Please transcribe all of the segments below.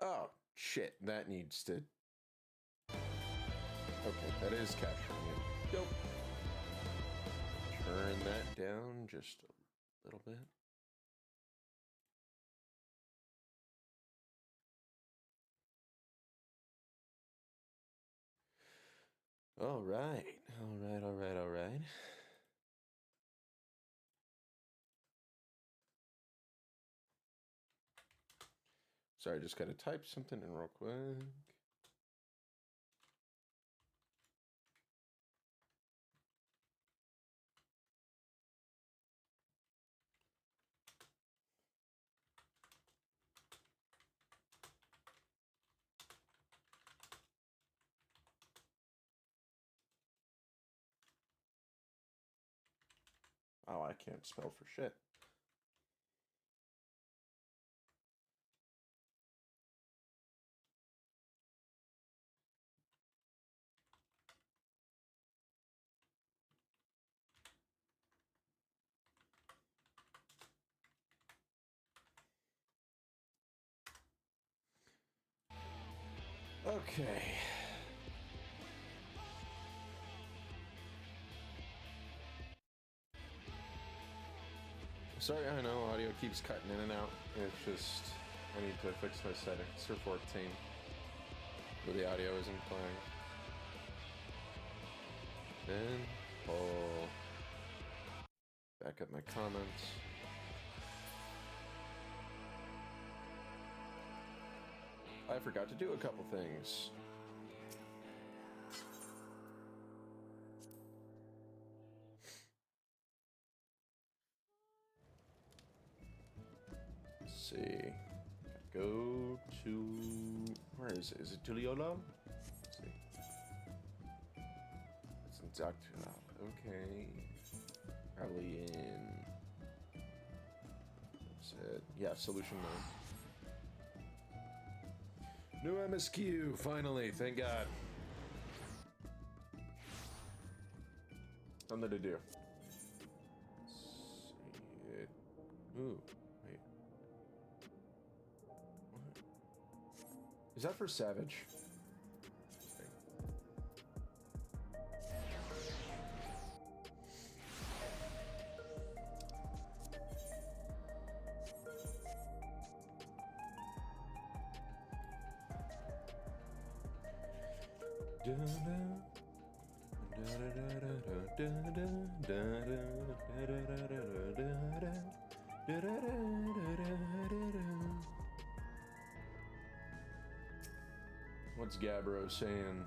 Oh, shit. That needs to... Okay, that is capturing it. Dope. Turn that down just a little bit. All right. All right. Sorry, I just gotta type something in real quick. Oh, I can't spell for shit. Okay. Sorry, I know audio keeps cutting in and out. It's just, I need to fix my settings for 14. But the audio isn't playing. Then pull back up my comments. I forgot to do a couple things. Let's see. Go to, where is it? Is it Tuliola? Let's see. It's in Doctor. Okay. Probably in. What's it? Yeah, Solution 9. New MSQ, finally, thank God. Something to do. Let's see it. Ooh, wait. What? Is that for Savage? What's Gabbro saying?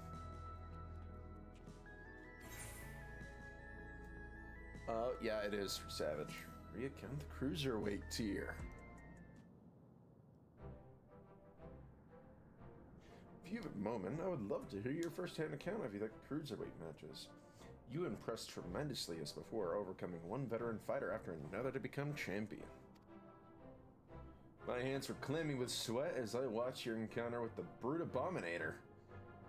Yeah, it is for Savage. Reaccount the cruiserweight tier. If you have a moment, I would love to hear your first-hand account of the cruiserweight matches. You impressed tremendously as before, overcoming one veteran fighter after another to become champion. My hands were clammy with sweat as I watched your encounter with the Brute Abominator.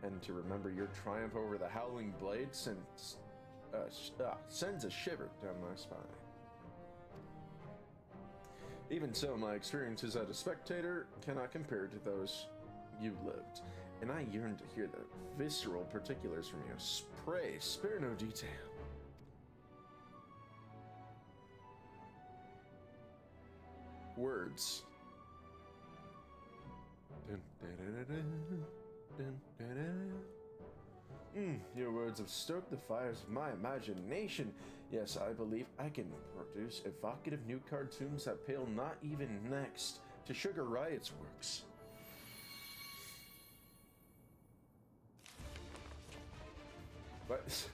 And to remember your triumph over the Howling Blade sends a shiver down my spine. Even so, my experiences as a spectator cannot compare to those you lived, and I yearn to hear the visceral particulars from you. Pray, spare no detail. Words. Your words have stoked the fires of my imagination. Yes, I believe I can produce evocative new cartoons that pale not even next to Sugar Riot's works. What?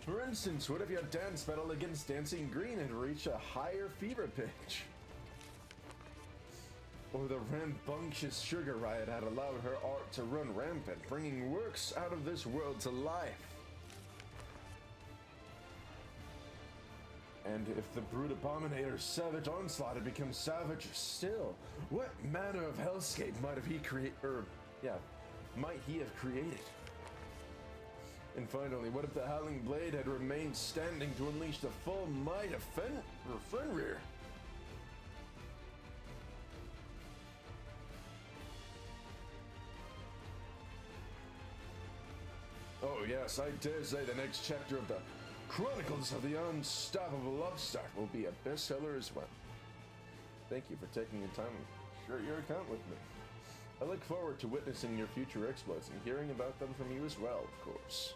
For instance, what if your dance battle against Dancing Green had reached a higher fever pitch? Or the rambunctious Sugar Riot had allowed her art to run rampant, bringing works out of this world to life. And if the Brute Abominator's savage onslaught had become savager still, what manner of hellscape might he have created? And finally, what if the Howling Blade had remained standing to unleash the full might of Fenrir? Oh yes, I dare say the next chapter of the Chronicles of the Unstoppable Upstart will be a bestseller as well. Thank you for taking the time to share your account with me. I look forward to witnessing your future exploits and hearing about them from you as well, of course.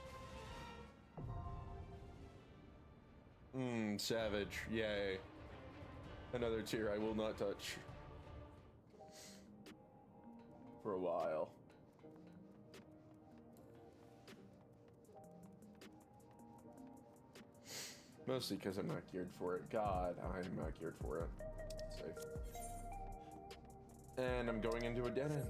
Savage, yay. Another tier I will not touch. For a while. Mostly because I'm not geared for it. God, I'm not geared for it. Safe. And I'm going into a dead end.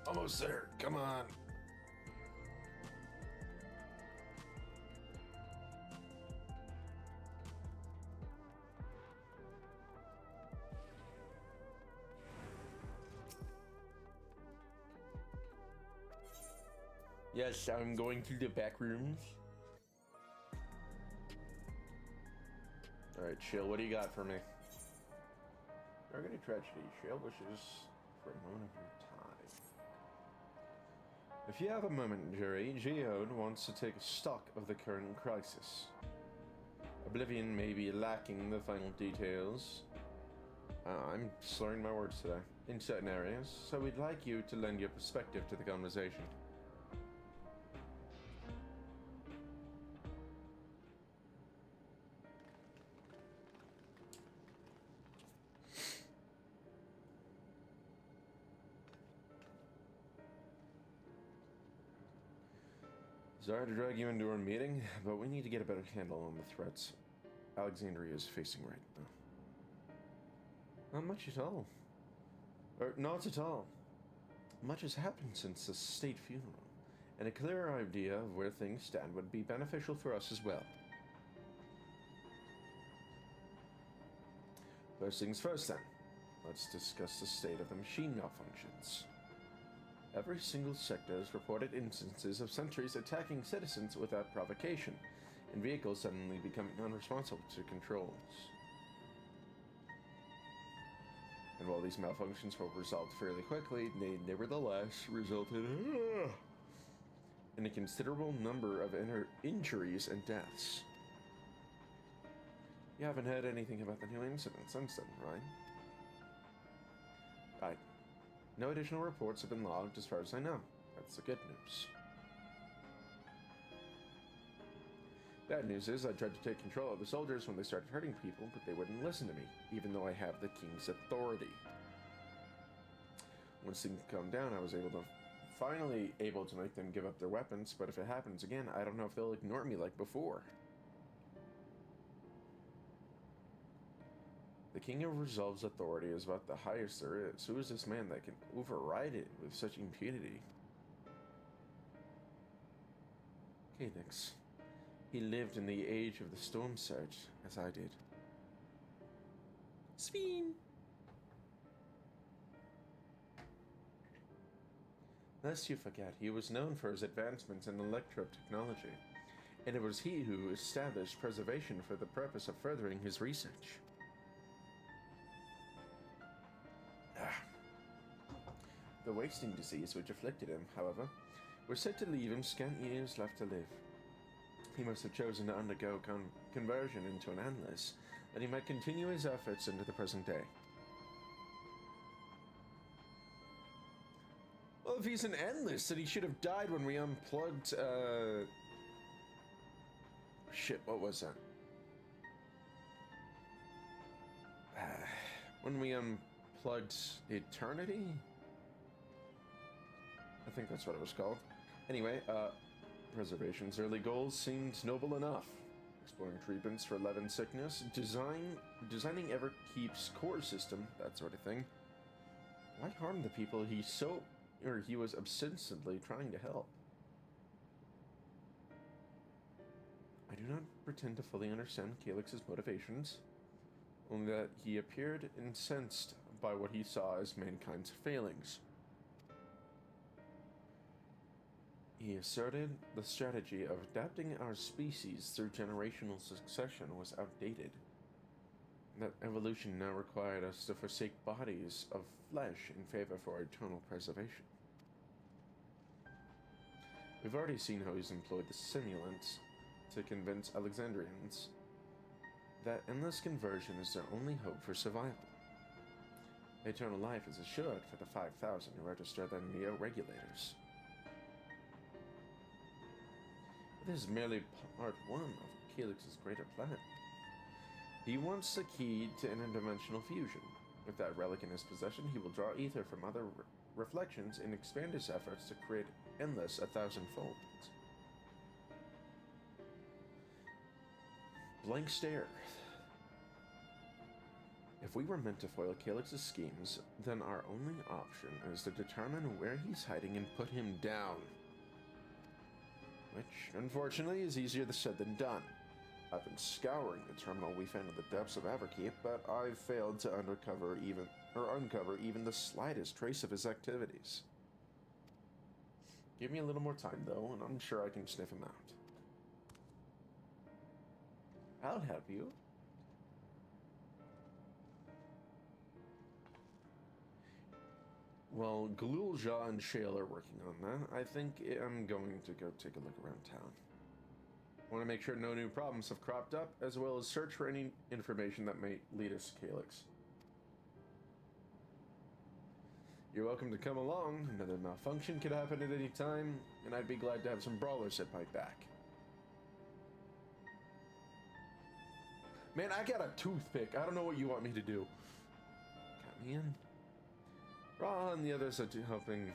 Almost there. Come on. Yes, I'm going to the back rooms. Alright, Chill, what do you got for me? Targeted tragedy. Chill wishes for a moment of your time. If you have a moment, Jerry, Geode wants to take stock of the current crisis. Oblivion may be lacking the final details. I'm slurring my words today. In certain areas, so we'd like you to lend your perspective to the conversation. Sorry to drag you into our meeting, but we need to get a better handle on the threats Alexandria is facing right now. Not much at all. Or, not at all. Much has happened since the state funeral, and a clearer idea of where things stand would be beneficial for us as well. First things first then. Let's discuss the state of the machine malfunctions. Every single sector has reported instances of sentries attacking citizens without provocation, and vehicles suddenly becoming unresponsive to controls. And while these malfunctions were resolved fairly quickly, they nevertheless resulted in a considerable number of injuries and deaths. You haven't heard anything about the new incident since then, right? Right. No additional reports have been logged as far as I know. That's the good news. Bad news is I tried to take control of the soldiers when they started hurting people, but they wouldn't listen to me, even though I have the king's authority. Once things calmed down, I was finally able to make them give up their weapons, but if it happens again, I don't know if they'll ignore me like before. The king of Resolve's authority is about the highest there is. Who is this man that can override it with such impunity? Calyx. He lived in the age of the Storm Surge, as I did. Spin! Lest you forget, he was known for his advancements in electro technology, and it was he who established preservation for the purpose of furthering his research. The wasting disease which afflicted him, however, was said to leave him scant years left to live. He must have chosen to undergo conversion into an endless, that he might continue his efforts into the present day. Well, if he's an endless, then he should have died when we unplugged, shit, what was that? When we unplugged Eternity? I think that's what it was called. Anyway, Preservation's early goals seemed noble enough. Exploring treatments for leaven sickness, designing Everkeep's core system, that sort of thing. Why harm the people he was obsessively trying to help? I do not pretend to fully understand Calyx's motivations, only that he appeared incensed by what he saw as mankind's failings. He asserted the strategy of adapting our species through generational succession was outdated. That evolution now required us to forsake bodies of flesh in favor for eternal preservation. We've already seen how he's employed the simulants to convince Alexandrians that endless conversion is their only hope for survival. Eternal life is assured for the 5,000 who register their neo-regulators. This is merely part one of Calyx's greater plan. He wants the key to interdimensional fusion. With that relic in his possession, he will draw ether from other reflections and expand his efforts to create endless 1,000-fold. Blank stare. If we were meant to foil Calyx's schemes, then our only option is to determine where he's hiding and put him down. Which, unfortunately, is easier said than done. I've been scouring the terminal we found in the depths of Everkeep, but I've failed to uncover even the slightest trace of his activities. Give me a little more time, though, and I'm sure I can sniff him out. I'll help you. Well, Galulja and Shale are working on that. I think I'm going to go take a look around town. I want to make sure no new problems have cropped up, as well as search for any information that may lead us to Calyx. You're welcome to come along. Another malfunction could happen at any time, and I'd be glad to have some brawlers at my back. Man, I got a toothpick. I don't know what you want me to do. Got me in. Ra and the others are helping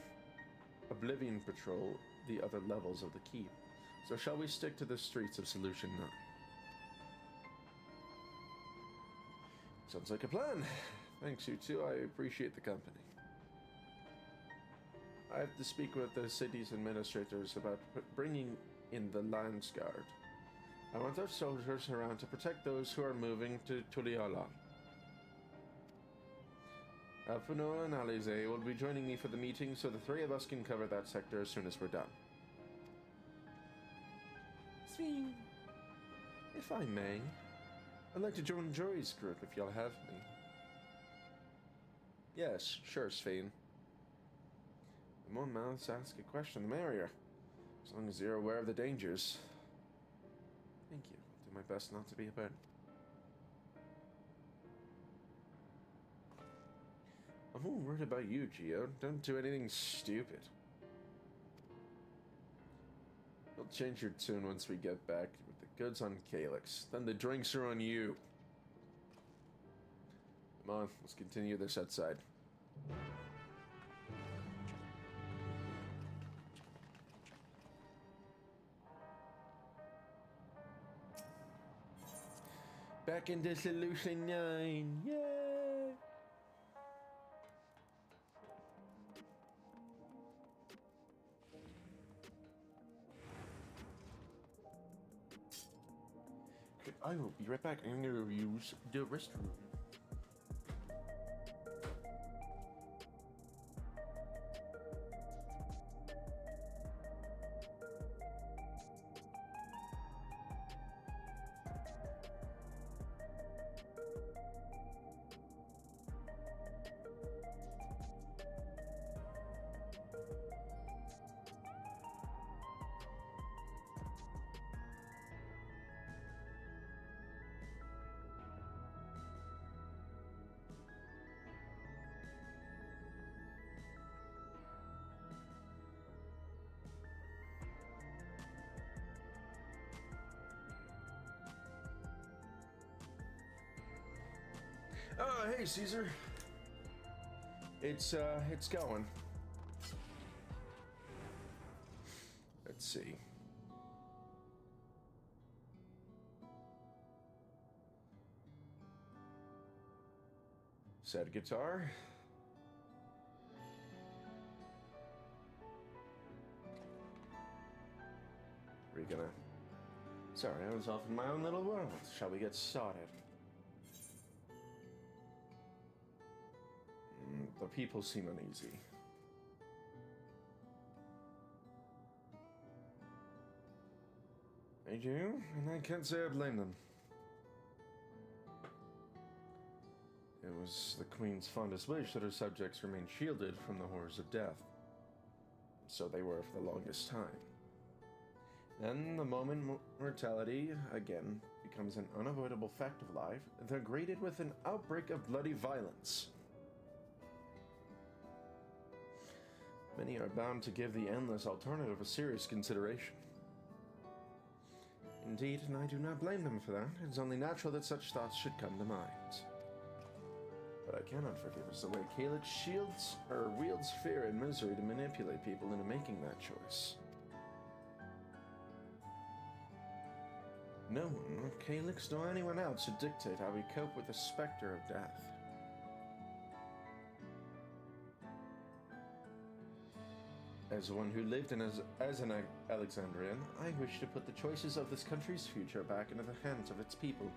Oblivion patrol the other levels of the keep. So shall we stick to the streets of Solution 9? Sounds like a plan. Thanks, you two. I appreciate the company. I have to speak with the city's administrators about bringing in the Lands Guard. I want our soldiers around to protect those who are moving to Tuliala. Alphonora and Alize will be joining me for the meeting, so the three of us can cover that sector as soon as we're done. Sweet. If I may, I'd like to join Jory's group if y'all have me. Yes, sure, Svein. The more mouths ask a question, the merrier. As long as you're aware of the dangers. Thank you. I'll do my best not to be a burden. I'm all worried about you, Geo. Don't do anything stupid. You'll change your tune once we get back with the goods on Calyx. Then the drinks are on you. Come on, let's continue this outside. Back into Solution 9. Yay! I will be right back. I'm going to use the restroom. Oh, hey, Caesar. It's going. Let's see. Sad guitar. Are you gonna... Sorry, I was off in my own little world. Shall we get started? The people seem uneasy. I do, and I can't say I blame them. It was the Queen's fondest wish that her subjects remain shielded from the horrors of death. So they were for the longest time. Then, the moment mortality, again, becomes an unavoidable fact of life, they're greeted with an outbreak of bloody violence. Many are bound to give the endless alternative a serious consideration. Indeed, and I do not blame them for that. It's only natural that such thoughts should come to mind. But I cannot forgive us the way Calyx wields fear and misery to manipulate people into making that choice. No one, nor Calyx nor anyone else, should dictate how we cope with the specter of death. As one who lived as an Alexandrian, I wish to put the choices of this country's future back into the hands of its people.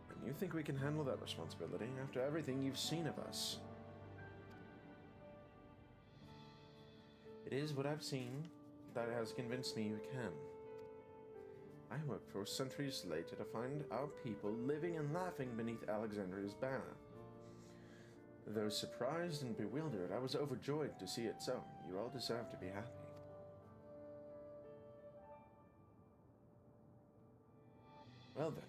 And you think we can handle that responsibility after everything you've seen of us? It is what I've seen that has convinced me you can. I worked for centuries later to find our people living and laughing beneath Alexandria's banner. Though surprised and bewildered, I was overjoyed to see it so. You all deserve to be happy. Well then.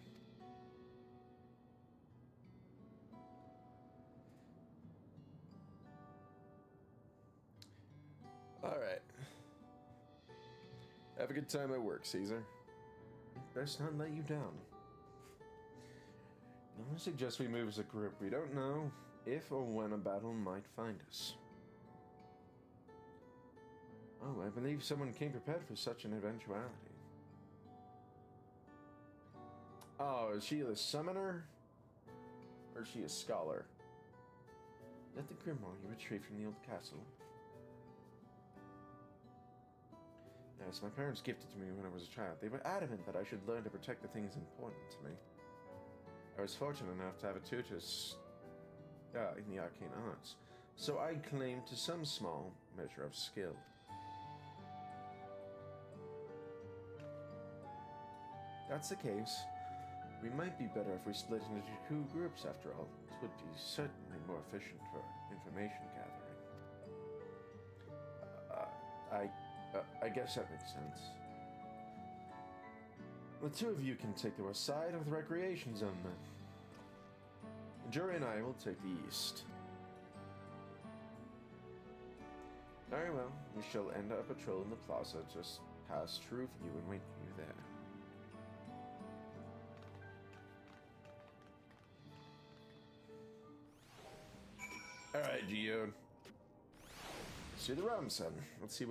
Alright. Have a good time at work, Caesar. Best not let you down. I suggest we move as a group. We don't know if or when a battle might find us. Oh, I believe someone came prepared for such an eventuality. Oh, is she a summoner? Or is she a scholar? Let the grimoire you retrieved from the old castle. Yes, my parents gifted to me when I was a child. They were adamant that I should learn to protect the things important to me. I was fortunate enough to have a tutor in the arcane arts, so I claimed to some small measure of skill. That's the case. We might be better if we split into two groups after all. It would be certainly more efficient for information gathering. I guess that makes sense. The two of you can take the west side of the recreation zone then. Jury and I will take the east. Very well, we shall end our patrol in the plaza just past True View and wait for you there. Alright, Geode. See the round, son. Let's see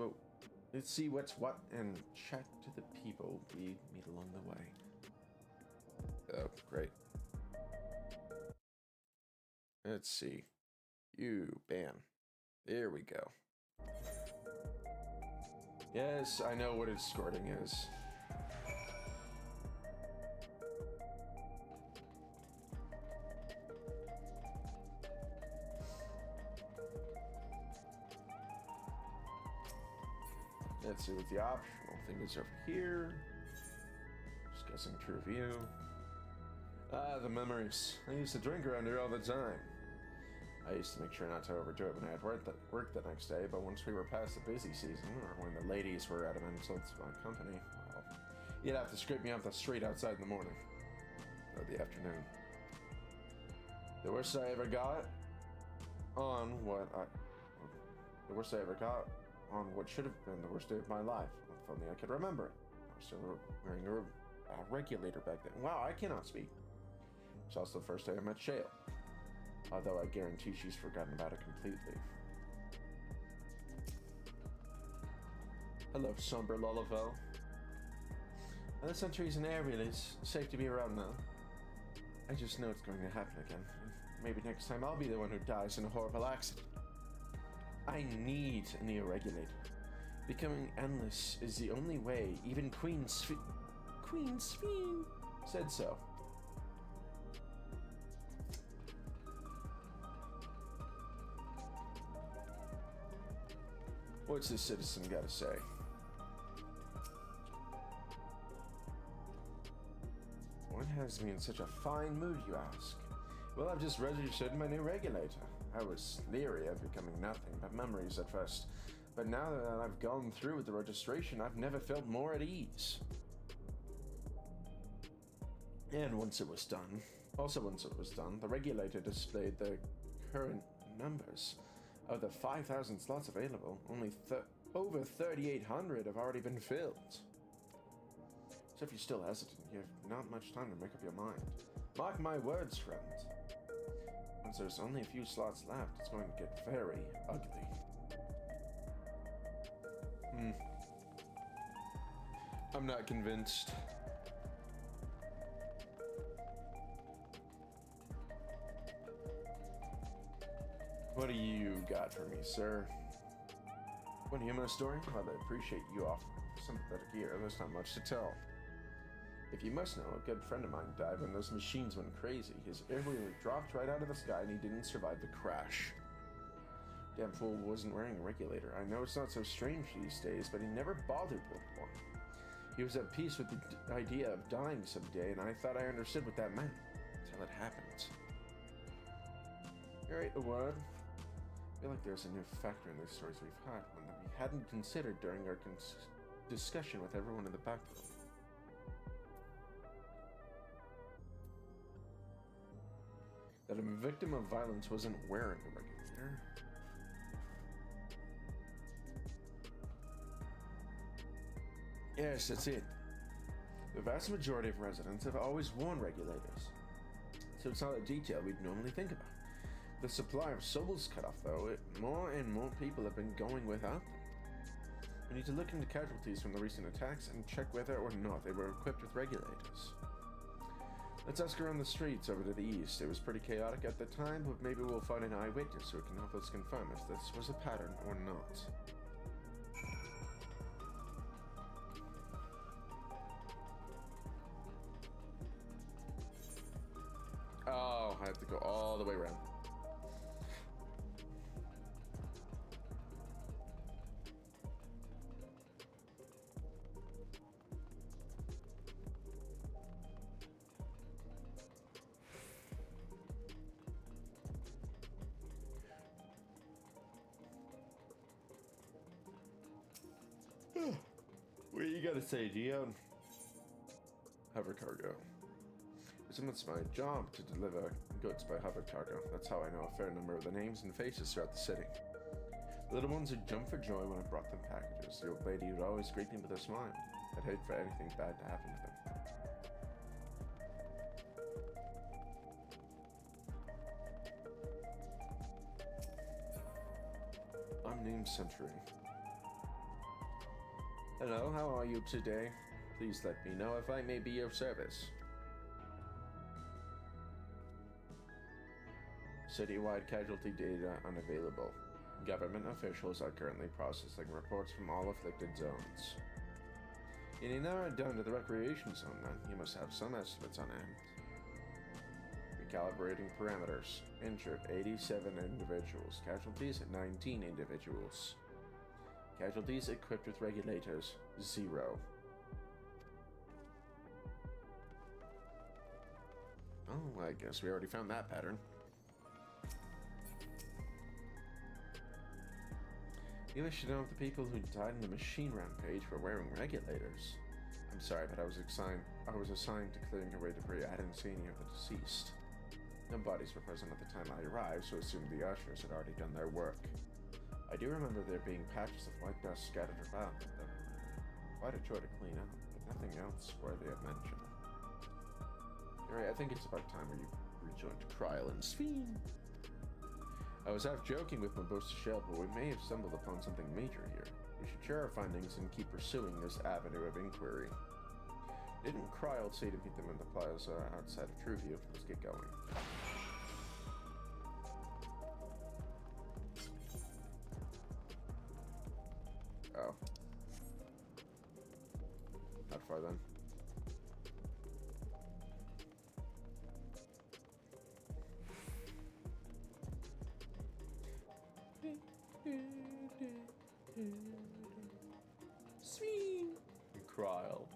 what's what and chat to the people we meet along the way. Oh, great. Let's see. Bam. There we go. Yes, I know what escorting is. Let's see what the optional thing is over here. Just guessing True View. Ah, the memories. I used to drink around here all the time. I used to make sure not to overdo it when I had work the next day, but once we were past the busy season, or when the ladies were adamant against my company, well, you'd have to scrape me off the street outside in the morning. Or the afternoon. The worst I ever got on what should have been the worst day of my life. If only I could remember it. I was still wearing a regulator back then. Wow, I cannot speak. It's also the first day I met Shale. Although I guarantee she's forgotten about it completely. Hello, somber Lullavel. The century's an air release. Safe to be around now. I just know it's going to happen again. Maybe next time I'll be the one who dies in a horrible accident. I need a neo-regulator. Becoming endless is the only way. Even Queen Sphinx said so. What's this citizen got to say? has me in such a fine mood, you ask? Well, I've just registered my new regulator. I was leery of becoming nothing but memories at first, but now that I've gone through with the registration, I've never felt more at ease. And once it was done, the regulator displayed the current numbers. Of the 5,000 slots available, only over 3,800 have already been filled. So if you're still hesitant, you have not much time to make up your mind. Mark my words, friend. Once there's only a few slots left, it's going to get very ugly. I'm not convinced. What do you got for me, sir? What humorous story? Well, I appreciate you offering sympathetic ear. There's not much to tell. If you must know, a good friend of mine died when those machines went crazy. His airwheel dropped right out of the sky and he didn't survive the crash. Damn fool wasn't wearing a regulator. I know it's not so strange these days, but he never bothered with one. He was at peace with the idea of dying someday, and I thought I understood what that meant. Until it happened. Alright, a word. I feel like there's a new factor in these stories we've had, one that we hadn't considered during our discussion with everyone in the back room. That a victim of violence wasn't wearing a regulator. Yes, that's it. The vast majority of residents have always worn regulators, so it's not a detail we'd normally think about. The supply of souls cut off, though. More and more people have been going without them. We need to look into casualties from the recent attacks and check whether or not they were equipped with regulators. Let's ask around the streets over to the east. It was pretty chaotic at the time, but maybe we'll find an eyewitness who can help us confirm if this was a pattern or not. Oh, I have to go all the way around. What you gotta say, Dion? Hover cargo. It's my job to deliver goods by hover cargo. That's how I know a fair number of the names and faces throughout the city. The little ones would jump for joy when I brought them packages. The old lady would always greet me with a smile. I'd hate for anything bad to happen to them. I'm named Sentry. Hello, how are you today? Please let me know if I may be of service. Citywide casualty data unavailable. Government officials are currently processing reports from all afflicted zones. You narrow it down to the recreation zone then. You must have some estimates on hand. Recalibrating parameters. Injured 87 individuals. Casualties 19 individuals. Casualties equipped with regulators 0. Oh, I guess we already found that pattern. You wish to know if the people who died in the machine rampage were wearing regulators. I'm sorry, but I was assigned to clearing away debris. I didn't see any of the deceased. No bodies were present at the time I arrived, so I assumed the ushers had already done their work. I do remember there being patches of white dust scattered about, though quite a chore to clean up, but nothing else worthy of mention. Alright, I think it's about time you rejoined Kryl and Sphene. I was half joking with my boasted shell, but we may have stumbled upon something major here. We should share our findings and keep pursuing this avenue of inquiry. Didn't Kryl say to meet them in the plaza outside of Truview? Let's get going. Oh. Not far then. Sweet. Kryl.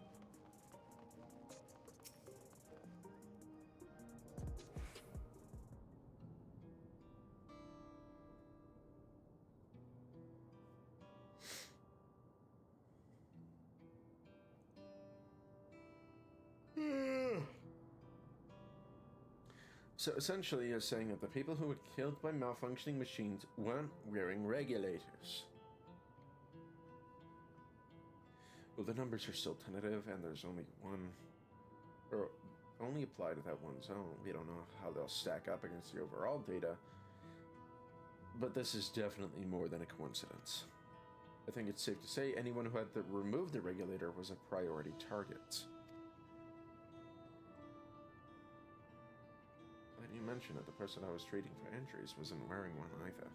So essentially you're saying that the people who were killed by malfunctioning machines weren't wearing regulators. Well, the numbers are still tentative, and there's only one, or only apply to that one zone. We don't know how they'll stack up against the overall data, but this is definitely more than a coincidence. I think it's safe to say anyone who had to remove the regulator was a priority target. And you mentioned that the person I was treating for injuries wasn't wearing one either.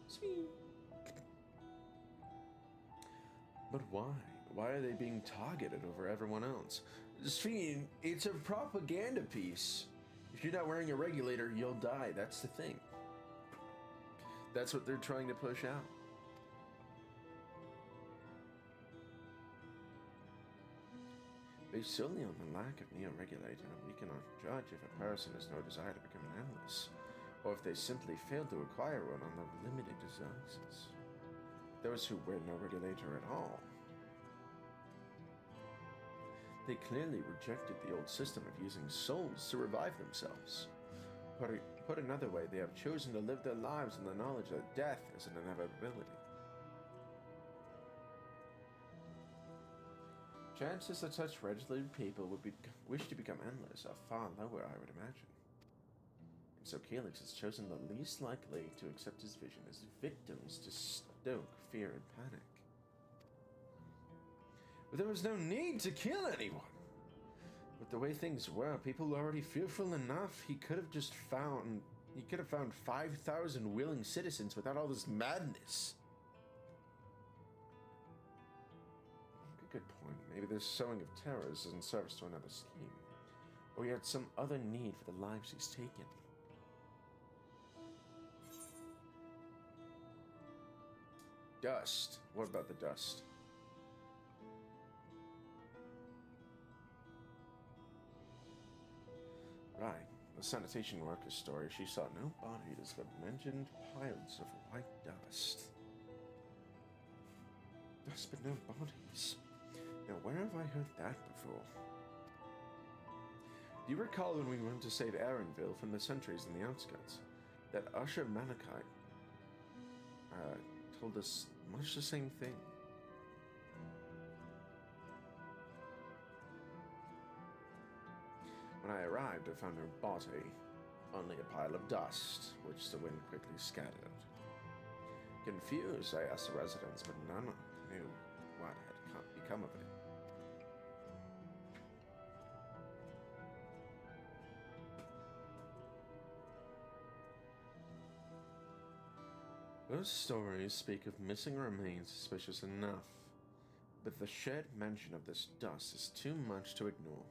Sweet. But why? Why are they being targeted over everyone else? Sphene, it's a propaganda piece. If you're not wearing a regulator, you'll die. That's the thing. That's what they're trying to push out. Based solely on the lack of neo-regulator, we cannot judge if a person has no desire to become an endless, or if they simply failed to acquire one on the limited devices. Those who wear no regulator at all. They clearly rejected the old system of using souls to revive themselves. Put another way, they have chosen to live their lives in the knowledge that death is an inevitability. Chances that such regulated people would wish to become endless are far lower, I would imagine. And so Calyx has chosen the least likely to accept his vision as victims to stoke fear and panic. But there was no need to kill anyone. With the way things were, people were already fearful enough. He could have found 5,000 willing citizens without all this madness. Good point. Maybe this sowing of terror is in service to another scheme. Or he had some other need for the lives he's taken. Dust. What about the dust? Right. The sanitation worker's story. She saw no bodies, but mentioned piles of white dust. Dust, but no bodies. Now, where have I heard that before? Do you recall when we went to save Aaronville from the sentries in the outskirts? That Usher Malachite told us much the same thing. When I arrived, I found no body, only a pile of dust, which the wind quickly scattered. Confused, I asked the residents, but none knew what had become of it. Those stories speak of missing remains suspicious enough, but the shared mention of this dust is too much to ignore.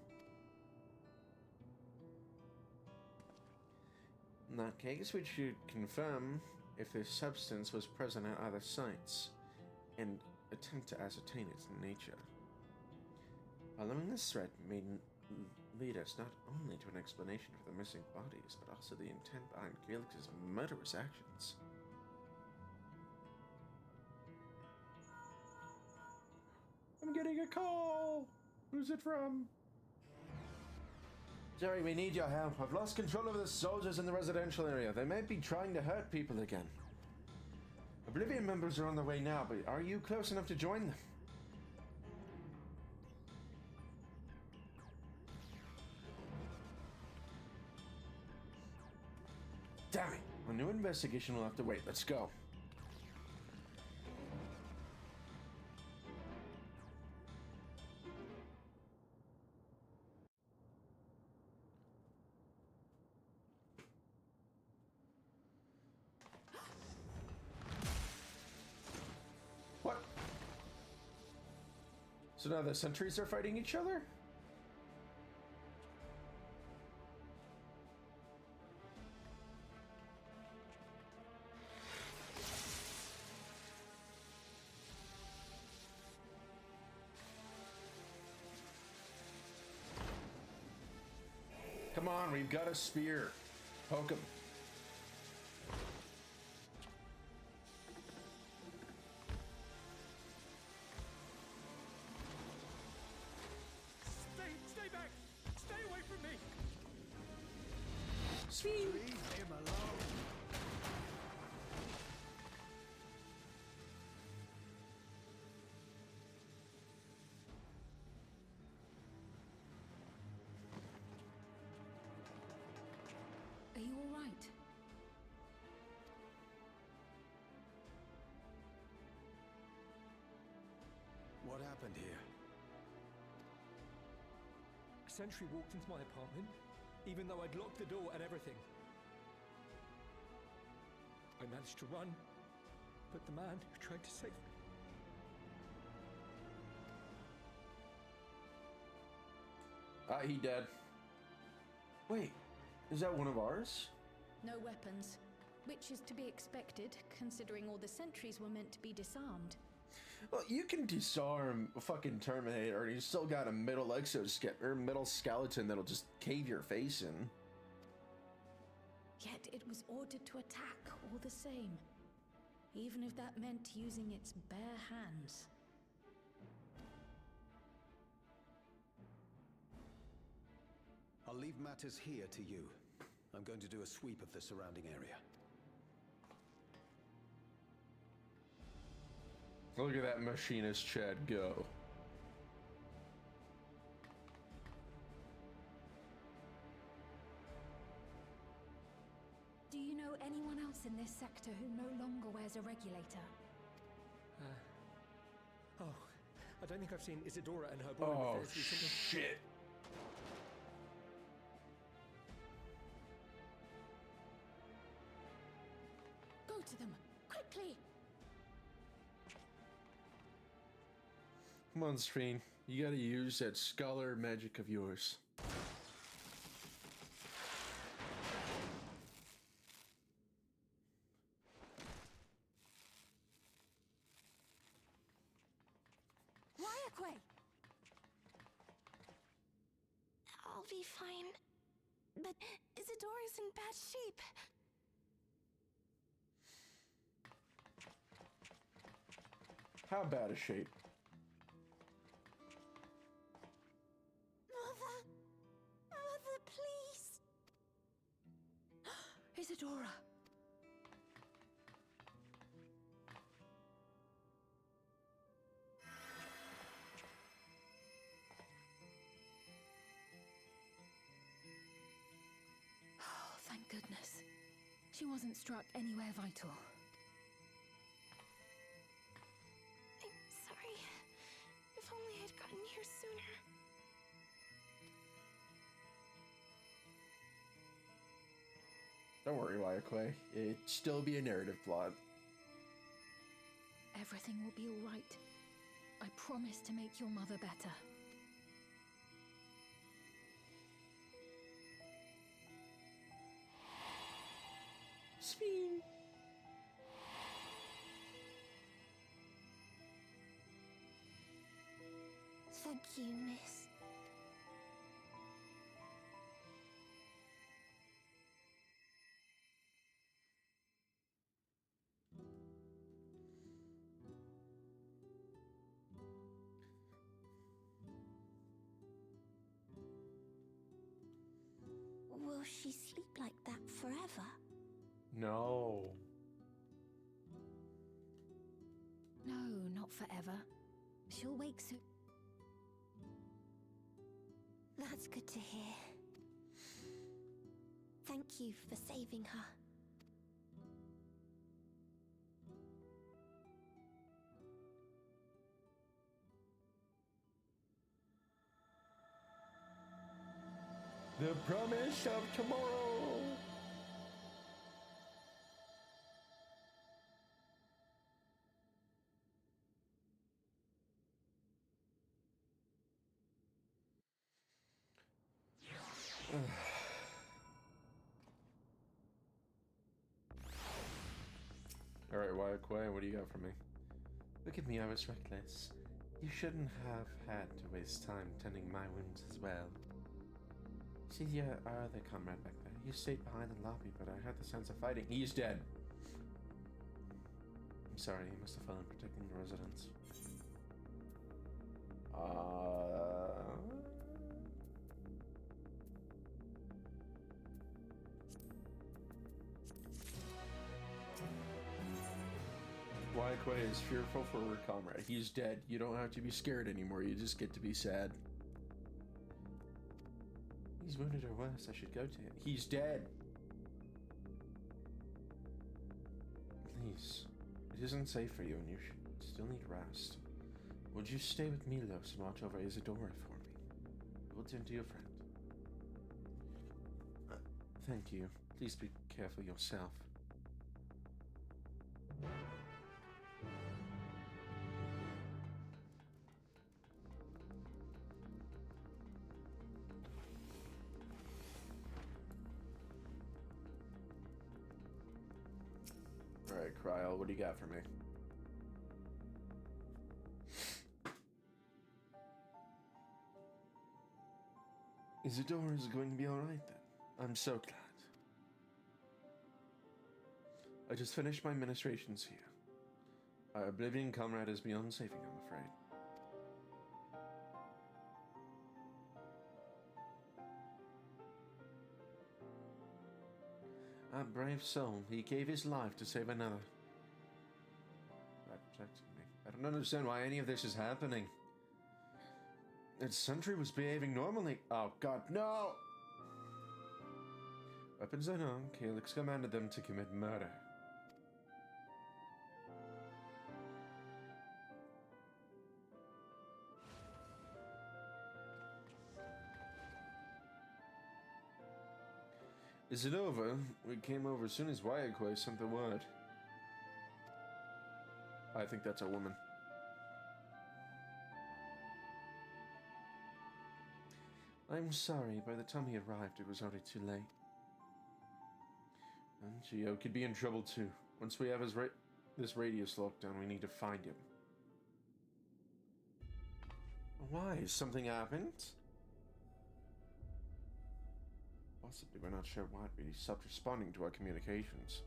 In that case, we should confirm if this substance was present at other sites, and attempt to ascertain its nature. Following this threat may lead us not only to an explanation for the missing bodies, but also the intent behind Calyx's murderous actions. I'm getting a call! Who's it from? Jerry, we need your help. I've lost control of the soldiers in the residential area. They might be trying to hurt people again. Oblivion members are on the way now, but are you close enough to join them? Damn it! A new investigation will have to wait. Let's go. What? So now the sentries are fighting each other? Come on, we've got a spear. Poke him. Stay back! Stay away from me! Leave him alone. Are you all right? What happened here? A sentry walked into my apartment, even though I'd locked the door and everything. I managed to run, but the man who tried to save me... He dead. Wait, is that one of ours? No weapons, which is to be expected, considering all the sentries were meant to be disarmed. Well, you can disarm a fucking Terminator, and you still got a middle middle skeleton that'll just cave your face in. Yet it was ordered to attack all the same, even if that meant using its bare hands. I'll leave matters here to you. I'm going to do a sweep of the surrounding area. Look at that machinist Chad go. Do you know anyone else in this sector who no longer wears a regulator? Oh, I don't think I've seen Isadora and her boy Oh, with theirs recently. shit. Go to them, quickly! Come on, screen. You gotta use that scholar magic of yours. Ryakwe! I'll be fine. But Isadora's in bad shape. How bad a shape? Mother, please. Isadora! Oh, thank goodness. She wasn't struck anywhere vital. I'm sorry. If only I'd gotten here sooner. Don't worry, Ryakwe. It'd still be a narrative plot. Everything will be all right. I promise to make your mother better. Spin. Thank you, miss. Will she sleep like that forever? No. No, not forever. She'll wake soon. That's good to hear. Thank you for saving her. The promise of tomorrow. Alright, Ryakwe, what do you got for me? Look at me, I was reckless. You shouldn't have had to waste time tending my wounds as well. See our other comrade back there. You stayed behind the lobby, but I had the sense of fighting. He's dead. I'm sorry, he must have fallen protecting the residents. Wai is fearful for her comrade. He's dead. You don't have to be scared anymore. You just get to be sad. He's wounded or worse. I should go to him. He's dead. Please. It isn't safe for you and you should still need rest. Would you stay with Milos and watch over Isidore for me? We'll tend to your friend. Thank you. Please be careful yourself. Alright, Kryl, what do you got for me? Isidore is going to be alright then. I'm so glad. I just finished my ministrations here. Our Oblivion comrade is beyond saving, I'm afraid. A brave soul, he gave his life to save another. By protecting me. I don't understand why any of this is happening. Its sentry was behaving normally. Oh god, no! Weapons unknown, Calyx commanded them to commit murder. Is it over? We came over as soon as Waiakwe sent the word. I think that's a woman. I'm sorry, by the time he arrived it was already too late. And Gio could be in trouble too. Once we have this radius locked down, we need to find him. Why? Something happened? Possibly, we're not sure what, but he stopped responding to our communications.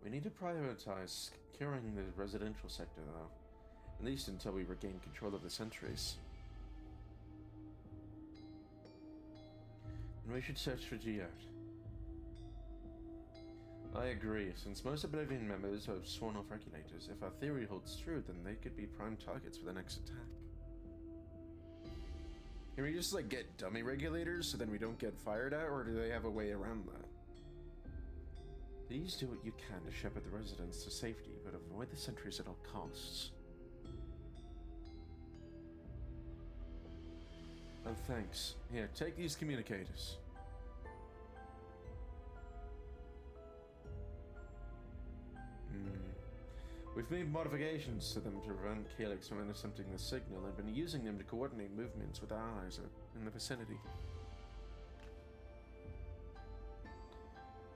We need to prioritize securing the residential sector, though. At least until we regain control of the sentries. And we should search for Geode. I agree, since most Oblivion members have sworn off regulators, if our theory holds true, then they could be prime targets for the next attack. Can we just, like, get dummy regulators so then we don't get fired at, or do they have a way around that? Please do what you can to shepherd the residents to safety, but avoid the sentries at all costs. Oh, thanks. Here, take these communicators. We've made modifications to them to prevent Calyx from intercepting the signal and been using them to coordinate movements with allies in the vicinity.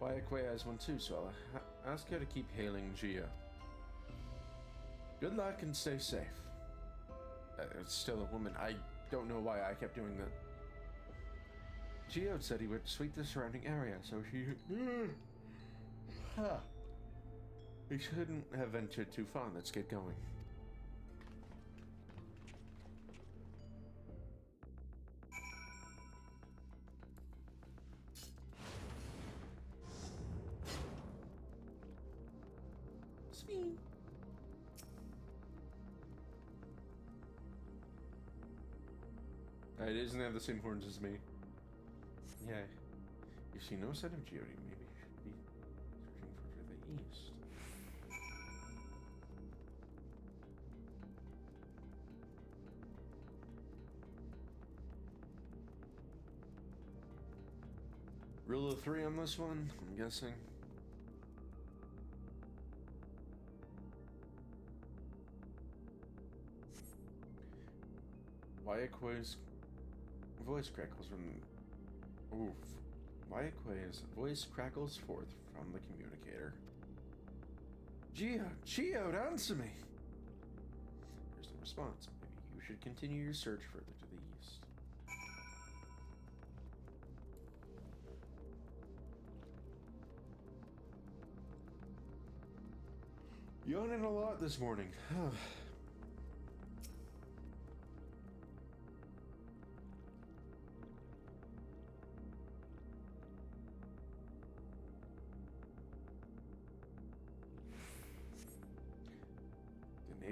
Waiakwe has one too, so I'll ask her to keep hailing Gio. Good luck and stay safe. It's still a woman. I don't know why I kept doing that. Gio said he would sweep the surrounding area, so she... We shouldn't have ventured too far. Let's get going. Spin. It doesn't have the same horns as me. Yeah. You see no sign of Geode. Maybe you should be searching for the east. Rule of 3 on this one, I'm guessing. Waiakwe's voice crackles from... Oof. Waiakwe's voice crackles forth from the communicator. Gio, answer me! There's no response. Maybe you should continue your search further to the east. Yawning a lot this morning.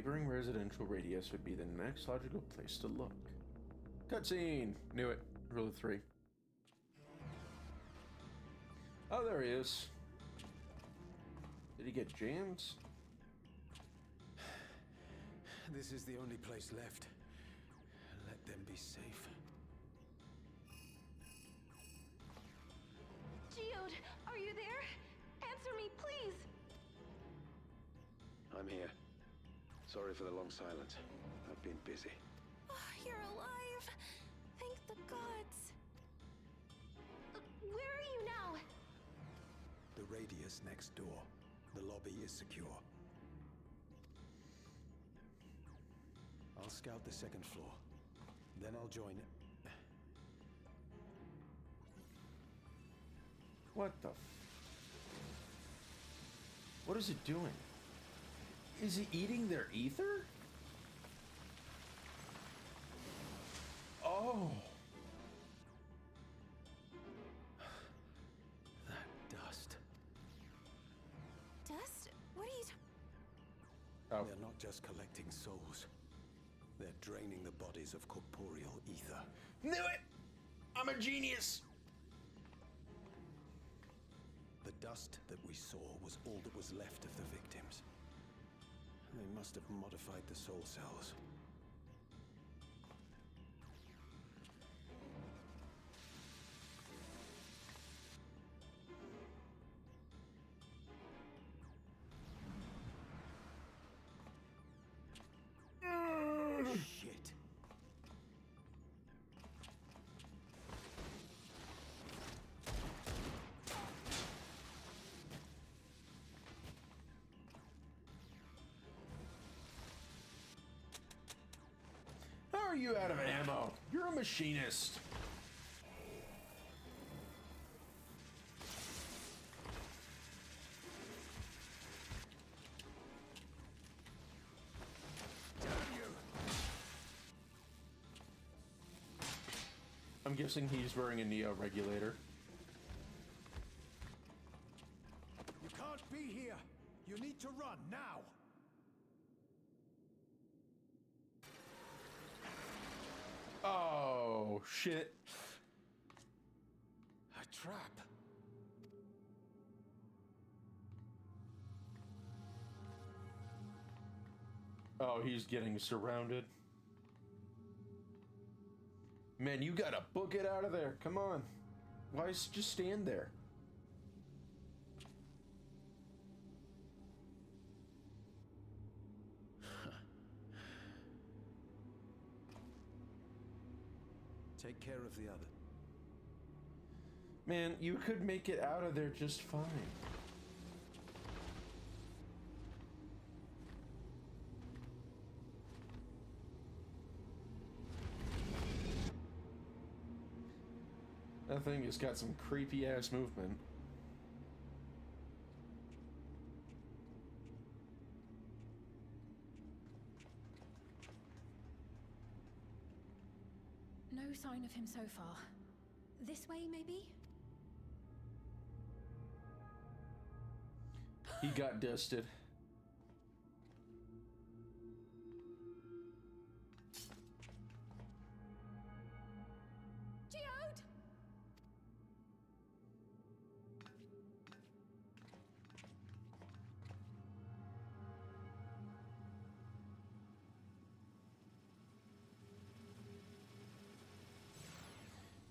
neighboring residential radius would be the next logical place to look. Cutscene! Knew it. Rule of 3. Oh, there he is. Did he get jams? This is the only place left. Let them be safe. Geode, are you there? Answer me, please! I'm here. Sorry for the long silence. I've been busy. Oh, you're alive! Thank the gods! Where are you now? The radius next door. The lobby is secure. I'll scout the second floor. Then I'll join it. What the What is it doing? Is it eating their ether? Oh. That dust. Dust? What are you Oh. They're not just collecting souls. They're draining the bodies of corporeal ether. Knew it! I'm a genius! The dust that we saw was all that was left of the victims. They must have modified the soul cells. Shit. How are you out of ammo? You're a machinist. I'm guessing he's wearing a Neo regulator. You can't be here. You need to run now. Oh, shit. A trap. Oh, he's getting surrounded. Man, you gotta book it out of there. Come on. Why just stand there? Take care of the other. Man, you could make it out of there just fine. That thing has got some creepy ass movement. No sign of him so far. This way, maybe? He got dusted. Geode!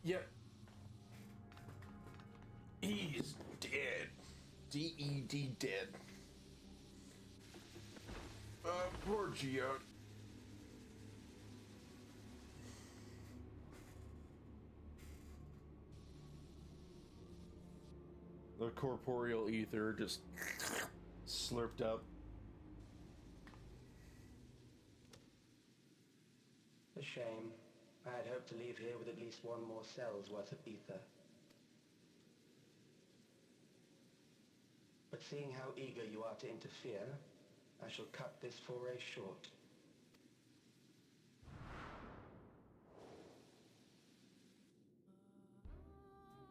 Yep. He is dead. D-E-D dead. Poor Geode. The corporeal ether just slurped up. A shame. I had hoped to leave here with at least one more cell's worth of ether. But seeing how eager you are to interfere, I shall cut this foray short.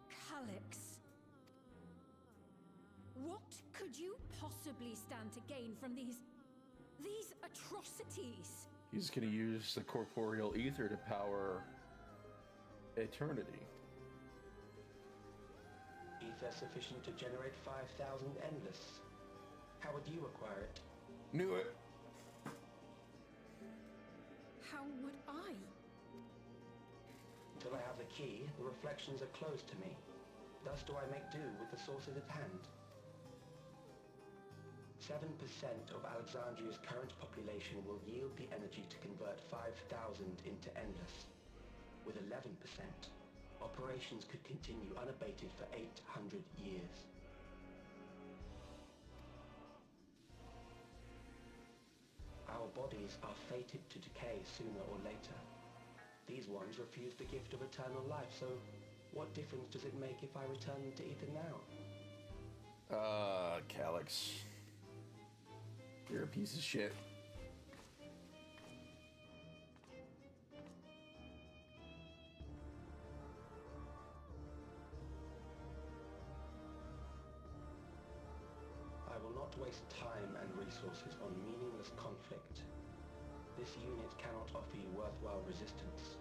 Calyx. What could you possibly stand to gain from these these atrocities? He's gonna use the corporeal ether to power eternity. Ether sufficient to generate 5,000 endless. How would you acquire it? Knew it. How would I? Until I have the key, the reflections are closed to me. Thus do I make do with the sources at hand. 7% of Alexandria's current population will yield the energy to convert 5,000 into endless. With 11%, operations could continue unabated for 800 years. Our bodies are fated to decay sooner or later. These ones refuse the gift of eternal life, so what difference does it make if I return them to ether now? Calyx. You're a piece of shit. I will not waste time and resources on meaningless conflict. This unit cannot offer you worthwhile resistance.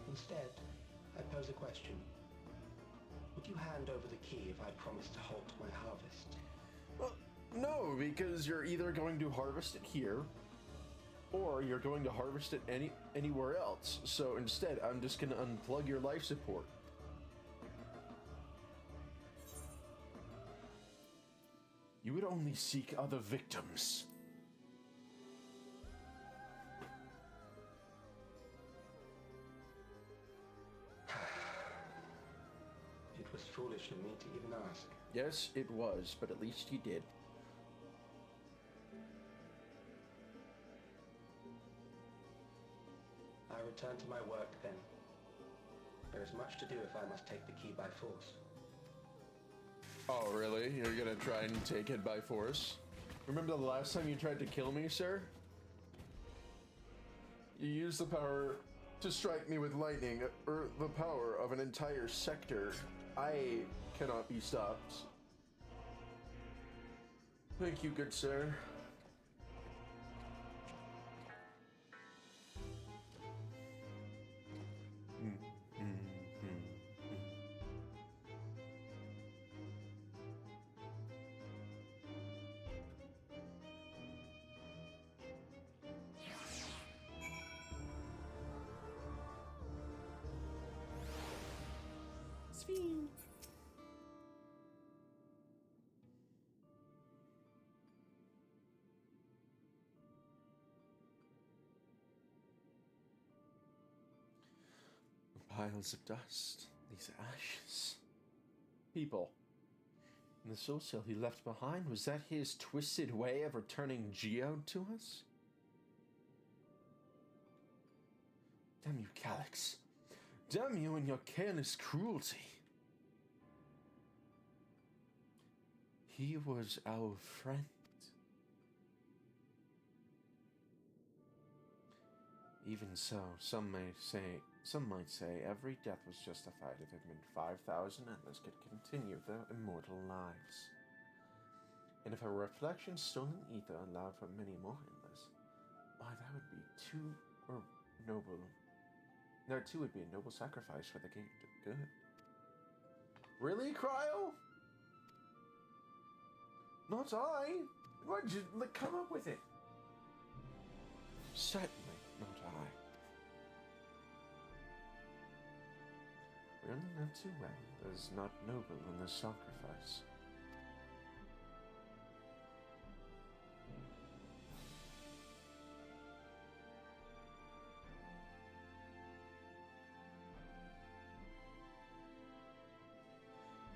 Instead, I pose a question. Would you hand over the key if I promise to halt my harvest? Well, no, because you're either going to harvest it here, or you're going to harvest it anywhere else. So instead, I'm just going to unplug your life support. You would only seek other victims. It was foolish of me to even ask. Yes, it was, but at least you did. I return to my work then. There is much to do if I must take the key by force. Oh, really? You're gonna try and take it by force? Remember the last time you tried to kill me, sir? You used the power to strike me with lightning, or the power of an entire sector. I cannot be stopped. Thank you, good sir. Piles of dust, these ashes. People. And the soul cell he left behind, was that his twisted way of returning Geode to us? Damn you, Calyx. Damn you and your careless cruelty. He was our friend. Even so, some might say every death was justified if it meant 5,000 endless could continue their immortal lives. And if a reflection stolen ether allowed for many more endless, why that would be There too would be a noble sacrifice for the kingdom of good. Really, Cryo? Not I. Why'd you come up with it? Certainly not I. We only know too well that is not noble in the sacrifice.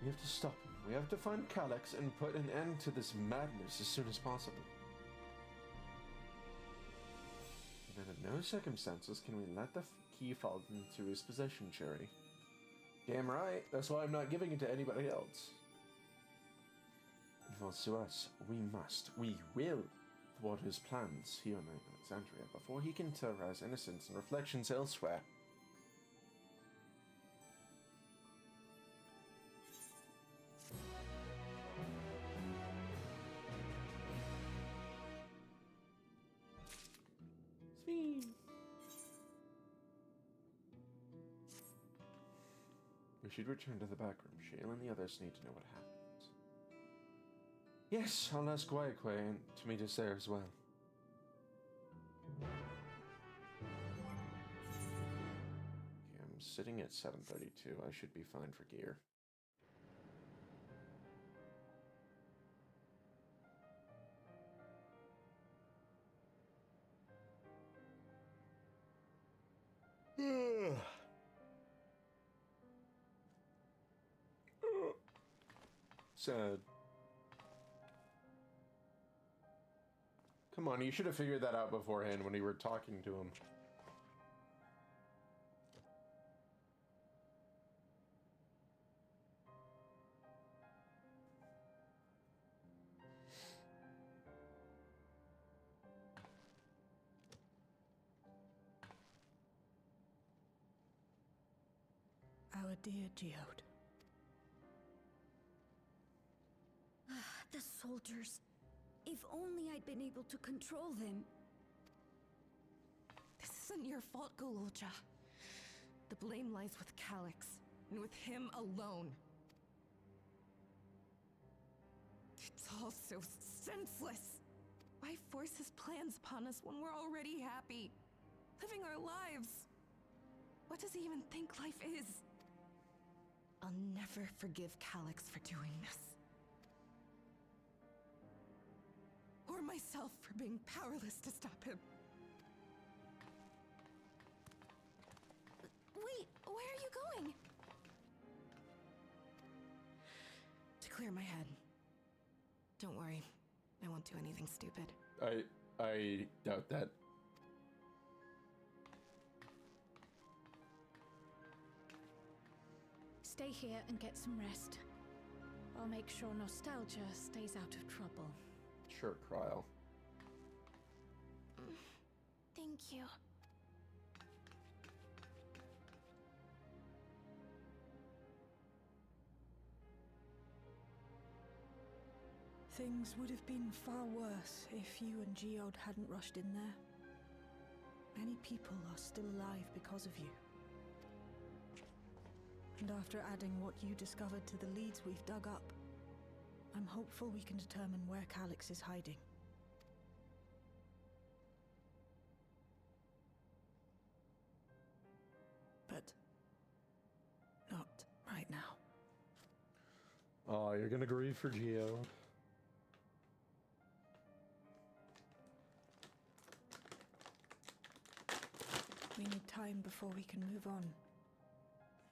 We have to stop him. We have to find Calyx and put an end to this madness as soon as possible. And under no circumstances can we let the key fall into his possession, Cherry. Damn right. That's why I'm not giving it to anybody else. It falls to us. We will thwart his plans here in Alexandria before he can terrorize innocents and reflections elsewhere. should return to the back room. Shale and the others need to know what happened. Yes, I'll ask Guayque and to meet us there as well. Okay, I'm sitting at 7:32. I should be fine for gear. Sad. Come on, you should have figured that out beforehand when you were talking to him. Our dear Geode. The soldiers. If only I'd been able to control them. This isn't your fault, Gololja. The blame lies with Calix, and with him alone. It's all so senseless. Why force his plans upon us when we're already happy, living our lives? What does he even think life is? I'll never forgive Calix for doing this. Or myself for being powerless to stop him. Wait, where are you going? To clear my head. Don't worry, I won't do anything stupid. I doubt that. Stay here and get some rest. I'll make sure nostalgia stays out of trouble. Sure, Kryl. Thank you. Things would have been far worse if you and Geode hadn't rushed in there. Many people are still alive because of you. And after adding what you discovered to the leads we've dug up, I'm hopeful we can determine where Calix is hiding. But not right now. Oh, you're gonna grieve for Geode. We need time before we can move on.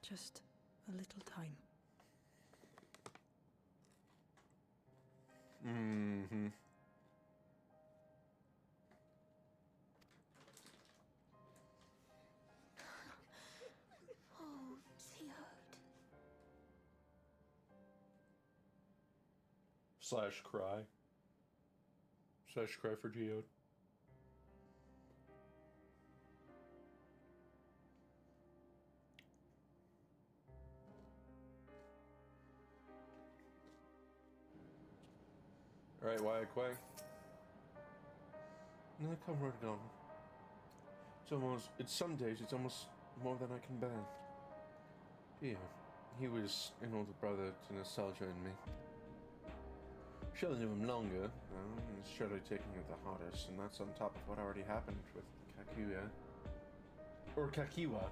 Just a little time. Mm-hmm. Oh, Geode. Slash cry. Slash cry for Geode. Alright, Guayque. No, come right on. It's some days it's almost more than I can bear. Yeah, he was an older brother to Nostalgia and me. Surely knew him longer, and surely taking it the hardest, and that's on top of what already happened with Kakuya. Or Kakiwa.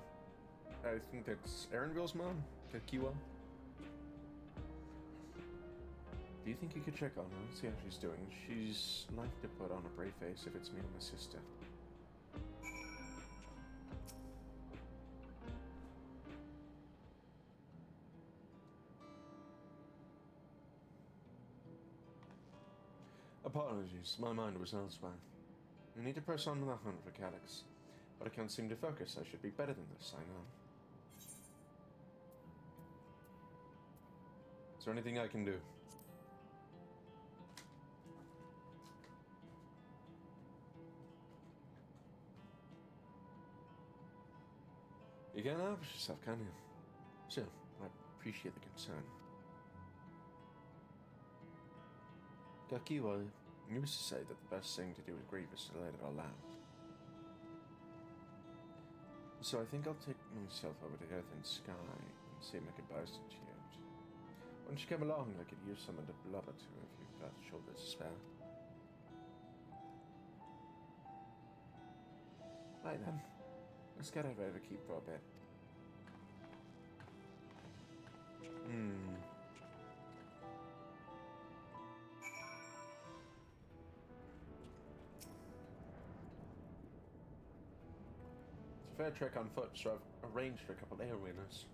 I think that's Erenville's mom? Kakiwa? Do you think you could check on her, see how she's doing? She's like to put on a brave face if it's me and my sister. Apologies, my mind was elsewhere. I need to press on with the hunt for Calix, but I can't seem to focus. I should be better than this, I know. Is there anything I can do? You can't help yourself, can you? Still, I appreciate the concern. Kakiwa used to say that the best thing to do with grief is to let it all out. So I think I'll take myself over to Earth and Sky and say my goodbyes to Geode. Why don't you come along? I could use someone to blubber to if you've got shoulders to spare. Right then, let's get out of the keep for a bit. It's a fair trek on foot, so I've arranged for a couple air winners.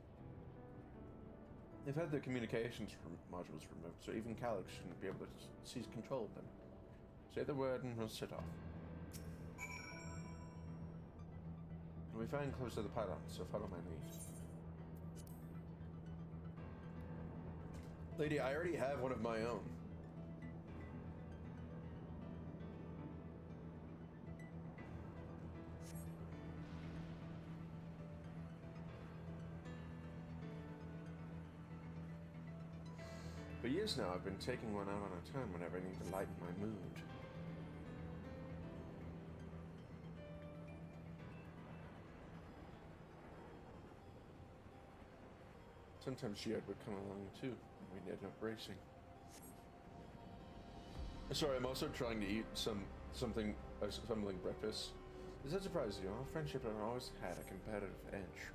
They've had their communications modules removed, so even Calix shouldn't be able to seize control of them. Say the word and we'll set off. We find close to the pylon, so follow my lead. Lady, I already have one of my own. For years now, I've been taking one out on a turn whenever I need to lighten my mood. Sometimes Geode would come along too, and we'd end up racing. Sorry, I'm also trying to eat something breakfast. Does that surprise you? Our friendship has always had a competitive edge.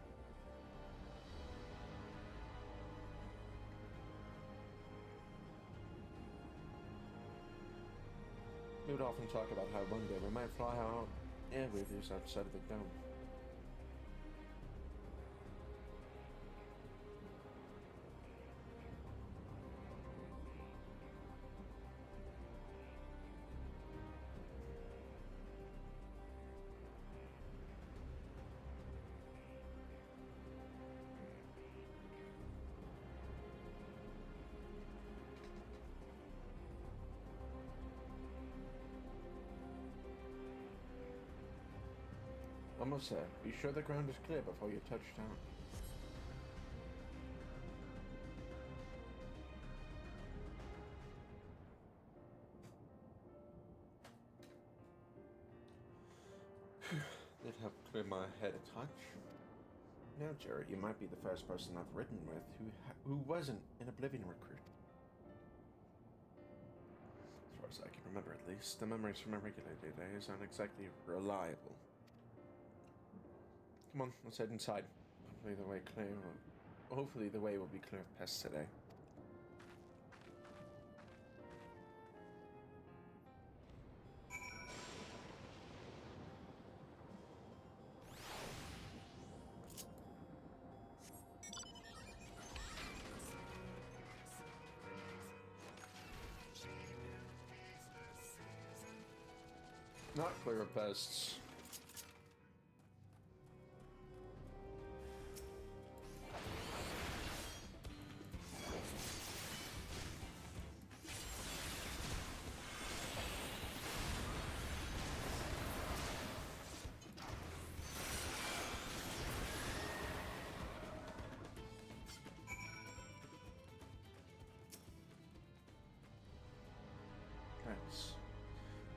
We would often talk about how one day we might fly our air reviews outside of the dome. Almost there. Be sure the ground is clear before you touch down. It helped clear my head a touch. Now, Jared, you might be the first person I've ridden with who wasn't an Oblivion recruit. As far as I can remember, at least, the memories from my regular days aren't exactly reliable. Come on, let's head inside. Hopefully the way will be clear of pests today. Not clear of pests.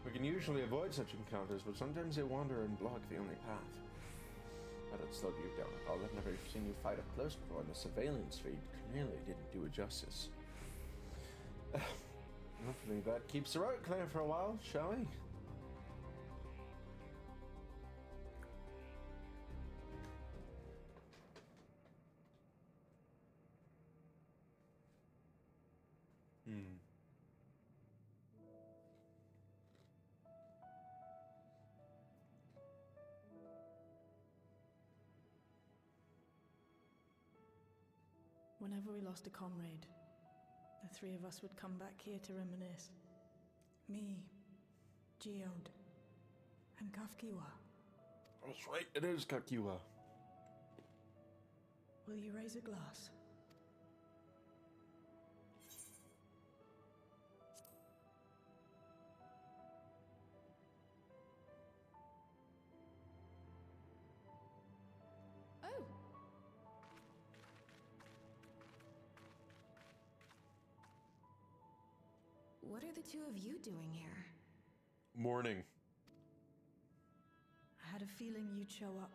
We can usually avoid such encounters, but sometimes they wander and block the only path. But it slowed you down at all. I've never seen you fight up close before, and the surveillance feed clearly didn't do it justice. Hopefully that keeps the road clear for a while, shall we? Whenever we lost a comrade, the three of us would come back here to reminisce. Me, Geode, and Kafkiwa. That's right, it is Kakiwa. Will you raise a glass? Oh! What are the two of you doing here? Morning. I had a feeling you'd show up.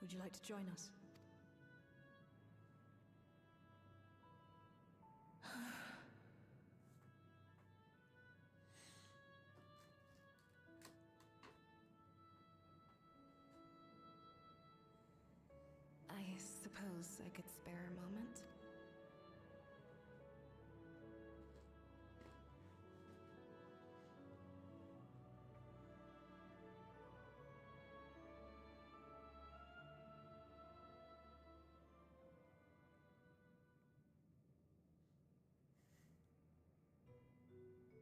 Would you like to join us? suppose I could spare a moment.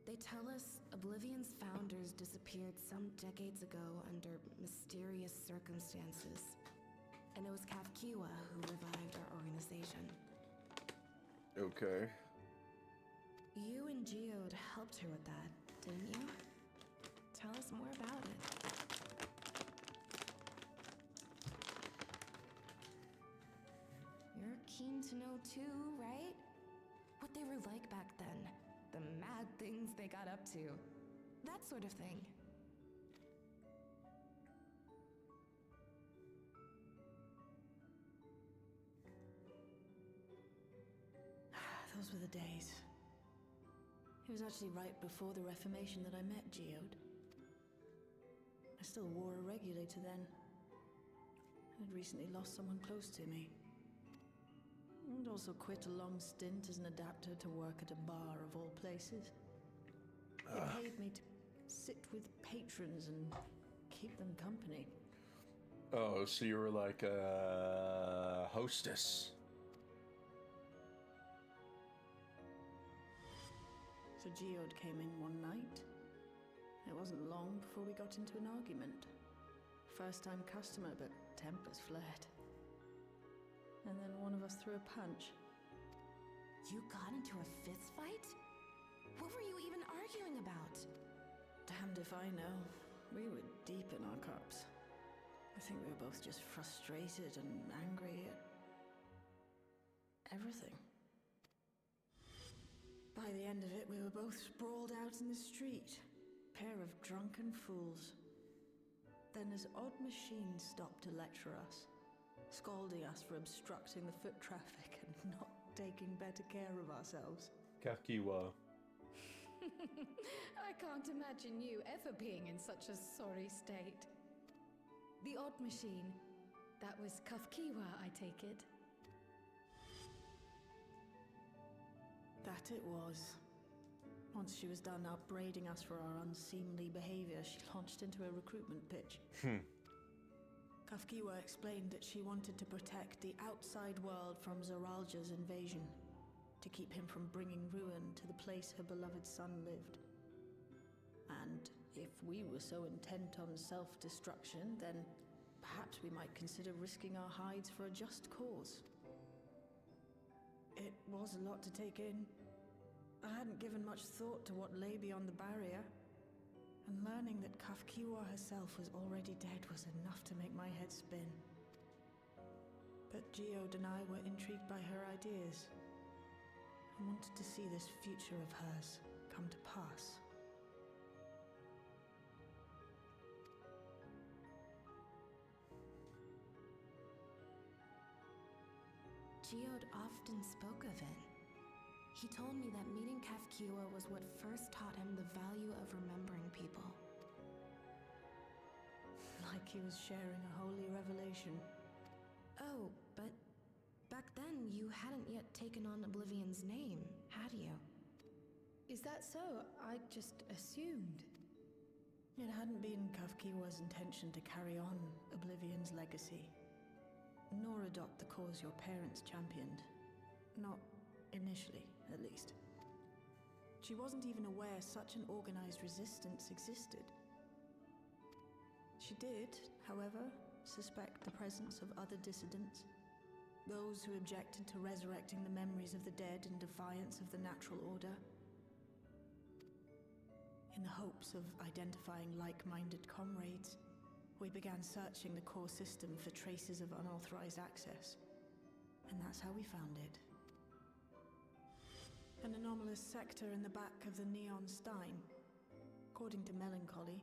They tell us Oblivion's founders disappeared some decades ago under mysterious circumstances. And it was Kafkiwa who revived our organization. Okay. You and Geode helped her with that, didn't you? Tell us more about it. You're keen to know too, right? What they were like back then. The mad things they got up to. That sort of thing. Those were the days. It was actually right before the Reformation that I met Geode. I still wore a regulator then. I'd recently lost someone close to me. And also quit a long stint as an adapter to work at a bar of all places. It paid me to sit with patrons and keep them company. Oh, so you were like a hostess. So Geode came in one night. It wasn't long before we got into an argument. First-time customer, but tempers flared. And then one of us threw a punch. You got into a fist fight? What were you even arguing about? Damned if I know. We were deep in our cups. I think we were both just frustrated and angry at everything. By the end of it, we were both sprawled out in the street. Pair of drunken fools. Then this odd machine stopped to lecture us, scolding us for obstructing the foot traffic and not taking better care of ourselves. Kafkiwa. I can't imagine you ever being in such a sorry state. The odd machine. That was Kafkiwa, I take it. That it was. Once she was done upbraiding us for our unseemly behavior, she launched into a recruitment pitch. Kafkiwa explained that she wanted to protect the outside world from Zoralja's invasion, to keep him from bringing ruin to the place her beloved son lived. And if we were so intent on self-destruction, then perhaps we might consider risking our hides for a just cause. It was a lot to take in. I hadn't given much thought to what lay beyond the barrier, and learning that Kafkiwa herself was already dead was enough to make my head spin. But Geode and I were intrigued by her ideas, and wanted to see this future of hers come to pass. Geode often spoke of it. He told me that meeting Kafkiwa was what first taught him the value of remembering people. Like he was sharing a holy revelation. Oh, but back then you hadn't yet taken on Oblivion's name, had you? Is that so? I just assumed. It hadn't been Kafkiwa's intention to carry on Oblivion's legacy, nor adopt the cause your parents championed. Not initially, at least. She wasn't even aware such an organized resistance existed. She did, however, suspect the presence of other dissidents, those who objected to resurrecting the memories of the dead in defiance of the natural order. In the hopes of identifying like-minded comrades, we began searching the core system for traces of unauthorized access. And that's how we found it. An anomalous sector in the back of the Neon Stein. According to Melancholy,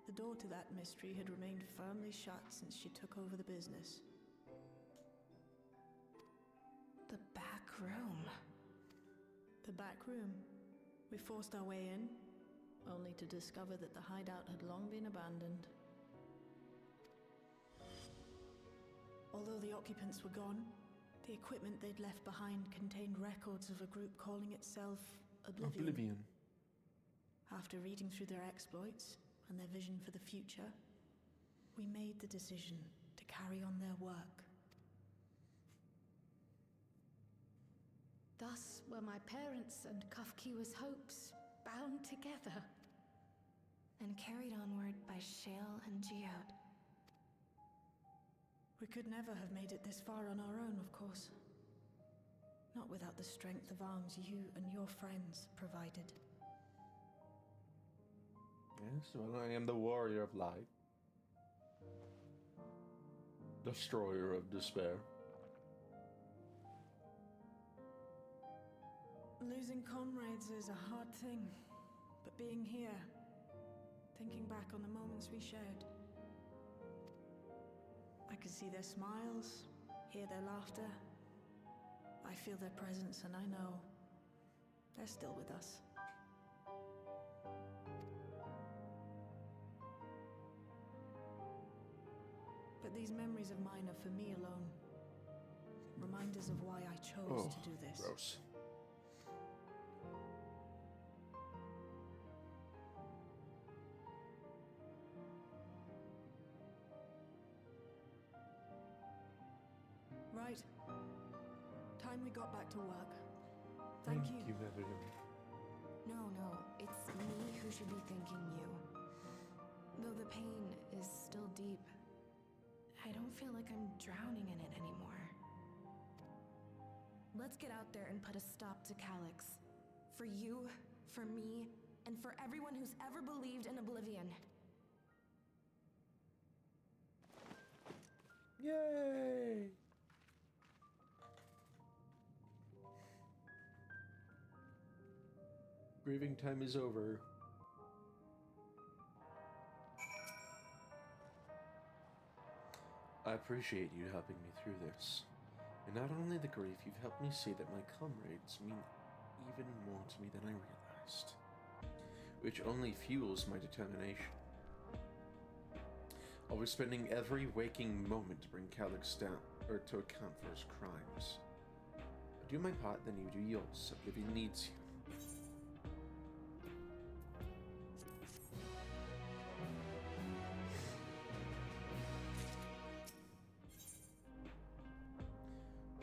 the door to that mystery had remained firmly shut since she took over the business. The back room. The back room. We forced our way in, only to discover that the hideout had long been abandoned. Although the occupants were gone, The equipment they'd left behind contained records of a group calling itself Oblivion. After reading through their exploits and their vision for the future, we made the decision to carry on their work. Thus were my parents' and Kafkiwa's hopes bound together. And carried onward by Shale and Geode. We could never have made it this far on our own, of course. Not without the strength of arms you and your friends provided. Yes, well, I am the warrior of light. Destroyer of despair. Losing comrades is a hard thing, but being here, thinking back on the moments we shared, I can see their smiles, hear their laughter. I feel their presence, and I know they're still with us. But these memories of mine are for me alone. Reminders of why I chose to do this. Gross. Right. Time we got back to work. Thank you. Evelyn. No, it's me who should be thanking you. Though the pain is still deep, I don't feel like I'm drowning in it anymore. Let's get out there and put a stop to Calyx. For you, for me, and for everyone who's ever believed in Oblivion. Yay! Grieving time is over. I appreciate you helping me through this. And not only the grief, you've helped me see that my comrades mean even more to me than I realized. Which only fuels my determination. I'll be spending every waking moment to bring Calyx down, or to account for his crimes. I do my part, then you do yours. Oblivion needs you.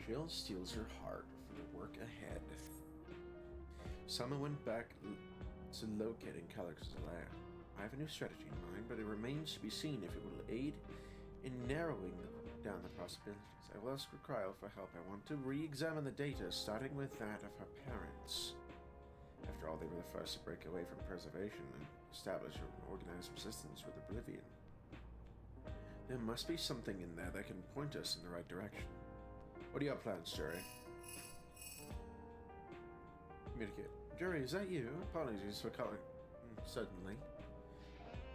Jill steals her heart for the work ahead. Sama went back to locating Calyx's lair. I have a new strategy in mind, but it remains to be seen if it will aid in narrowing down the possibilities. I will ask Cryo for help. I want to re-examine the data, starting with that of her parents. After all, they were the first to break away from preservation and establish an organized resistance with Oblivion. There must be something in there that can point us in the right direction. What are your plans, Jerry? Communicate. Jerry, is that you? Apologies for calling suddenly.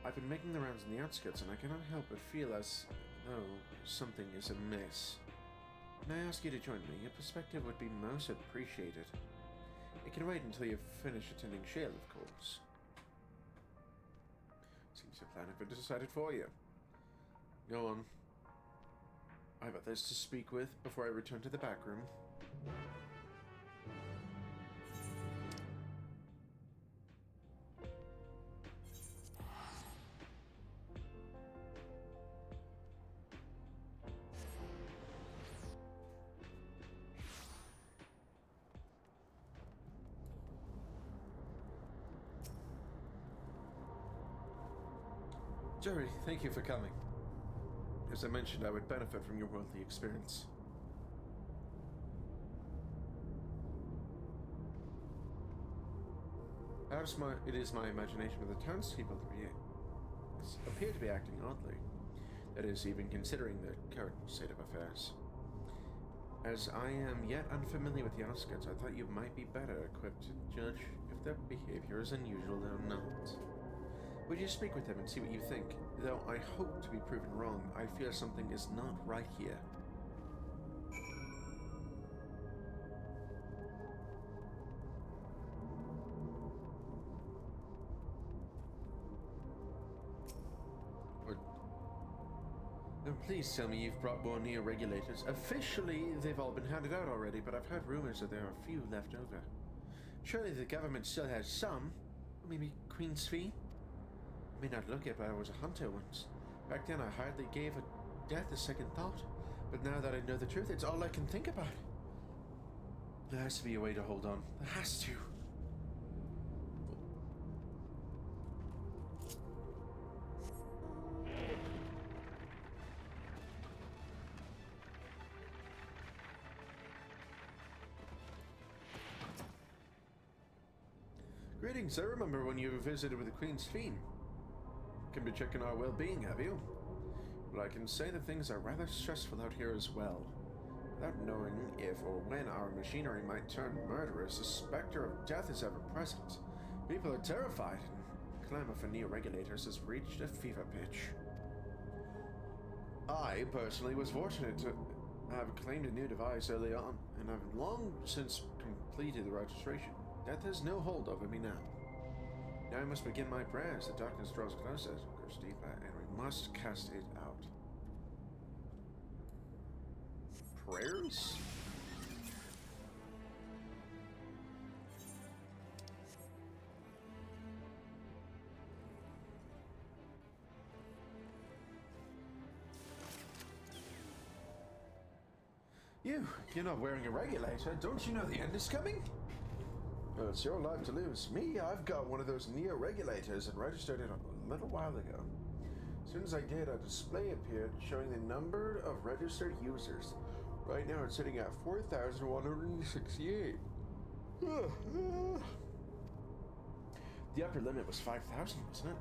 I've been making the rounds in the outskirts, and I cannot help but feel as though something is amiss. May I ask you to join me? Your perspective would be most appreciated. It can wait until you've finished attending Shale, of course. Seems the plan had been decided for you. Go on. I have others to speak with before I return to the back room. Jerry, thank you for coming. As I mentioned, I would benefit from your worldly experience. Perhaps it is my imagination, but the townspeople appear to be acting oddly. That is, even considering the current state of affairs. As I am yet unfamiliar with the outskirts, I thought you might be better equipped to judge if their behavior is unusual or not. Would you speak with them and see what you think? Though I hope to be proven wrong, I fear something is not right here. please tell me you've brought more neo-regulators. Officially, they've all been handed out already, but I've heard rumors that there are a few left over. Surely the government still has some. Maybe Queen's Fee? I may not look it, but I was a hunter once. Back then I hardly gave a death a second thought. But now that I know the truth, it's all I can think about. There has to be a way to hold on. There has to. Greetings, I remember when you visited with the Queen's Fiend. Can be checking our well-being, have you? Well, I can say that things are rather stressful out here as well. Without knowing if or when our machinery might turn murderous, the specter of death is ever present. People are terrified, and the clamor for neo-regulators has reached a fever pitch. I, personally, was fortunate to have claimed a new device early on, and I've long since completed the registration. Death has no hold over me now. Now I must begin my prayers. The darkness draws closer, grows deeper, and we must cast it out. Prayers? You're not wearing a regulator. Don't you know the end is coming? Well, it's your life to lose. Me, I've got one of those neo-regulators and registered it a little while ago. As soon as I did, a display appeared showing the number of registered users. Right now it's sitting at 4,168. The upper limit was 5,000, wasn't it?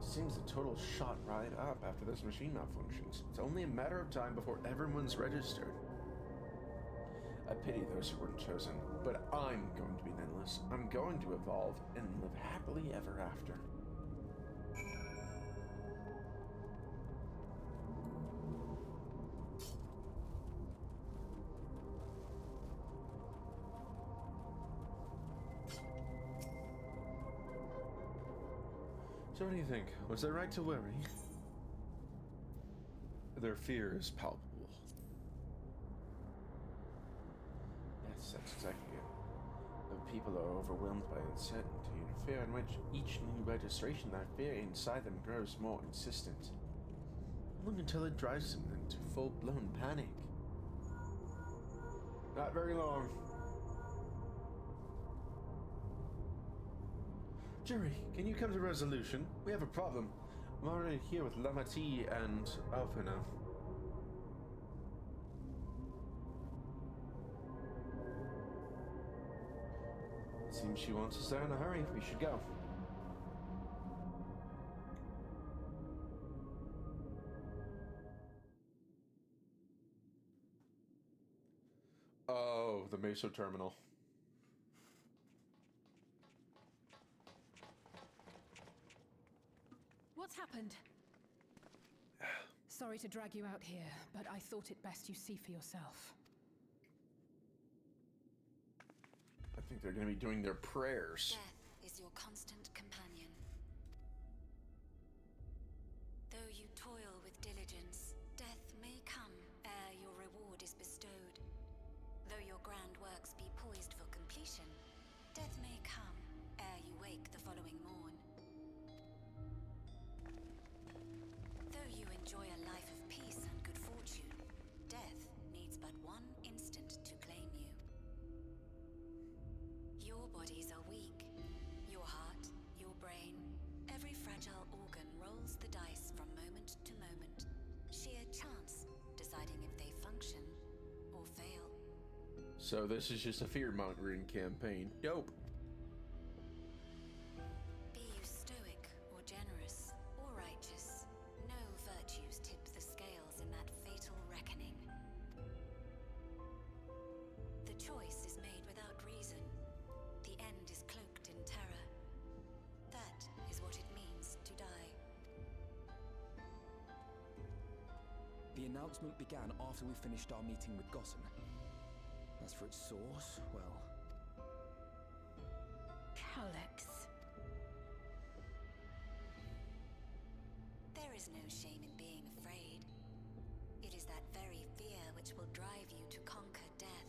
Seems the total shot right up after this machine malfunctions. It's only a matter of time before everyone's registered. I pity those who weren't chosen, but I'm going to be endless. I'm going to evolve and live happily ever after. So what do you think? Was I right to worry? Their fear is palpable. Yes, that's exactly it. The people are overwhelmed by uncertainty and fear in which each new registration, that fear inside them grows more insistent. Long until it drives them into full-blown panic. Not very long. Jury, can you come to resolution? We have a problem. I'm already here with Lamati and Alpina. Seems she wants us there in a hurry. We should go. Oh, the Meso terminal. What's happened? Sorry to drag you out here, but I thought it best you see for yourself. I think they're going to be doing their prayers. Death is your constant companion. Though you toil with diligence, death may come ere your reward is bestowed. Though your grand works be poised for completion, death may come ere you wake the following morn. Though you enjoy a life of peace and good fortune, death needs but one instant to claim you. Your bodies are weak. Your heart, your brain, every fragile organ rolls the dice from moment to moment. Sheer chance deciding if they function or fail. So this is just a fear-mongering campaign. Dope. Be you stoic or generous or righteous, no virtues tip the scales in that fatal reckoning. The choice is made without reason. The end is cloaked in terror. That is what it means to die. The announcement began after we finished our meeting with Gossen. As for its source, well... Calyx. There is no shame in being afraid. is that very fear which will drive you to conquer death.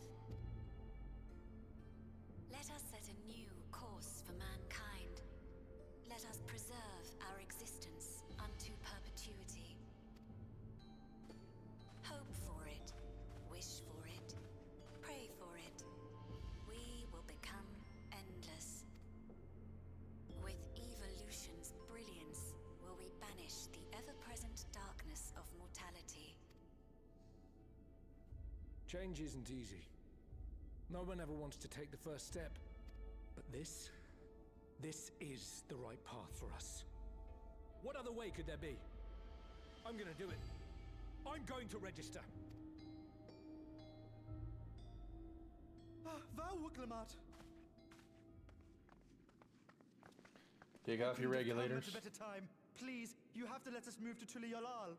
Let us set a new course for mankind. Let us preserve our existence unto perpetuity. Hope for it, wish for it, pray for it. We will become endless. With evolution's brilliance, will we banish the ever-present darkness of mortality. Change isn't easy. No one ever wants to take the first step. But this is the right path for us. What other way could there be? I'm gonna do it. I'm going to register. Take off your regulators. A better time. Please, you have to let us move to Tuliolal.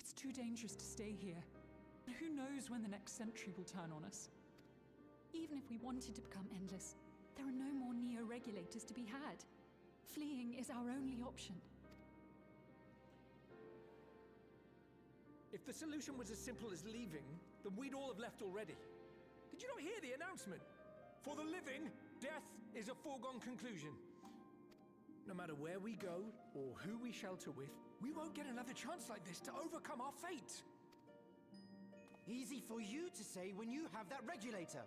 It's too dangerous to stay here. Who knows when the next century will turn on us? Even if we wanted to become endless, there are no more Neo-regulators to be had. Fleeing is our only option. If the solution was as simple as leaving, then we'd all have left already. Did you not hear the announcement? For the living, death is a foregone conclusion. No matter where we go, or who we shelter with, we won't get another chance like this to overcome our fate. Easy for you to say when you have that regulator.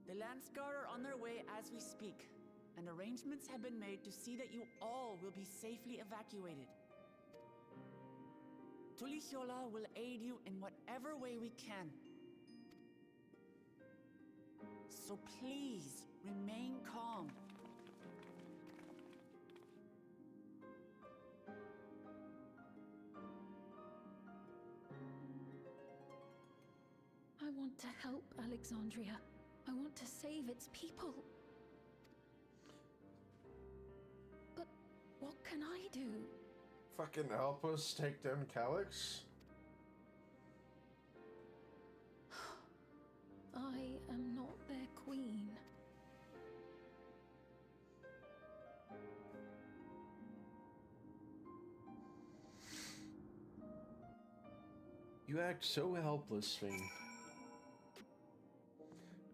The Landsguard are on their way as we speak, and arrangements have been made to see that you all will be safely evacuated. Tulichola will aid you in whatever way we can. So please, remain calm. I want to help Alexandria. I want to save its people. But what can I do? Fucking help us take down Calyx? I am not their queen. You act so helpless, Fane.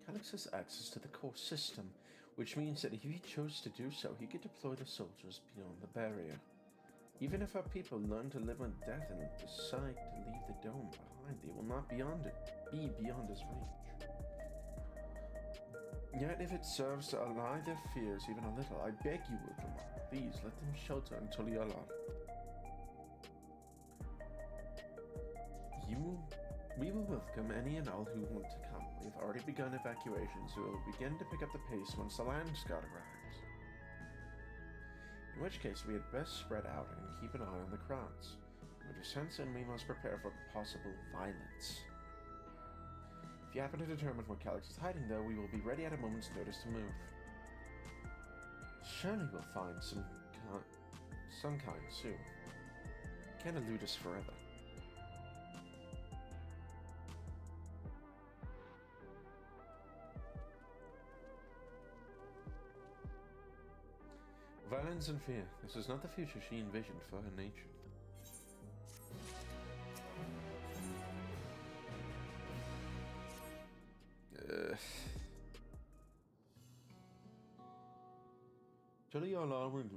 Calyx has access to the core system, which means that if he chose to do so, he could deploy the soldiers beyond the barrier. Even if our people learn to live on death and decide to leave the dome behind, they will not be beyond his reach. Yet if it serves to allay their fears even a little, I beg you, Wilkemar, please let them shelter in Tuliolal. We will welcome any and all who want to come. We have already begun evacuations, so we will begin to pick up the pace once the Landsguard arrives. In which case, we had best spread out and keep an eye on the crowds. With your sense, and we must prepare for possible violence. If you happen to determine where Calyx is hiding, though, we will be ready at a moment's notice to move. Surely we'll find some kind soon. Can't elude us forever. Violence and fear. This is not the future she envisioned for her nation. Tuliolal would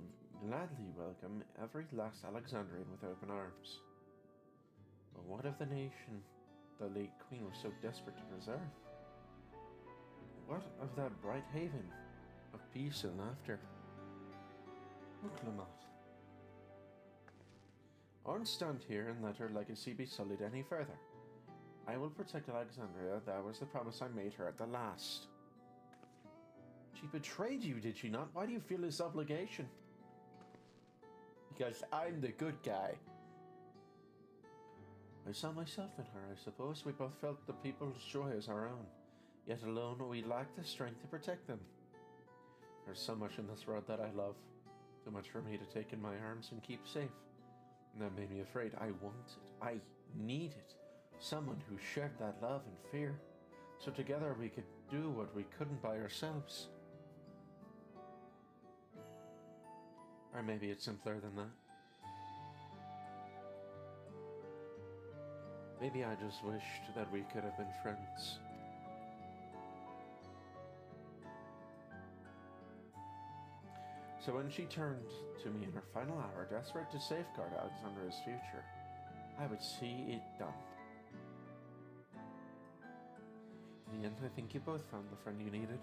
gladly welcome every last Alexandrian with open arms. But what of the nation the late queen was so desperate to preserve? What of that bright haven of peace and laughter? Muklamat. I won't stand here and let her legacy be sullied any further. I will protect Alexandria. That was the promise I made her at the last. She betrayed you, did she not? Why do you feel this obligation? Because I'm the good guy. I saw myself in her, I suppose. We both felt the people's joy as our own. Yet alone we lacked the strength to protect them. There's so much in this world that I love. So much for me to take in my arms and keep safe. And that made me afraid. I wanted, I needed someone who shared that love and fear. so together we could do what we couldn't by ourselves. Or maybe it's simpler than that. Maybe I just wished that we could have been friends. So when she turned to me in her final hour, desperate to safeguard Alexandra's future, I would see it done. In the end, I think you both found the friend you needed.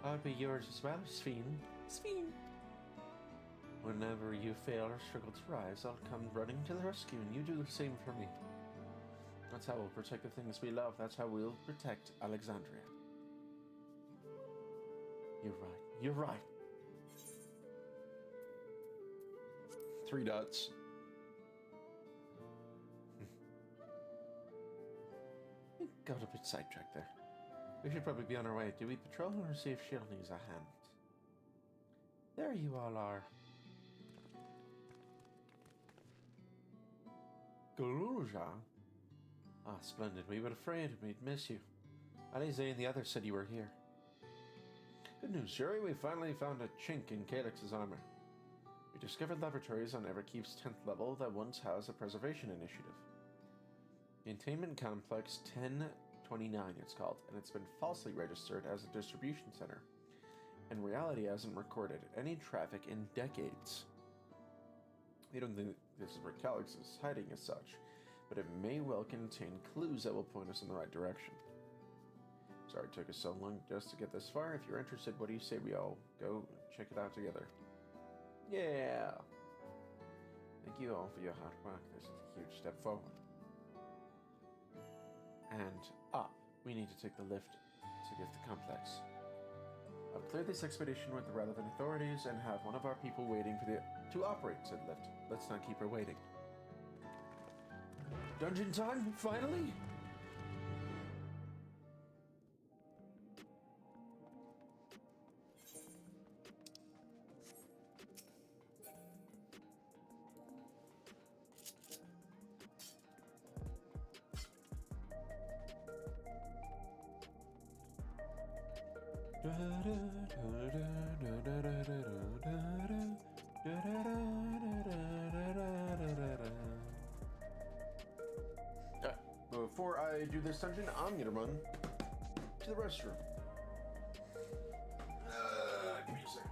I'll be yours as well, Sphene. Sphene. Whenever you fail or struggle to rise, I'll come running to the rescue, and you do the same for me. That's how we'll protect the things we love. That's how we'll protect Alexandria. You're right. You're right. 3 dots. We got a bit sidetracked there. We should probably be on our way. Do we patrol or see if Shield needs a hand? There you all are. Galuja? Ah, splendid. We were afraid we'd miss you. Alize and the others said you were here. Good news, Shuri. We finally found a chink in Calyx's armor. We discovered laboratories on Everkeep's 10th level that once housed a preservation initiative. The Containment Complex 1029, it's called, and it's been falsely registered as a distribution center. In reality, hasn't recorded any traffic in decades. We don't think this is where Calyx is hiding as such, but it may well contain clues that will point us in the right direction. Sorry it took us so long just to get this far. If you're interested, what do you say we all go check it out together? Yeah! Thank you all for your hard work. This is a huge step forward. And, we need to take the lift to get the complex. I'll clear this expedition with the relevant authorities and have one of our people waiting to operate said lift. Let's not keep her waiting. Dungeon time, finally? Before I do this dungeon, I'm gonna run to the restroom. Give me a second.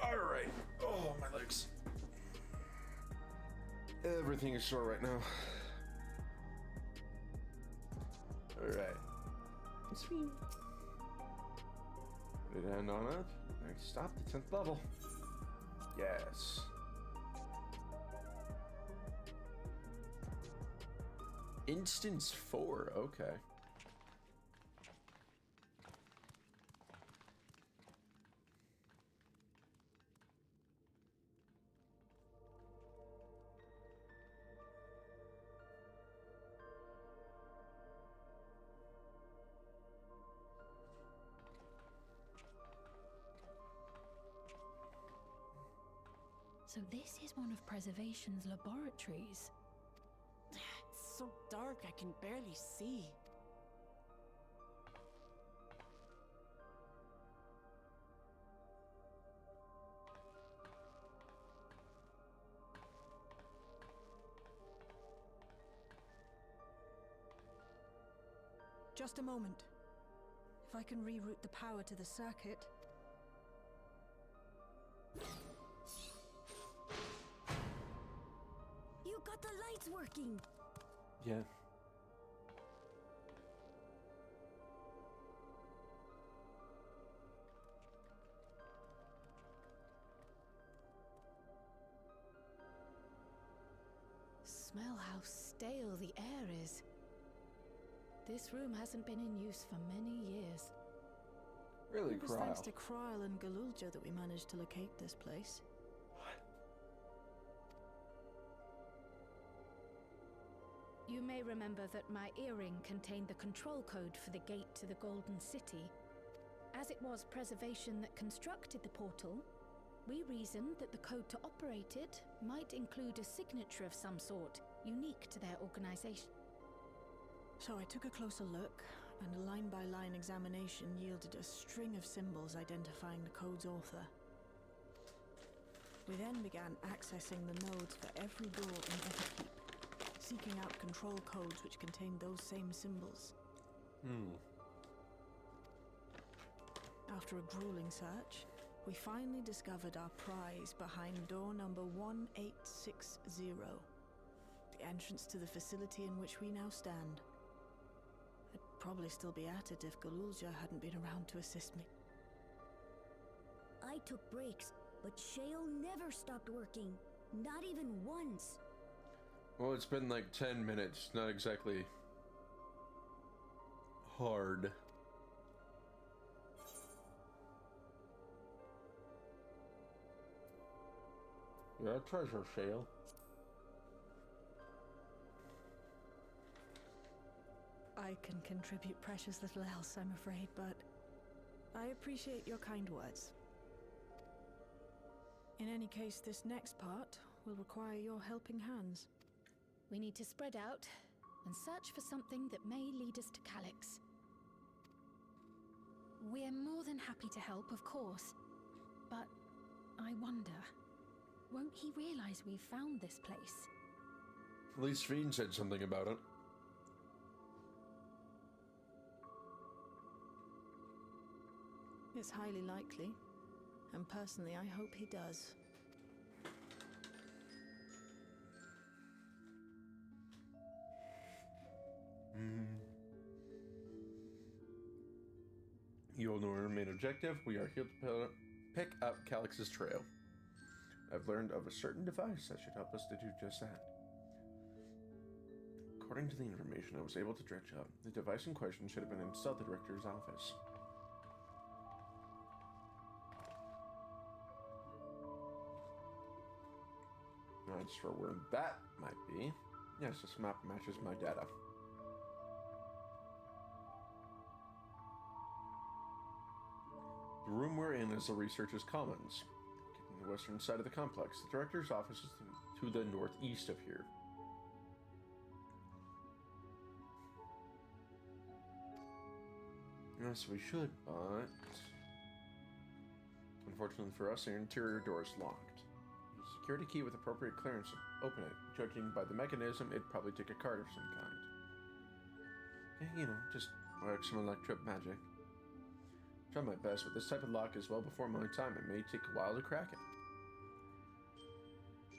Alright. Oh, my legs. Everything is sore right now. Alright. Sweet. Put it hand on up. Next stop, the 10th level. Yes. Instance 4, okay. So this is one of Preservation's laboratories. It's so dark I can barely see. Just a moment. If I can reroute the power to the circuit, got the lights working. Yeah. Smell how stale the air is. This room hasn't been in use for many years. Really, It was Krile? thanks to Krile and Galulja that we managed to locate this place. You may remember that my earring contained the control code for the gate to the Golden City. As it was Preservation that constructed the portal, we reasoned that the code to operate it might include a signature of some sort, unique to their organization. So I took a closer look, and a line-by-line examination yielded a string of symbols identifying the code's author. We then began accessing the nodes for every door in Everkeep, seeking out control codes which contained those same symbols. After a grueling search, we finally discovered our prize behind door number 1860, the entrance to the facility in which we now stand. I'd probably still be at it if Galulja hadn't been around to assist me. I took breaks, but Shale never stopped working. Not even once. Well, it's been like 10 minutes. Not exactly hard. Yeah, treasure, Shale. I can contribute precious little else, I'm afraid, but I appreciate your kind words. In any case, this next part will require your helping hands. We need to spread out and search for something that may lead us to Calyx. We're more than happy to help, of course, but I wonder, won't he realize we've found this place? At least Fiend said something about it. It's highly likely, and personally I hope he does. You all know our main objective. We are here to pick up Calyx's trail. I've learned of a certain device that should help us to do just that. According to the information I was able to dredge up, the device in question should have been installed at the director's office. Not sure where that might be. Yes, this map matches my data. The room we're in is the Researchers' Commons, on the western side of the complex. The director's office is to the northeast of here. Yes, we should, but unfortunately for us, the interior door is locked. A security key with appropriate clearance to open it. Judging by the mechanism, it'd probably take a card of some kind. You know, just work some electric magic. Try my best, but this type of lock is well before my time. It may take a while to crack it.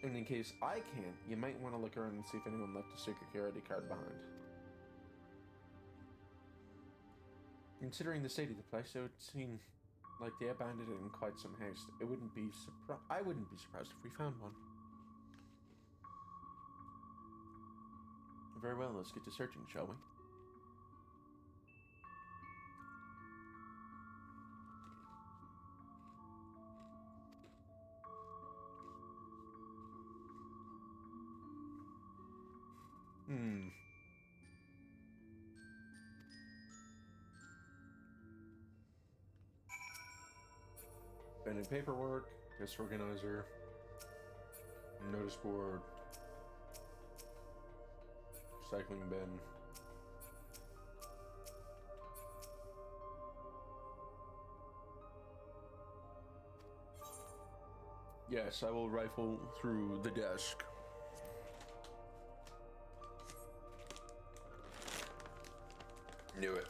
And in case I can't, you might want to look around and see if anyone left a security card behind. Considering the state of the place, it would seem like they abandoned it in quite some haste. I wouldn't be surprised if we found one. Very well, let's get to searching, shall we? Pen and paperwork, disc organizer, notice board, recycling bin. Yes, I will rifle through the desk. Knew it.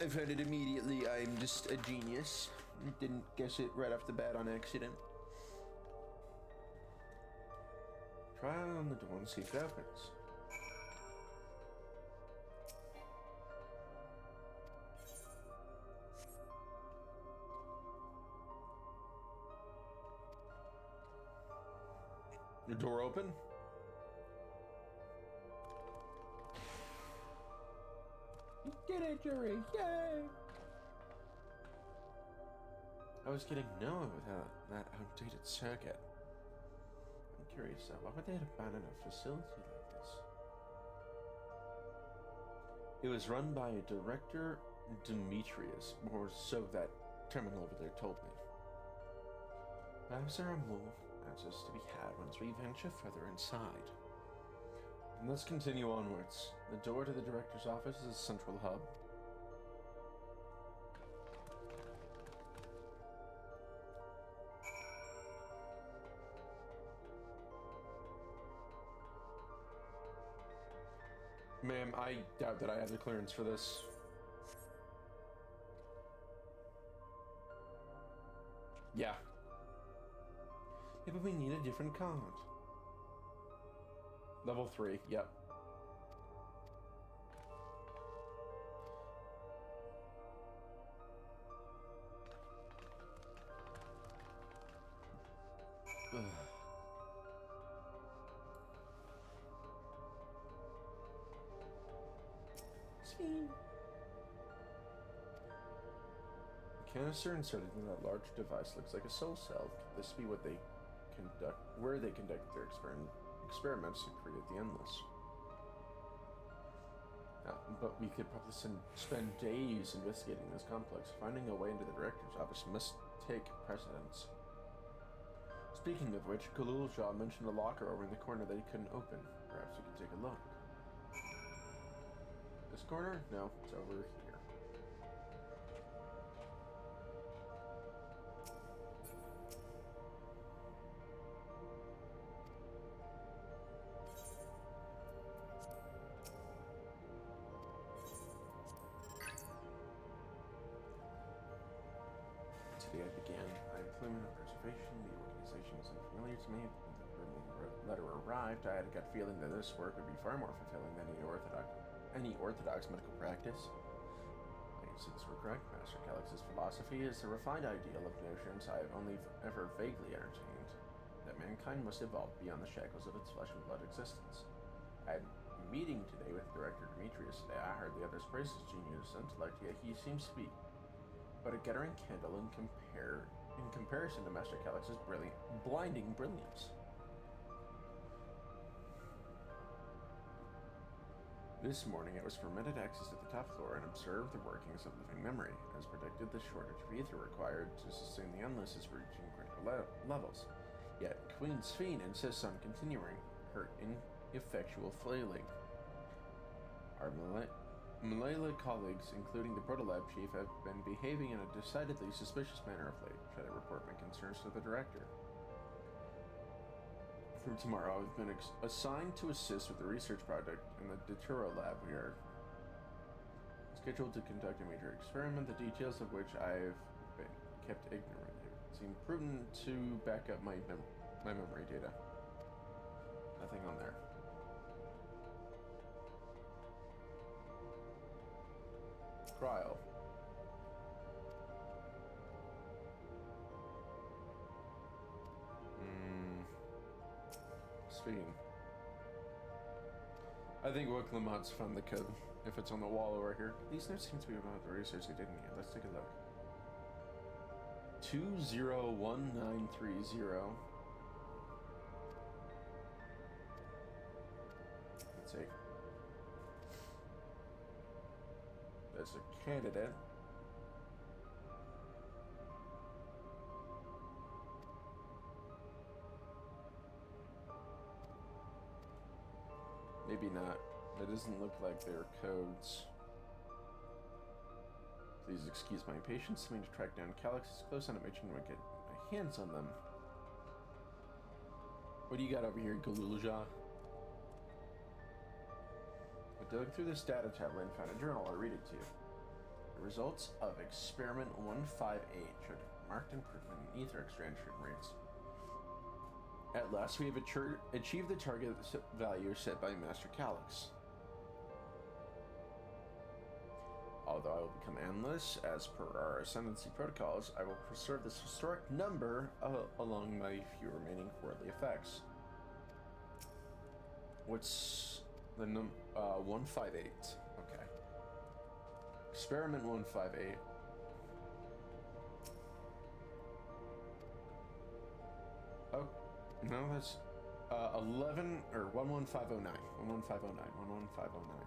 I found it immediately. I'm just a genius. Didn't guess it right off the bat on accident. Try on the door and see if it opens. The door open? You did it, Jerry! Yay! I was getting nowhere without that outdated circuit. I'm curious though, why would they abandon a facility like this? It was run by a director, Demetrius, or so that terminal over there told me. Perhaps there are more answers to be had once we venture further inside. And let's continue onwards. The door to the director's office is a central hub. Ma'am, I doubt that I have the clearance for this. Yeah. Yeah, but we need a different card. Level 3, yep. Ugh. The canister inserted in that large device looks like a soul cell. Could this be what they where they conduct their experiments to create the endless? But we could probably spend days investigating this complex. Finding a way into the director's office must take precedence. Speaking of which, Galulja mentioned a locker over in the corner that he couldn't open. Perhaps we could take a look. This corner? No, it's over here. Today I began my employment of preservation. The organization is unfamiliar to me. When the letter arrived, I had a gut feeling that this work would be far more fulfilling than any orthodox medical practice. I can see this were correct. Master Calix's philosophy is the refined ideal of notions I have only ever vaguely entertained, that mankind must evolve beyond the shackles of its flesh and blood existence. I had a meeting today with Director Demetrius today. I heard the others praise his genius intellect, yet he seems to be but a guttering candle in comparison to Master Calix's blinding brilliance. This morning, I was permitted access to the top floor and observed the workings of living memory. As predicted, the shortage of ether required to sustain the endless is reaching critical levels. Yet, Queen Sphene insists on continuing her ineffectual flailing. Our Malaya colleagues, including the Protolab chief, have been behaving in a decidedly suspicious manner of late. Should I report my concerns to the director? From tomorrow, I've been assigned to assist with the research project in the Daturo lab. We are scheduled to conduct a major experiment, the details of which I've been kept ignorant. It seemed prudent to back up my memory data. Nothing on there. Trial. Speaking. I think Wicklemont's found the code. If it's on the wall over here. These notes seem to be about the research they did in here. Let's take a look. 201930. Let's see. That's a candidate. Maybe not. That doesn't look like their codes. Please excuse my impatience. I mean to track down Calix as close on a mission to get my hands on them. What do you got over here, Galulja? I dug through this data tablet and found a journal. I'll read it to you. The results of experiment 158 showed marked improvement in ether extraction rates. At last, we have achieved the target value set by Master Calyx. Although I will become endless, as per our Ascendancy protocols, I will preserve this historic number along my few remaining worldly effects. What's the 158? Okay. Experiment 158. Oh, no, that's 11 or 11509. 11509. 11509.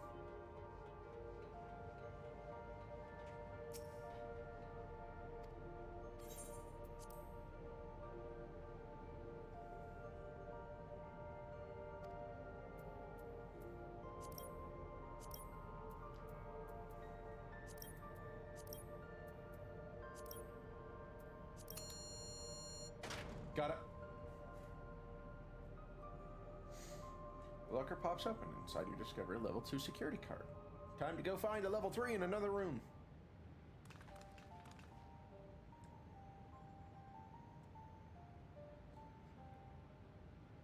Got it. The locker pops open. Inside you discover a level 2 security card. Time to go find a level 3 in another room.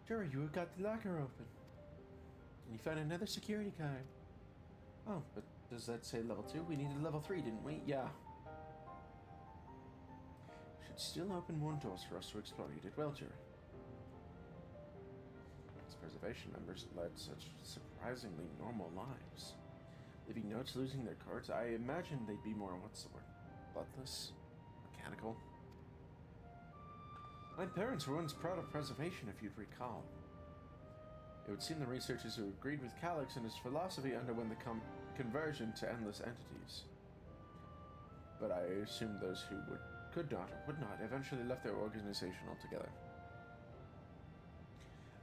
Jerry, you have got the locker open. And you found another security card. Oh, but does that say level 2? We needed level 3, didn't we? Yeah. Should still open more doors for us to explore. You did well, Jerry. These preservation members led such surprisingly normal lives. Leaving notes, losing their cards, I imagine they'd be more, what's the word? Bloodless? Mechanical? My parents were once proud of preservation, if you'd recall. It would seem the researchers who agreed with Calyx and his philosophy underwent the conversion to endless entities. But I assume those who could not or would not eventually left their organization altogether.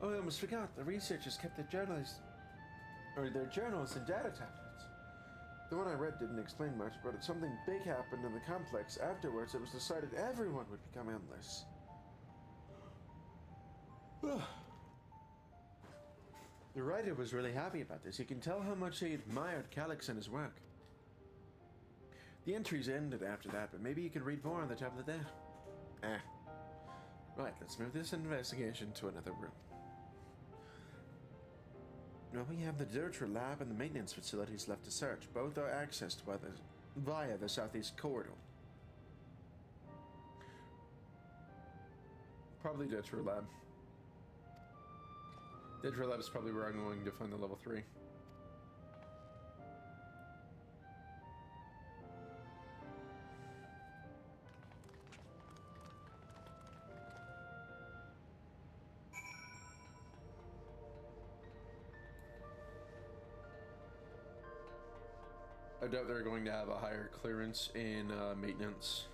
Oh, I almost forgot. The researchers kept their journals and data tablets. The one I read didn't explain much, but something big happened in the complex. Afterwards, it was decided everyone would become endless. The writer was really happy about this. You can tell how much he admired Calyx and his work. The entries ended after that, but maybe you can read more on the tablet there. Right, let's move this investigation to another room. Now we have the Dirtra lab and the maintenance facilities left to search. Both are accessed via the southeast corridor. Probably Dirtra lab. Dirtra lab is probably where I'm going to find the level 3. I doubt they're going to have a higher clearance in maintenance.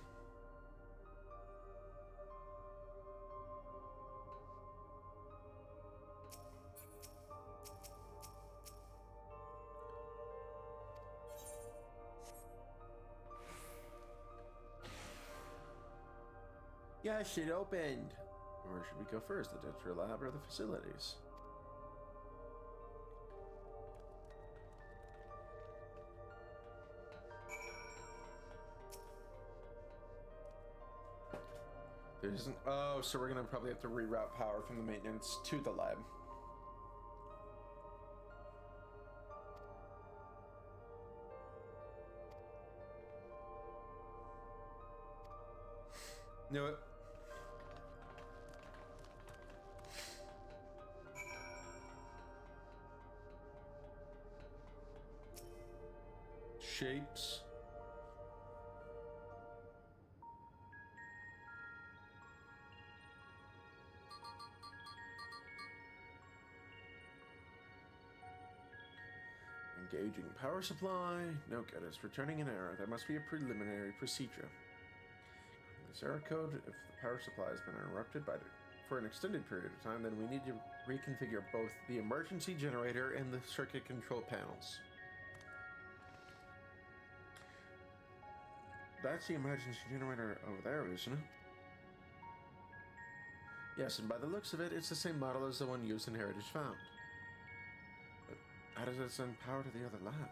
Yes, it opened. Where should we go first? The Ditra lab or the facilities? There isn't. Oh, so we're gonna probably have to reroute power from the maintenance to the lab. Knew it. Shapes. Engaging power supply. No good. It's returning an error. There must be a preliminary procedure. This error code, if the power supply has been interrupted for an extended period of time, then we need to reconfigure both the emergency generator and the circuit control panels. That's the emergency generator over there, isn't it? Yes, and by the looks of it, it's the same model as the one used in Heritage Found. But how does it send power to the other lab?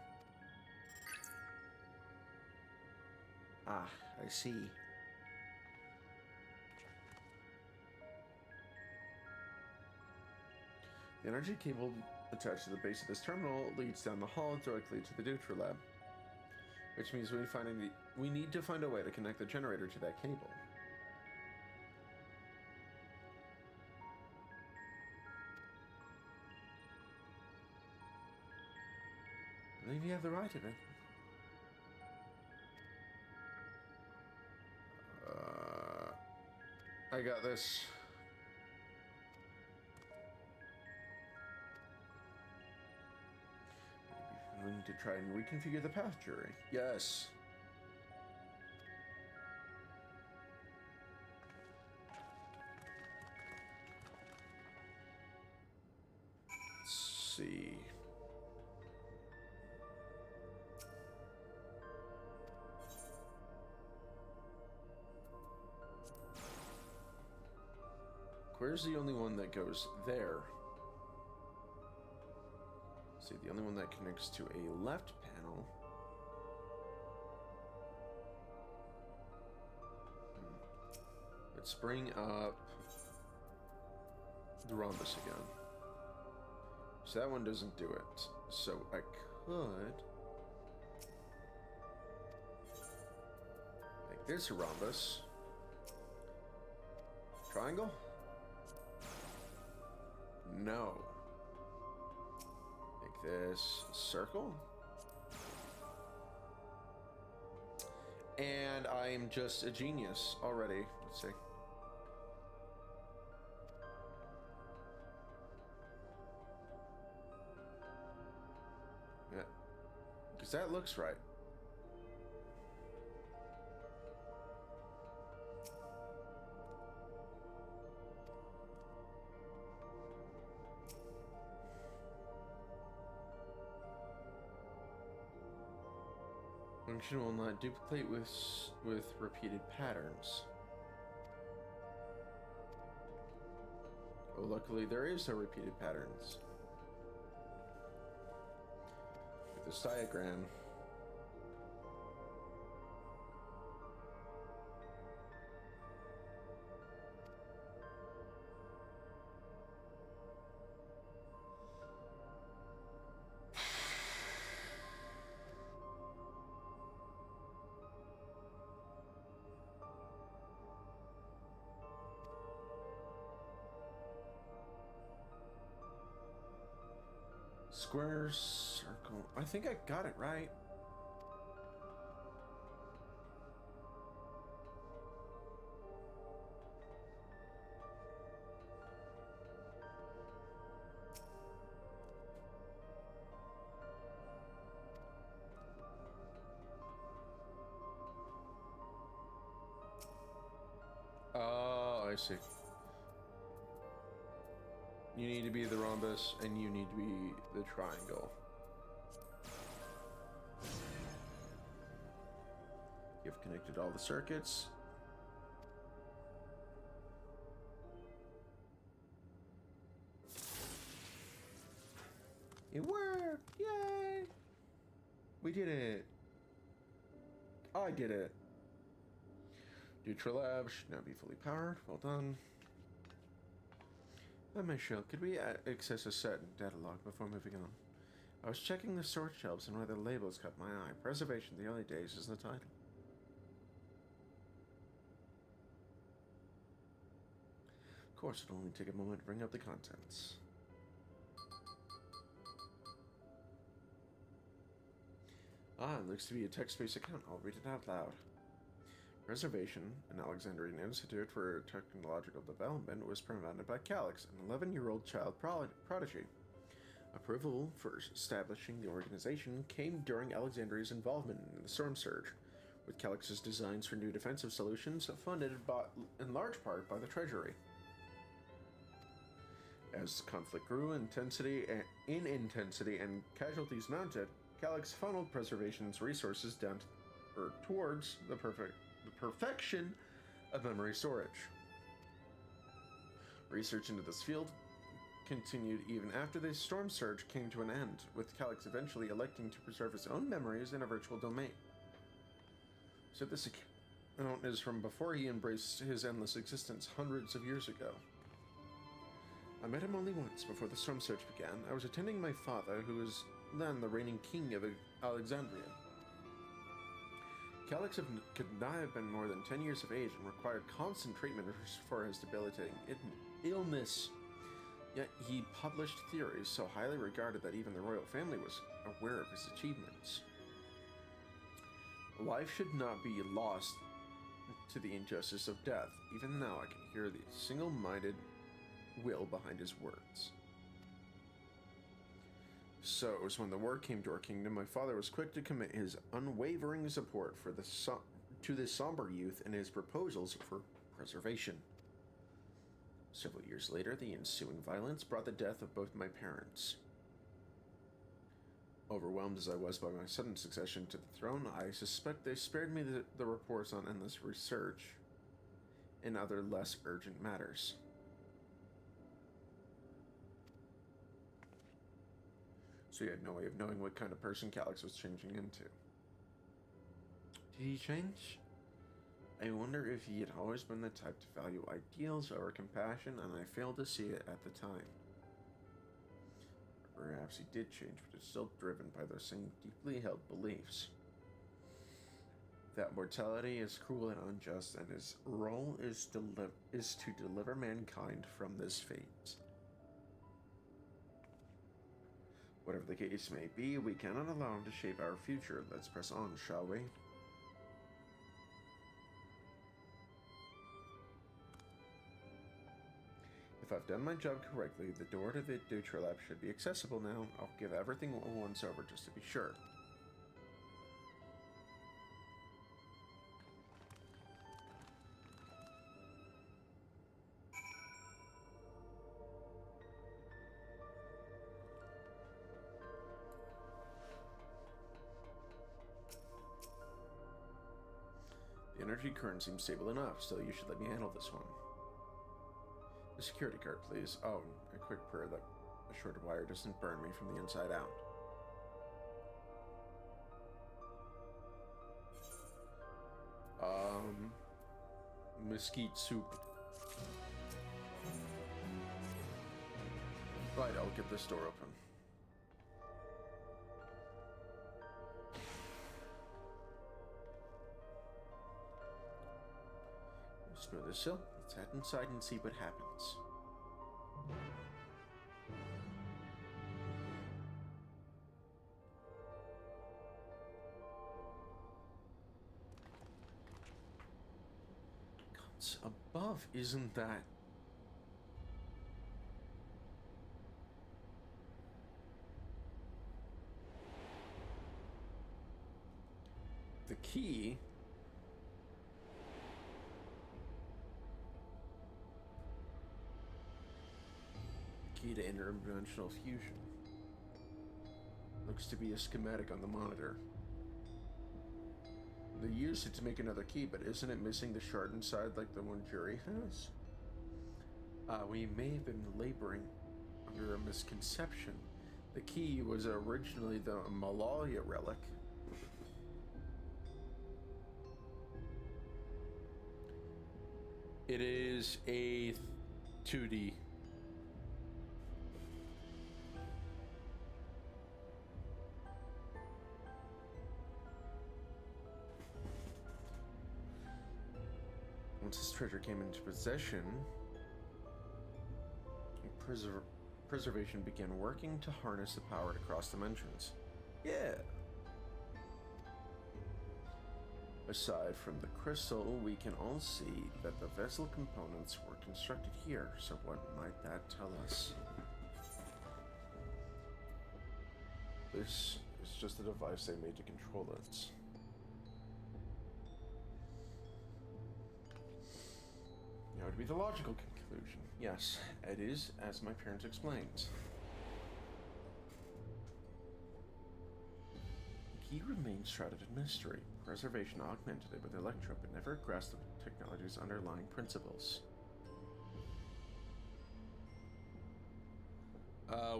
Ah, I see. The energy cable attached to the base of this terminal leads down the hall directly to the Dutra lab. Which means we need to find a way to connect the generator to that cable. I believe you have the right of it. I got this. We need to try and reconfigure the path jury. Yes. Let's see. Where's the only one that goes there? See, the only one that connects to a left panel. Let's bring up the rhombus again. So that one doesn't do it. So I could make this a rhombus. Triangle? No. Make this a circle. And I'm just a genius already. Let's see. Yeah. Because that looks right. Function will not duplicate with repeated patterns. Oh, luckily there is no repeated patterns. With this diagram. Square, circle. I think I got it right. Oh, I see. You need to be the rhombus, and you need to be the triangle. You've connected all the circuits. It worked! Yay! We did it. I did it. Dutra Lab should now be fully powered. Well done. Michelle, could we access a certain data log before moving on? I was checking the storage shelves and where the labels caught my eye. Preservation of the Early Days is the title. Of course, it'll only take a moment to bring up the contents. Ah, it looks to be a text-based account. I'll read it out loud. Preservation, an Alexandrian Institute for Technological Development, was founded by Calix, an 11-year-old child prodigy. Approval for establishing the organization came during Alexandria's involvement in the Storm Surge, with Calix's designs for new defensive solutions funded in large part by the Treasury. As conflict grew in intensity and casualties mounted, Calix funneled Preservation's resources down towards the perfection of memory storage. Research into this field continued even after the Storm Surge came to an end, with Calix eventually electing to preserve his own memories in a virtual domain. So this account is from before he embraced his endless existence hundreds of years ago. I met him only once before the storm surge began. I was attending my father, who was then the reigning king of Alexandria. Calix could not have been more than 10 years of age and required constant treatment for his debilitating illness. Yet he published theories so highly regarded that even the royal family was aware of his achievements. Life should not be lost to the injustice of death. Even now I can hear the single-minded will behind his words. So, it was when the war came to our kingdom, my father was quick to commit his unwavering support for to this somber youth and his proposals for preservation. Several years later, the ensuing violence brought the death of both my parents. Overwhelmed as I was by my sudden succession to the throne, I suspect they spared me the reports on endless research and other less urgent matters. So you had no way of knowing what kind of person Calix was changing into. Did he change? I wonder if he had always been the type to value ideals over compassion, and I failed to see it at the time. Perhaps he did change, but is still driven by those same deeply held beliefs. That mortality is cruel and unjust, and his role is to deliver mankind from this fate. Whatever the case may be, we cannot allow him to shape our future. Let's press on, shall we? If I've done my job correctly, the door to the Dutra lab should be accessible now. I'll give everything a once over just to be sure. The energy current seems stable enough, so you should let me handle this one. The security card, please. Oh, a quick prayer that a short wire doesn't burn me from the inside out. Mesquite soup. Right, I'll get this door open. Smooth as silk. Let's head inside and see what happens. Gods above, isn't that? The key. Key to interdimensional fusion. Looks to be a schematic on the monitor. They used it to make another key, but isn't it missing the shard inside like the one Jury has? We may have been laboring under a misconception. The key was originally the Malalia relic. It is a 2D. Once this treasure came into possession, preservation began working to harness the power to cross dimensions. Yeah. Aside from the crystal, we can all see that the vessel components were constructed here, so what might that tell us? This is just a device they made to control it. That would be the logical conclusion. Yes, it is, as my parents explained. The key remains shrouded in mystery. Preservation augmented it with Electro, but never grasped the technology's underlying principles.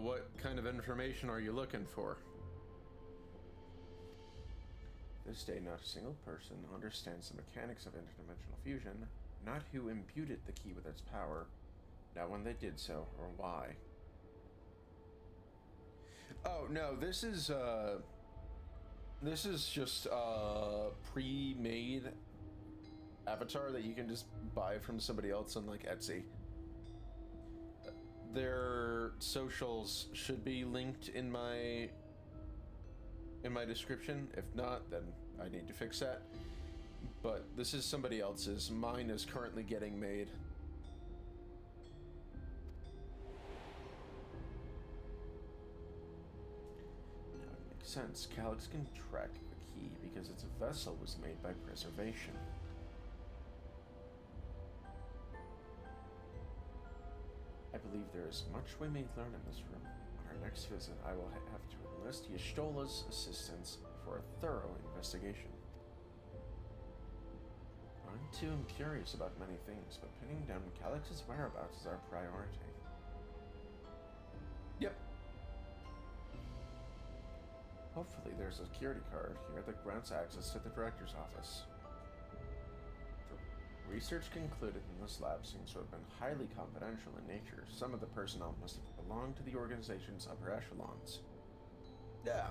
What kind of information are you looking for? This day, not a single person understands the mechanics of interdimensional fusion, not who imbued the key with its power, Not when they did so, or why. Oh, no, this is just a pre-made avatar that you can just buy from somebody else on, like, Etsy. Their socials should be linked in my description. If not, then I need to fix that. But this is somebody else's. Mine is currently getting made. Now it makes sense. Calyx can track the key because its vessel was made by preservation. I believe there is much we may learn in this room. On our next visit, I will have to enlist Y'shtola's assistance for a thorough investigation. I'm too curious about many things, but pinning down Calyx's whereabouts is our priority. Yep. Hopefully there's a security card here that grants access to the director's office. The research concluded in this lab seems to have been highly confidential in nature. Some of the personnel must have belonged to the organization's upper echelons. Yeah.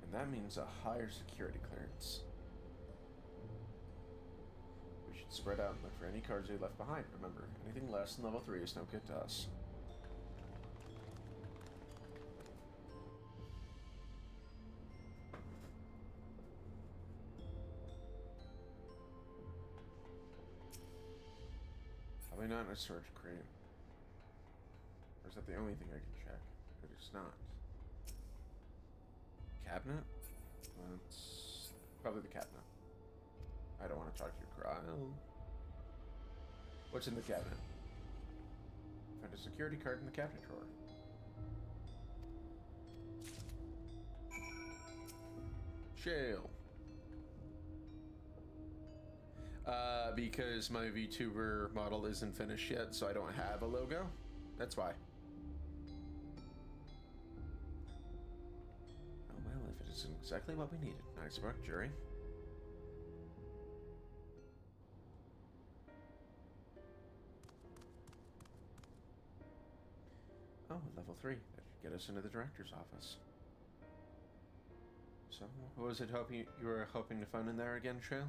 And that means a higher security clearance. We should spread out and look for any cards they left behind. Remember, anything less than level 3 is no good to us. Probably not in a storage crate. Or is that the only thing I can check? It is not. Cabinet? That's probably the cabinet. I don't want to talk to you, Kyle. What's in the cabinet? Find a security card in the cabinet drawer. Shale. Because my VTuber model isn't finished yet, so I don't have a logo. That's why. Oh well, if it is exactly what we needed. Nice work, Jury. Oh, level 3. That should get us into the director's office. So, what was it you were hoping to find in there again, Trail?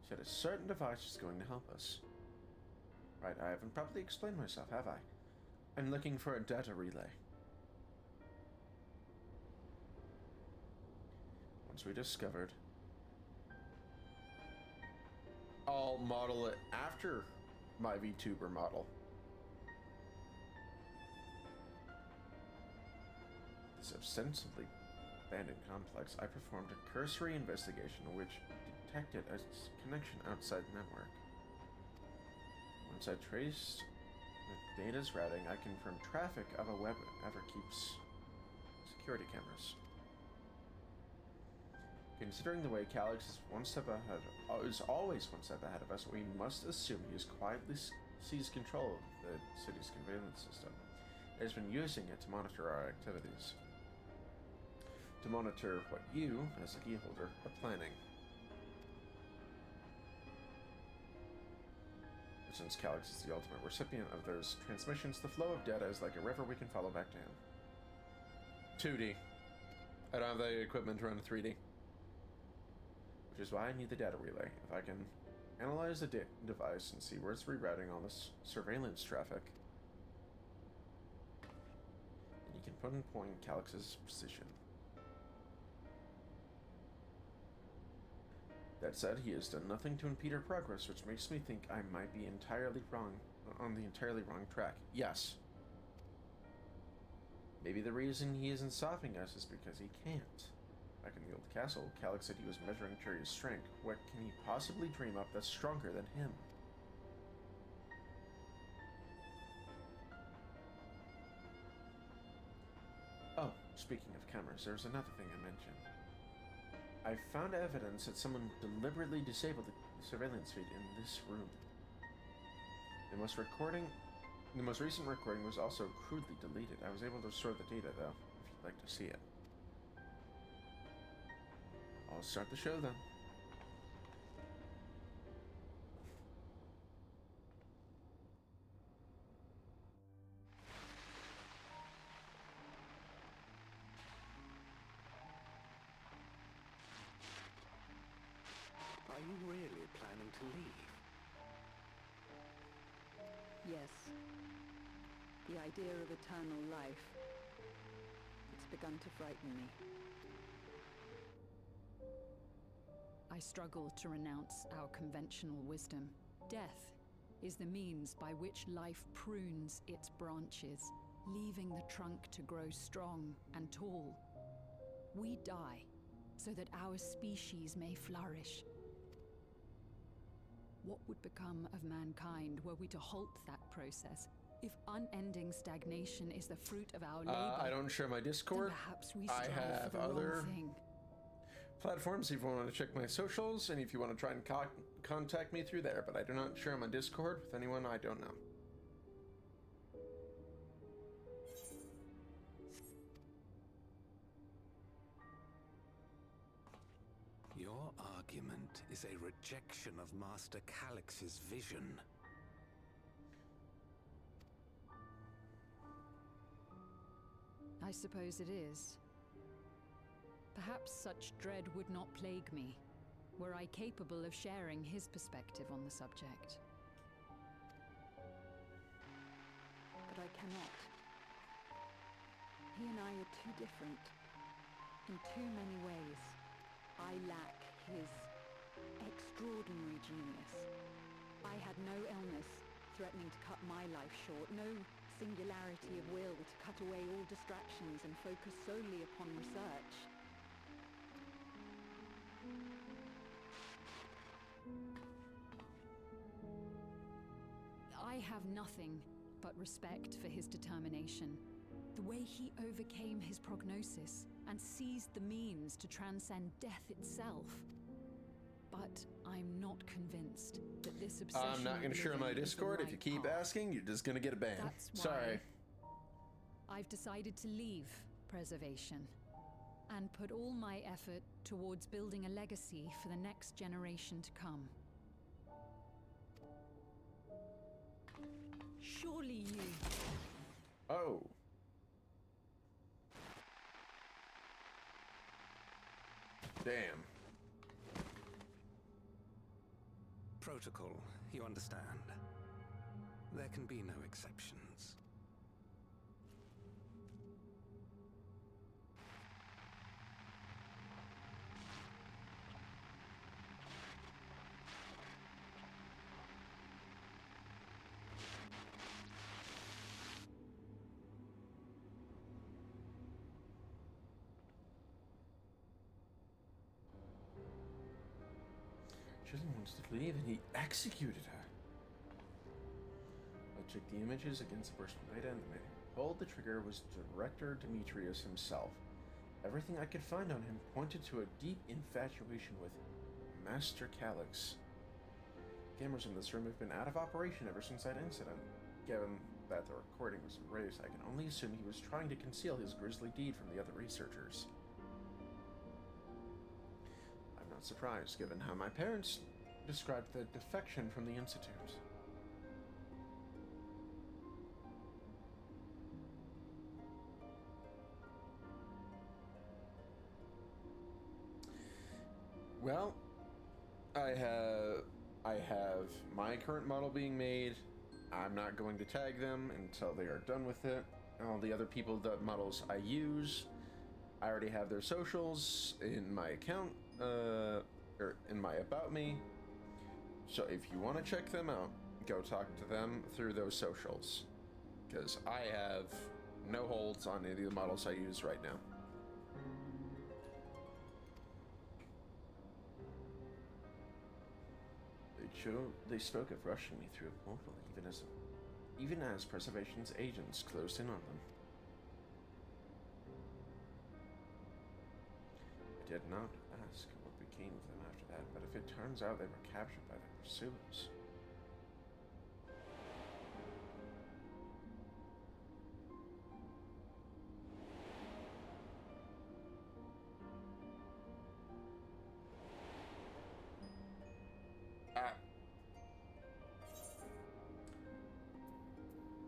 You said a certain device is going to help us. Right, I haven't properly explained myself, have I? I'm looking for a data relay. Once we discovered, I'll model it after my VTuber model. This ostensibly abandoned complex, I performed a cursory investigation which detected a connection outside the network. Once I traced the data's routing, I confirmed traffic of a web ever keeps security cameras. Considering the way Calyx is always one step ahead of us, we must assume he has quietly seized control of the city's surveillance system. He has been using it to monitor our activities. To monitor what you, as the key holder, are planning. Since Calyx is the ultimate recipient of those transmissions, the flow of data is like a river we can follow back to him. 2D. I don't have the equipment to run 3D. Which is why I need the data relay. If I can analyze the device and see where it's rerouting all this surveillance traffic, then you can pinpoint Calyx's position. That said, he has done nothing to impede our progress, which makes me think I might be entirely wrong, on the entirely wrong track. Yes. Maybe the reason he isn't stopping us is because he can't. Back in the old castle, Calyx said he was measuring Cherry's strength. What can he possibly dream up that's stronger than him? Oh, speaking of cameras, there's another thing I mentioned. I found evidence that someone deliberately disabled the surveillance feed in this room. The most recent recording was also crudely deleted. I was able to restore the data, though, if you'd like to see it. I'll start the show, then. Yes. The idea of eternal life. It's begun to frighten me. I struggle to renounce our conventional wisdom. Death is the means by which life prunes its branches, leaving the trunk to grow strong and tall. We die so that our species may flourish. What would become of mankind were we to halt that process? If unending stagnation is the fruit of our labor, I don't share my Discord. then perhaps we I strive have for the other wrong thing. platforms if you want to check my socials, and if you want to try and contact me through there, but I do not share my Discord with anyone I don't know. Your argument is a rejection of Master Calix's vision. I suppose it is. Perhaps such dread would not plague me, were I capable of sharing his perspective on the subject. But I cannot. He and I are too different. In too many ways. I lack his extraordinary genius. I had no illness threatening to cut my life short, no singularity of will to cut away all distractions and focus solely upon research. I have nothing but respect for his determination. The way he overcame his prognosis and seized the means to transcend death itself. But I'm not convinced that this obsession I'm not going to share my Discord. If you keep asking, you're just going to get a ban. That's why Sorry. I've decided to leave preservation and put all my effort towards building a legacy for the next generation to come. Surely you... Oh. Damn. Protocol, you understand. There can be no exceptions. She doesn't want us to leave, and he executed her. I checked the images against the personal data, and the man who pulled the trigger was Director Demetrius himself. Everything I could find on him pointed to a deep infatuation with Master Calix. Cameras in this room have been out of operation ever since that incident. Given that the recording was erased, I can only assume he was trying to conceal his grisly deed from the other researchers. Not surprised, given how my parents described the defection from the Institute. Well, I have my current model being made. I'm not going to tag them until they are done with it. All the other people, the models I use, I already have their socials in my account. Or in my About Me. So if you want to check them out, go talk to them through those socials. Because I have no holds on any of the models I use right now. They spoke of rushing me through a portal, even as Preservation's agents closed in on them. I did not ask what became of them after that, but if it turns out they were captured by their pursuers...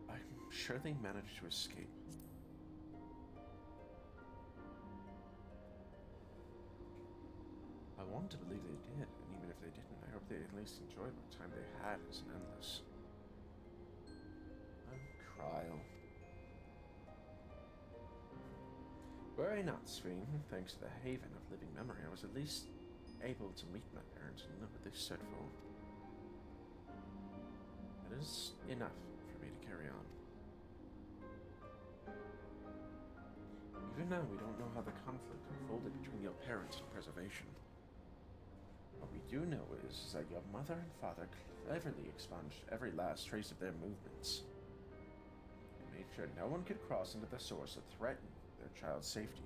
I'm sure they managed to escape. I want to believe they did, and even if they didn't, I hope they at least enjoyed what time they had as an endless. trial. Were I not Sven, thanks to the haven of living memory, I was at least able to meet my parents and know what they stood for. It is enough for me to carry on. Even now, we don't know how the conflict unfolded between your parents and preservation. What we do know is that your mother and father cleverly expunged every last trace of their movements. They made sure no one could cross into the source that threatened their child's safety.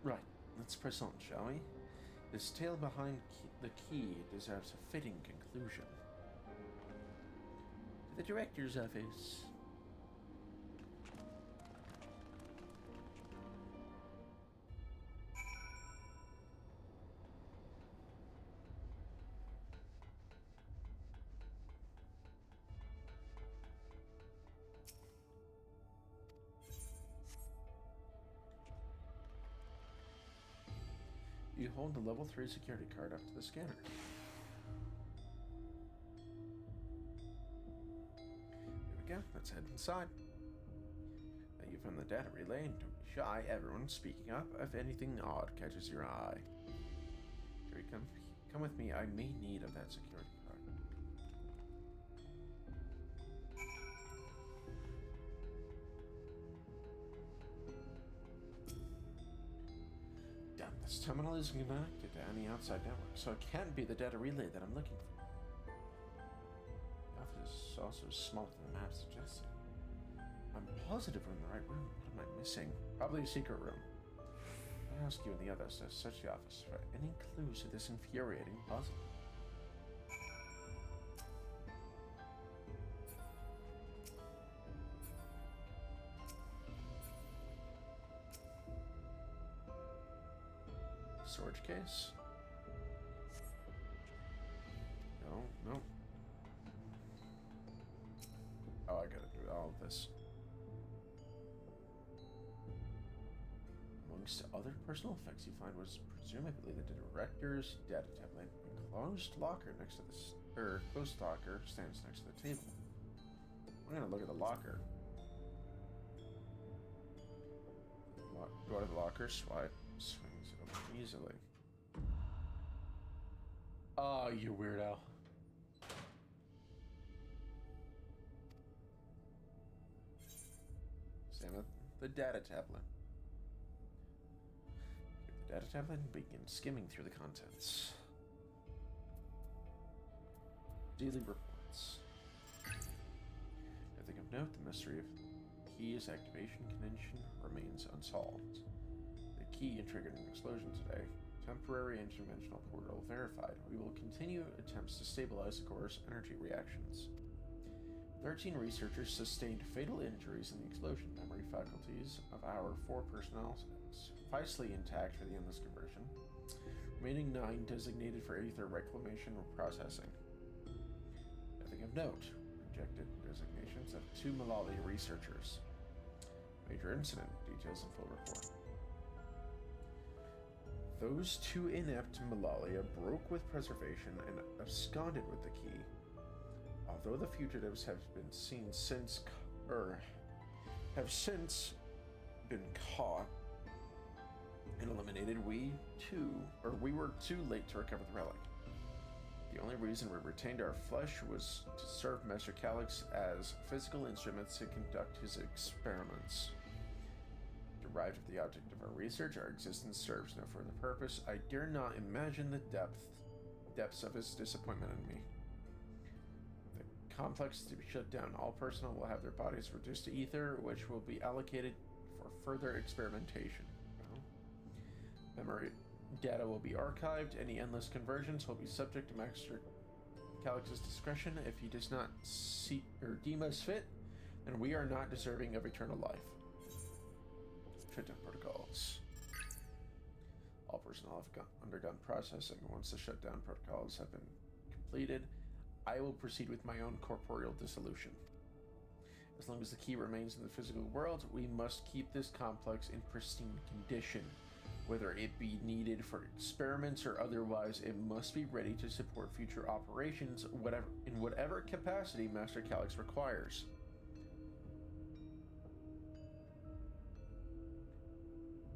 Right, let's press on, shall we? This tale behind the key deserves a fitting conclusion. To the director's office. You hold the level 3 security card up to the scanner. Here we go, let's head inside. Now you found the data relay, and don't be shy, everyone speaking up if anything odd catches your eye. Here you come with me, I may need of that security card. This terminal isn't connected to any outside network, so it can't be the data relay that I'm looking for. The office is also smaller than the map suggests. I'm positive we're in the right room. What am I missing? Probably a secret room. I ask you and the others to search the office for any clues to this infuriating puzzle. Storage case? No. Oh, I gotta do all of this. Amongst other personal effects you find was presumably the director's data tablet. A closed locker next to this, closed locker stands next to the table. I'm gonna look at the locker. Go to the locker, swipe, swings it open easily. Oh, you weirdo. Same with the data tablet. The data tablet and begin skimming through the contents. Daily reports. Nothing of note, the mystery of key's activation condition remains unsolved. The key triggered an explosion today. Temporary interdimensional portal verified. We will continue attempts to stabilize the core's energy reactions. 13 researchers sustained fatal injuries in the explosion. Memory faculties of our 4 personnel sufficiently intact for the endless conversion. Remaining 9 designated for ether reclamation or processing. Nothing of note. Rejected designations of 2 Malali researchers. Major incident. Details and full report. Those 2 inept Malalia broke with preservation and absconded with the key. Although the fugitives have been seen since, have been caught and eliminated, we were too late to recover the relic. The only reason we retained our flesh was to serve Master Calyx as physical instruments to conduct his experiments. Derived of the object of our research, our existence serves no further purpose. I dare not imagine the depths of his disappointment in me. The complex to be shut down. All personnel will have their bodies reduced to ether, which will be allocated for further experimentation. Memory data will be archived. Any endless conversions will be subject to Master Calyx's discretion. If he does not see or deem us fit, then we are not deserving of eternal life. Shutdown protocols. All personnel have undergone processing. Once the shutdown protocols have been completed, I will proceed with my own corporeal dissolution. As long as the key remains in the physical world, we must keep this complex in pristine condition. Whether it be needed for experiments or otherwise, it must be ready to support future operations in whatever capacity Master Calyx requires.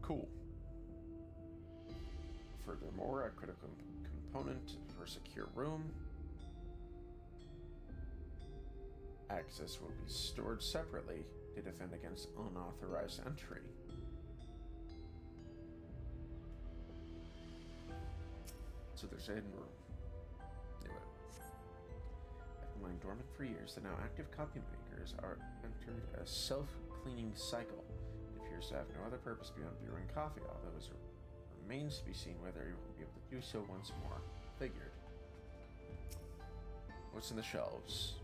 Cool. Furthermore, a critical component for a secure room. Access will be stored separately to defend against unauthorized entry. So there's a hidden room. Anyway. After lying dormant for years, the now active copy makers are entered a self-cleaning cycle. It appears to have no other purpose beyond brewing coffee, although it remains to be seen whether you will be able to do so once more. Figured. What's in the shelves?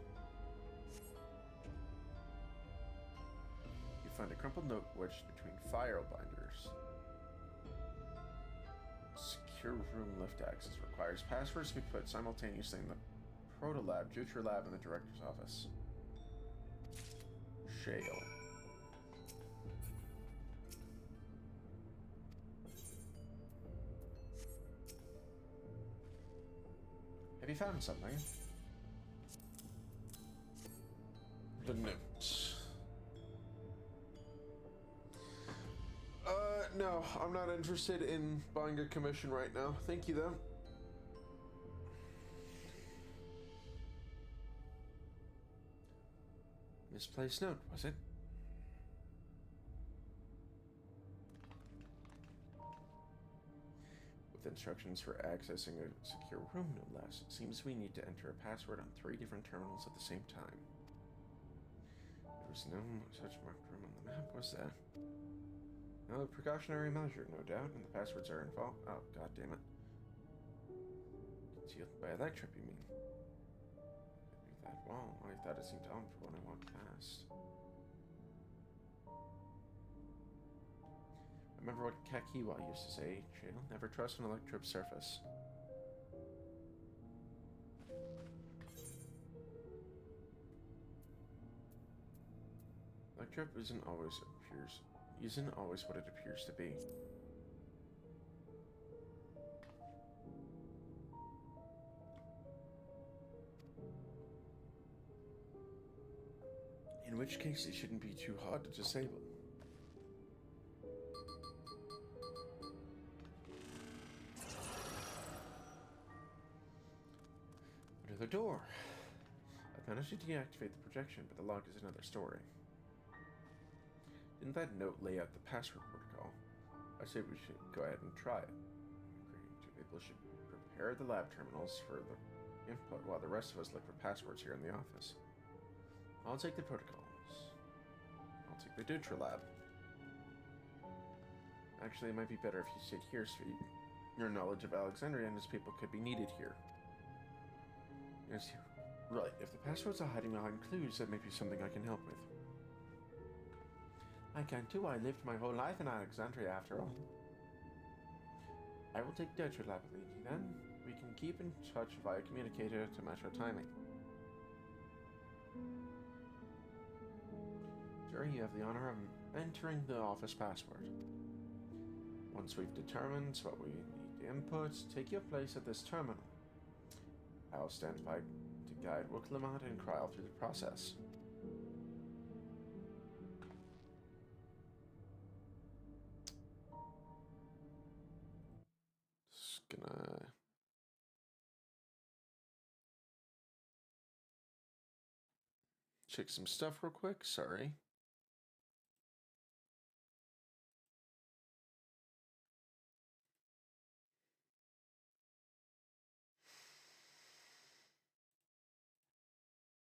You find a crumpled note wedged between file binders. Secure room lift access requires passwords to be put simultaneously in the Protolab, Future Lab, and the Director's office. Shale. Have you found something? The notes. No, I'm not interested in buying a commission right now. Thank you, though. Misplaced note, was it? With instructions for accessing a secure room, no less, it seems we need to enter a password on 3 different terminals at the same time. There was no such marked room on the map, was there? No precautionary measure, no doubt, and the passwords are involved. Oh, god damn it. Concealed by electrip, you mean? Maybe that wall. I thought it seemed on for when I walked past. Remember what Kakiwa used to say, Shale? Never trust an electrip surface. Electrip isn't always what it appears to be. In which case, it shouldn't be too hard to disable. Another door. I've managed to deactivate the projection, but the lock is another story. Didn't that note lay out the password protocol? I say we should go ahead and try it. Agreeing to people should prepare the lab terminals for the input while the rest of us look for passwords here in the office. I'll take the protocols. I'll take the Dutra lab. Actually, it might be better if you stayed here, Sweet. Your knowledge of Alexandria and his people could be needed here. Yes, right. If the passwords are hiding behind clues, that may be something I can help with. I can too. I lived my whole life in Alexandria after all. I will take Dutra lab with you then. We can keep in touch via communicator to match our timing. Sir, you have the honor of entering the office password. Once we've determined what we need to input, take your place at this terminal. I'll stand by to guide Wuklamad and Kryl through the process. Just gonna check some stuff real quick. Sorry.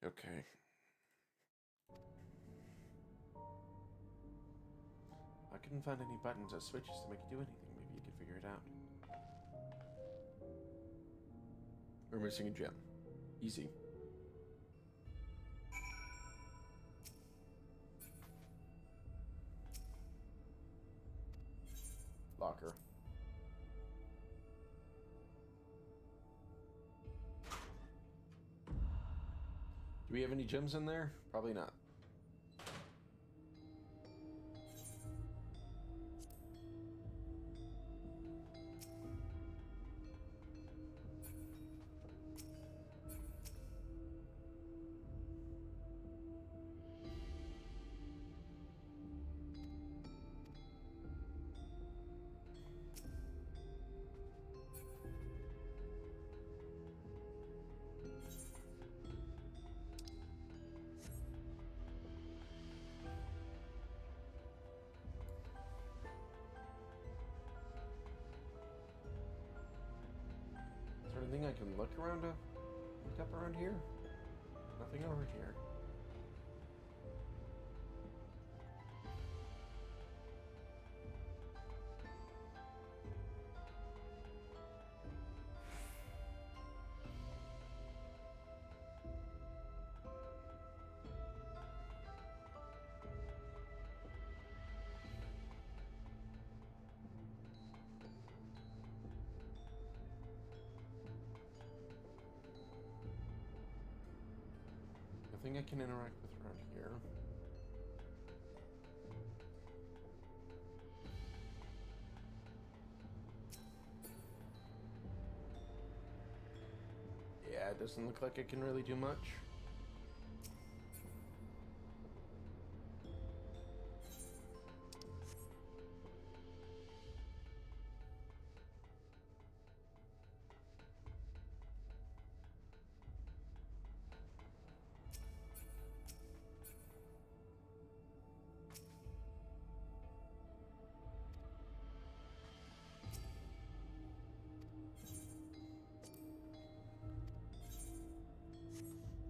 Okay. I couldn't find any buttons or switches to make it do anything. Maybe you could figure it out. We're missing a gem. Easy. Locker. Do we have any gems in there? Probably not. look around look up around here? Nothing over here. Nothing I can interact with around here. Yeah, it doesn't look like I can really do much.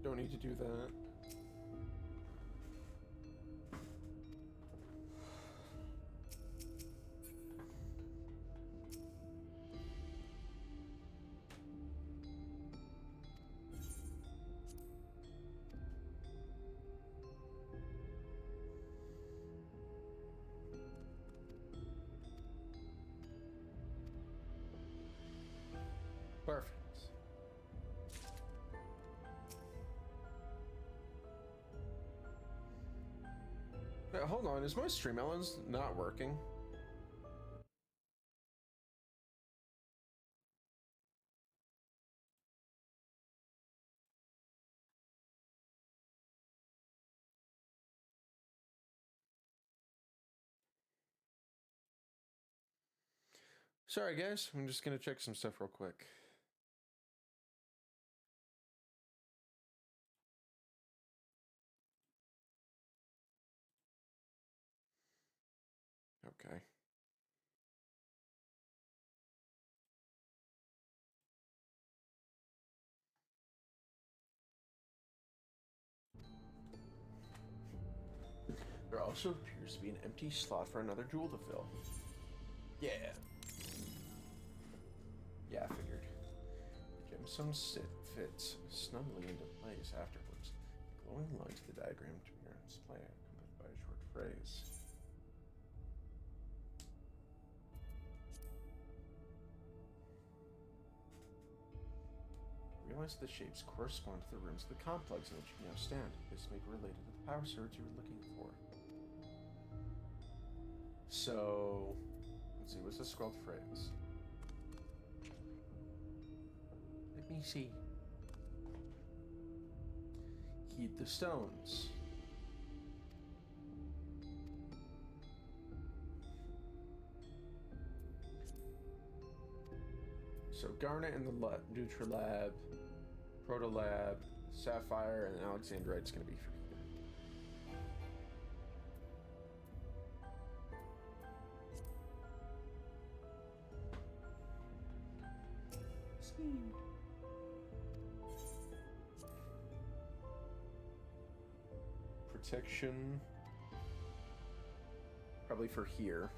Don't need to do that. Perfect. Hold on, is my Streamelons not working? Sorry guys, I'm just gonna check some stuff real quick. Okay. There also appears to be an empty slot for another jewel to fill. Yeah. Yeah, I figured. The gemstone fits snugly into place afterwards. The glowing lines of the diagram to be on display, accompanied by a short phrase. Realize the shapes correspond to the rooms of the complex in which you now stand. This may be related to the power surge you were looking for. So, let's see, what's the scrolled phrase? Let me see. Heed the stones. So Garnet in the Nutrilab, Protolab, Sapphire, and Alexandrite's gonna be for here. Protection, probably for here.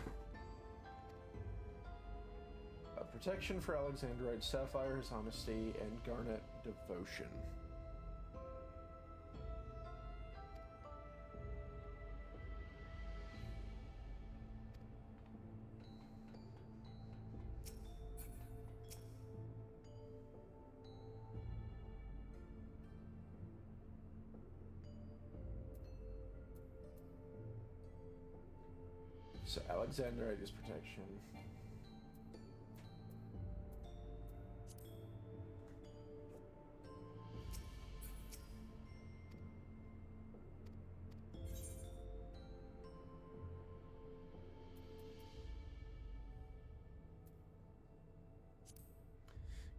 Protection for Alexandrite, Sapphire is Honesty, and Garnet Devotion. So Alexandrite is protection.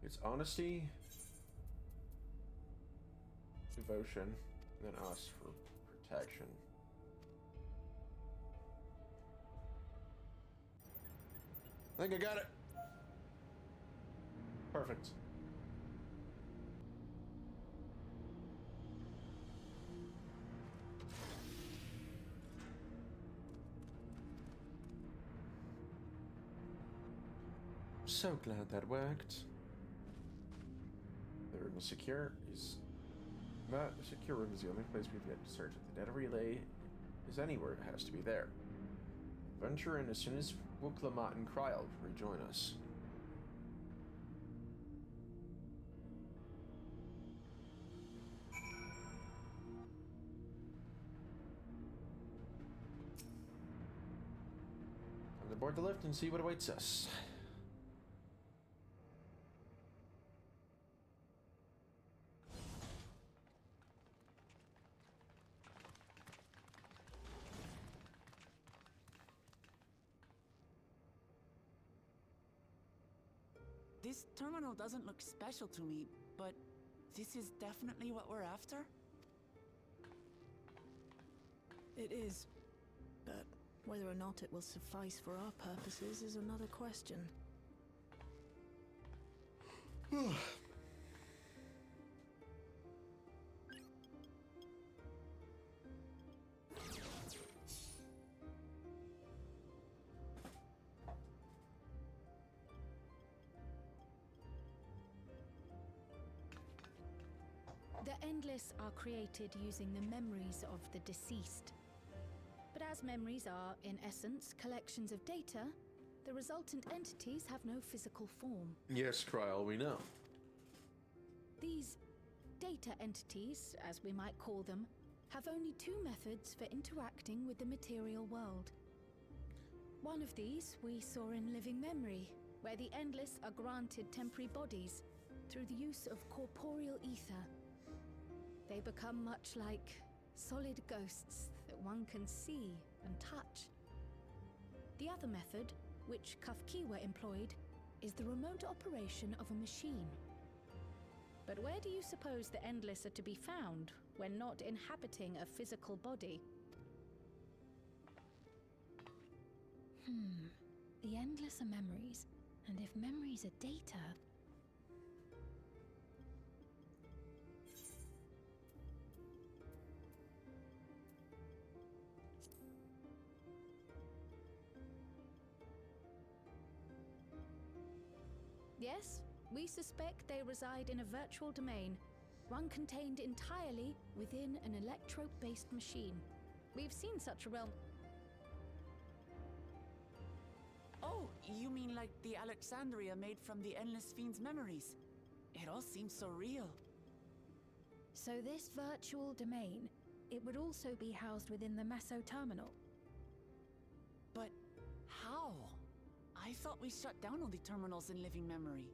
It's honesty, devotion, and then us for protection. I think I got it. Perfect. so glad that worked. The room is secure. Secure room is the only place we've yet to search. If the data relay is anywhere, it has to be there. Venture in as soon as Wuklamat and Kryl rejoin us. Time to board the lift and see what awaits us. This terminal doesn't look special to me, but this is definitely what we're after? It is. But whether or not it will suffice for our purposes is another question. The Endless are created using the memories of the deceased. But as memories are, in essence, collections of data, the resultant entities have no physical form. Yes, Kryl, we know. These data entities, as we might call them, have only two methods for interacting with the material world. One of these we saw in living memory, where the Endless are granted temporary bodies through the use of corporeal ether. They become much like solid ghosts that one can see and touch. The other method, which Kafkiwa employed, is the remote operation of a machine. But where do you suppose the Endless are to be found when not inhabiting a physical body? The Endless are memories, and if memories are data... Yes, we suspect they reside in a virtual domain, one contained entirely within an electrope-based machine. We've seen such a realm. Oh, you mean like the Alexandria made from the Endless Fiend's memories? It all seems so real. So this virtual domain, it would also be housed within the Meso terminal. But how? I thought we shut down all the terminals in living memory.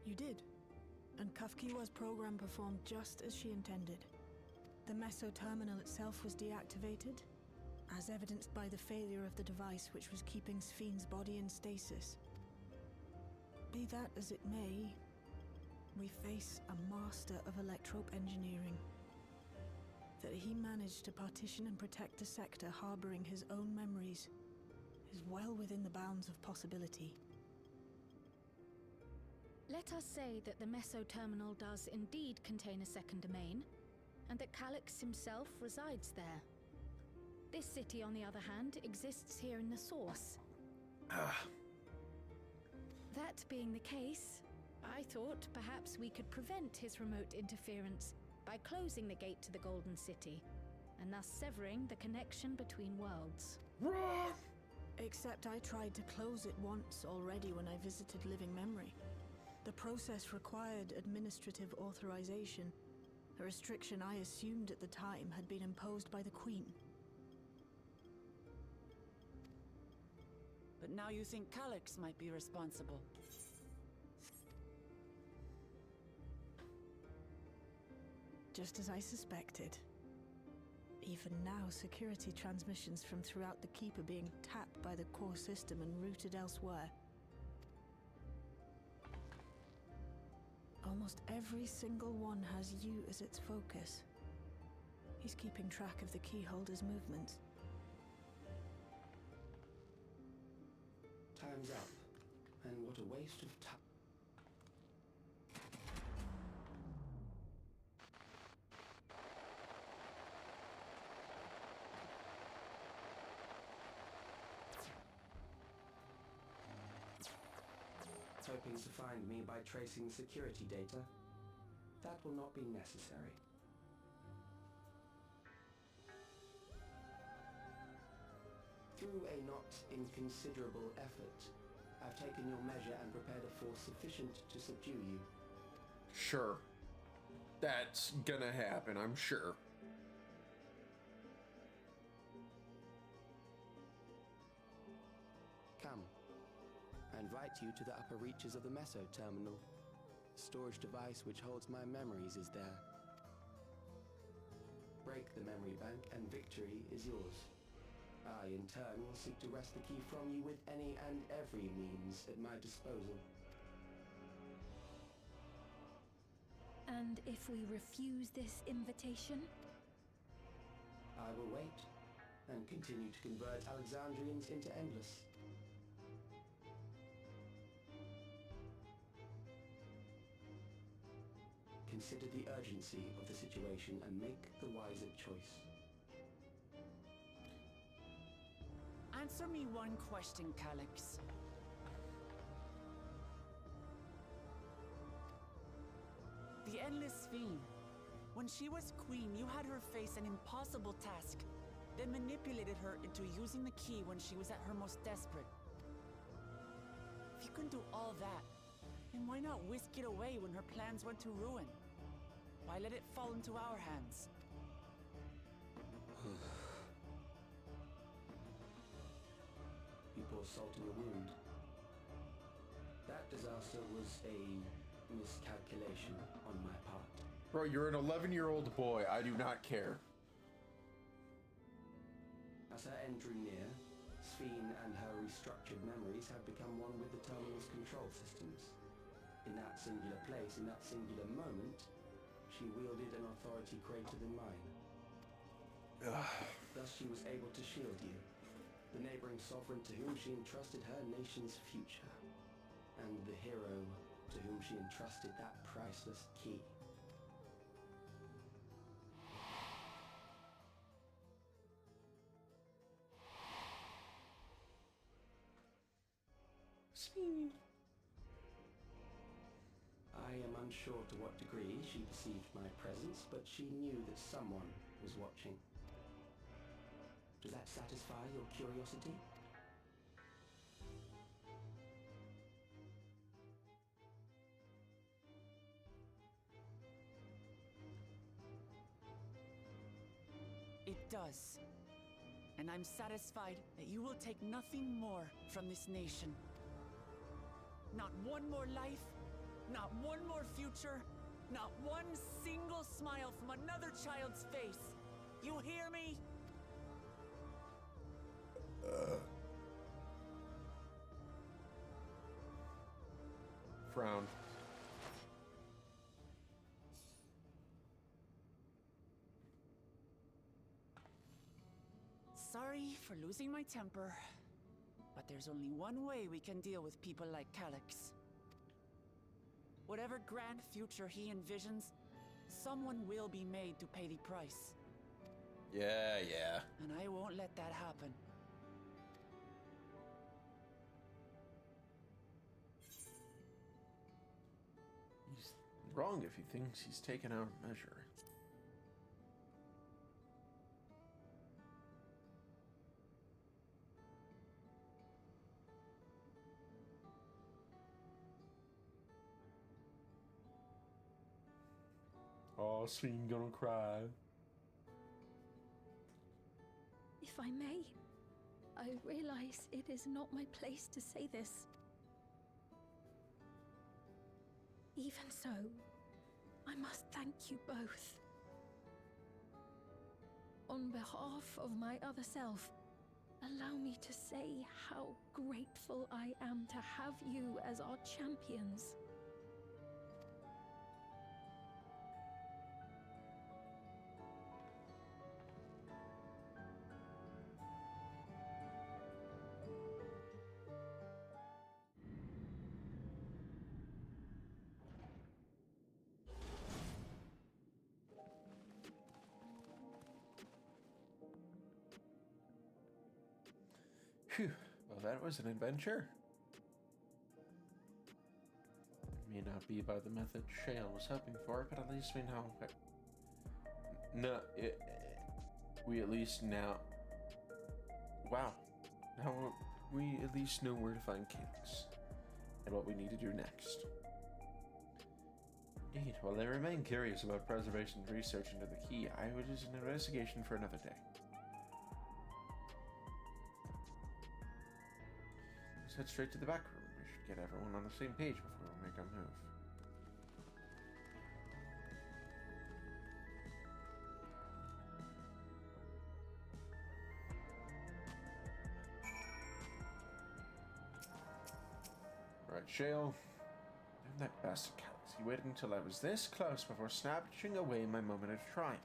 You did. And Kafkiwa's program performed just as she intended. The Meso terminal itself was deactivated, as evidenced by the failure of the device which was keeping Spheen's body in stasis. Be that as it may, we face a master of electrope engineering. That he managed to partition and protect the sector harboring his own memories is well within the bounds of possibility. Let us say that the Meso terminal does indeed contain a second domain, and that Calyx himself resides there. This city, on the other hand, exists here in the source. That being the case, I thought perhaps we could prevent his remote interference by closing the gate to the Golden City, and thus severing the connection between worlds. Except I tried to close it once already when I visited Living Memory. The process required administrative authorization, a restriction I assumed at the time had been imposed by the Queen. But now you think Calyx might be responsible. Just as I suspected. Even now, security transmissions from throughout the Keep are being tapped by the core system and routed elsewhere. Almost every single one has you as its focus. He's keeping track of the keyholder's movements. Time's up. And what a waste of time. perhaps hoping to find me by tracing security data? That will not be necessary. Through a not inconsiderable effort, I've taken your measure and prepared a force sufficient to subdue you. Sure. That's gonna happen, I'm sure. Come. I invite you to the upper reaches of the Meso Terminal. The storage device which holds my memories is there. Break the memory bank and victory is yours. I, in turn, will seek to wrest the key from you with any and every means at my disposal. And if we refuse this invitation? I will wait and continue to convert Alexandrians into Endless. Consider the urgency of the situation and make the wiser choice. Answer me one question, Calyx. The Endless Fiend. When she was queen, you had her face an impossible task, then manipulated her into using the key when she was at her most desperate. If you can do all that, then why not whisk it away when her plans went to ruin? Why let it fall into our hands? You pour salt in your wound. That disaster was a miscalculation on my part. Bro, you're an 11-year-old boy. I do not care. As her end drew near, Sphene and her restructured memories have become one with the terminal's control systems. In that singular place, in that singular moment, she wielded an authority greater than mine. Thus she was able to shield you, the neighboring sovereign to whom she entrusted her nation's future, and the hero to whom she entrusted that priceless key. I am unsure to what degree she perceived my presence, but she knew that someone was watching. Does that satisfy your curiosity? It does. And I'm satisfied that you will take nothing more from this nation. Not one more life, not one more future, not one single smile from another child's face. You hear me? Frown. Sorry for losing my temper, but there's only one way we can deal with people like Calyx. Whatever grand future he envisions, someone will be made to pay the price. Yeah. And I won't let that happen. He's wrong if he thinks he's taken our measure. Oh, Sphene gonna cry. If I may, I realize it is not my place to say this. Even so, I must thank you both. On behalf of my other self, allow me to say how grateful I am to have you as our champions. Phew. Well, that was an adventure. may not be by the method Shale was hoping for, but at least we know. We at least now. Wow. Now we at least know where to find Calyx and what we need to do next. Indeed, while I remain curious about preservation research into the key, I would use an investigation for another day. Let's head straight to the back room. We should get everyone on the same page before we make our move. Right, Shale. Damn that bastard Calyx. He waited until I was this close before snatching away my moment of triumph.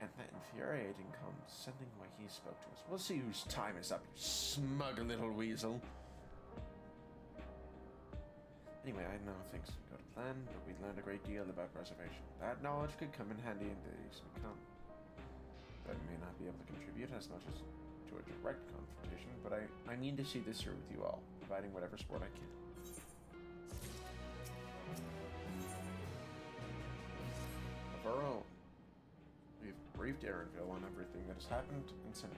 And that infuriating condescending way he spoke to us. We'll see whose time is up, you smug little weasel. Anyway, I know things didn't go to plan, but we learned a great deal about preservation. That knowledge could come in handy in days to come. I may not be able to contribute as much as to a direct confrontation, but I mean to see this through with you all, providing whatever support I can. Of our own. We've briefed Aaronville on everything that has happened and sent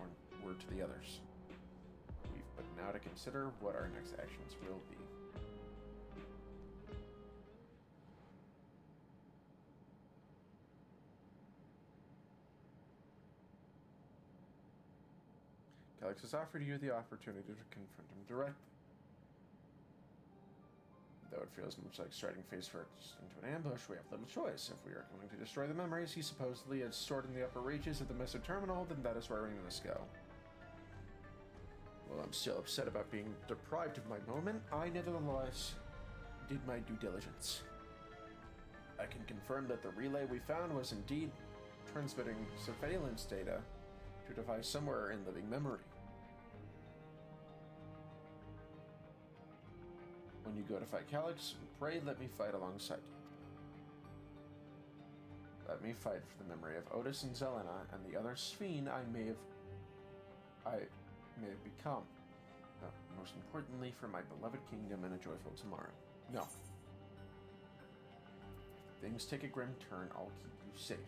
word to the others. We've but now to consider what our next actions will be. Calyx has offered you the opportunity to confront him directly. Though it feels much like striding face first into an ambush, we have little choice. If we are going to destroy the memories he supposedly had stored in the upper reaches of the Mesa Terminal, then that is where we must go. While I'm still upset about being deprived of my moment, I nevertheless did my due diligence. I can confirm that the relay we found was indeed transmitting surveillance data to a device somewhere in living memory. When you go to fight Calyx, pray let me fight alongside you. Let me fight for the memory of Otis and Zelena and the other Sphene I may have become. But most importantly, for my beloved kingdom and a joyful tomorrow. No. If things take a grim turn, I'll keep you safe.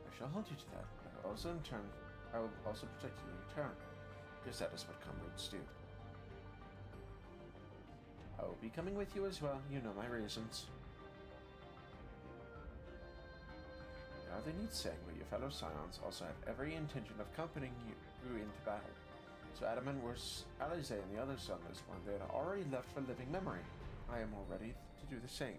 I shall hold you to that. I will also protect you in return, because that is what comrades do. I will be coming with you as well, you know my reasons. It hardly needs saying, but your fellow Scions also have every intention of accompanying you into battle. So Adamant was Alize and the other Sunless one, they had already left for living memory. I am all ready to do the same.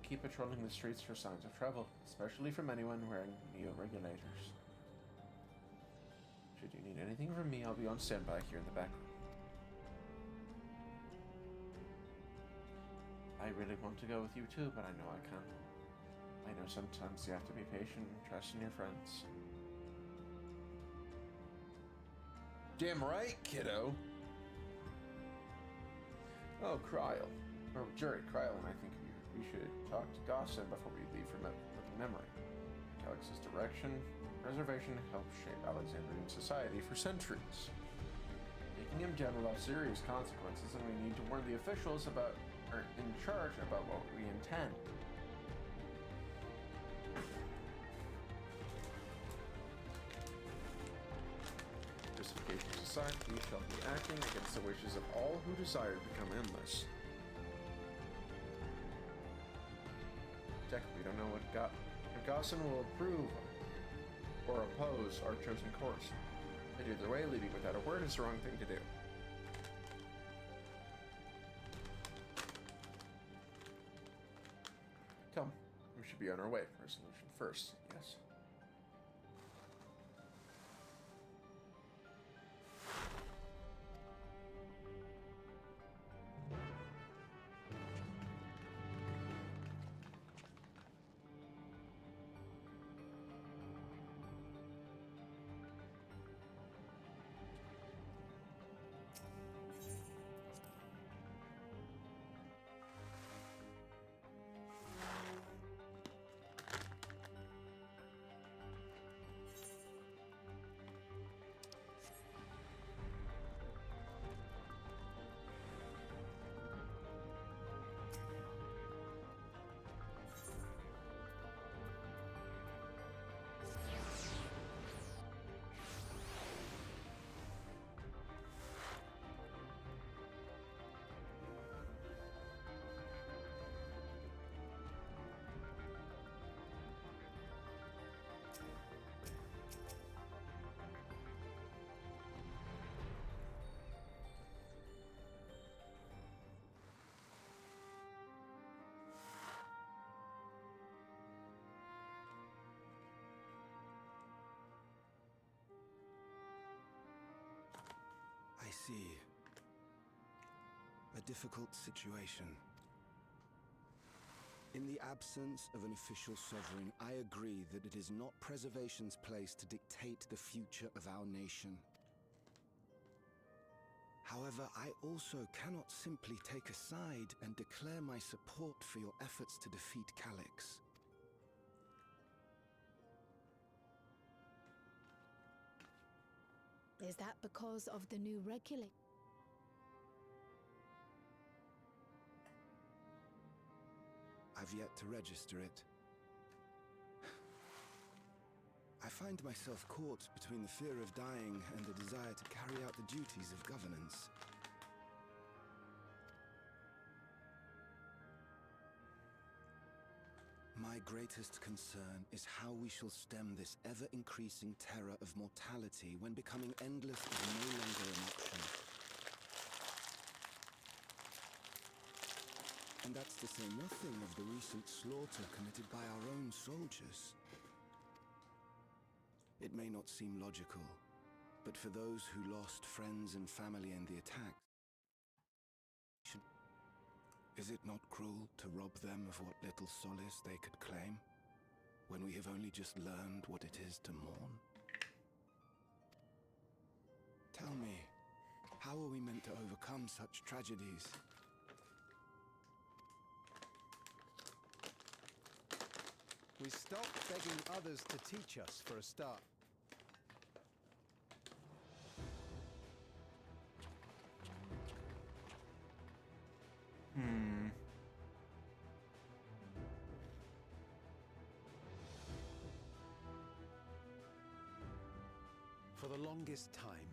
Keep patrolling the streets for signs of trouble, especially from anyone wearing neo-regulators. Should you need anything from me, I'll be on standby here in the back room. I really want to go with you too, but I know I can't. I know sometimes you have to be patient and trust in your friends. Damn right, kiddo! Oh, Kryl. Oh, Jerry, Kryl and I think we should talk to Gossen before we leave for living memory. Calyx's direction, preservation helped shape Alexandrian society for centuries. Taking him down will have serious consequences, and we need to warn the officials in charge about what we intend. Justifications aside, we shall be acting against the wishes of all who desire to become endless. We don't know what Gossen will approve or oppose our chosen course. But either way, leaving without a word is the wrong thing to do. Come, we should be on our way. Resolution first, yes? see. A difficult situation. In the absence of an official sovereign, I agree that it is not Preservation's place to dictate the future of our nation. However, I also cannot simply take a side and declare my support for your efforts to defeat Calyx. Is that because of the new regulator? I've yet to register it. I find myself caught between the fear of dying and the desire to carry out the duties of governance. My greatest concern is how we shall stem this ever-increasing terror of mortality when becoming endless is no longer an option. And that's to say nothing of the recent slaughter committed by our own soldiers. It may not seem logical, but for those who lost friends and family in the attack, is it not cruel to rob them of what little solace they could claim, when we have only just learned what it is to mourn? Tell me, how are we meant to overcome such tragedies? We stopped begging others to teach us for a start. For the longest time,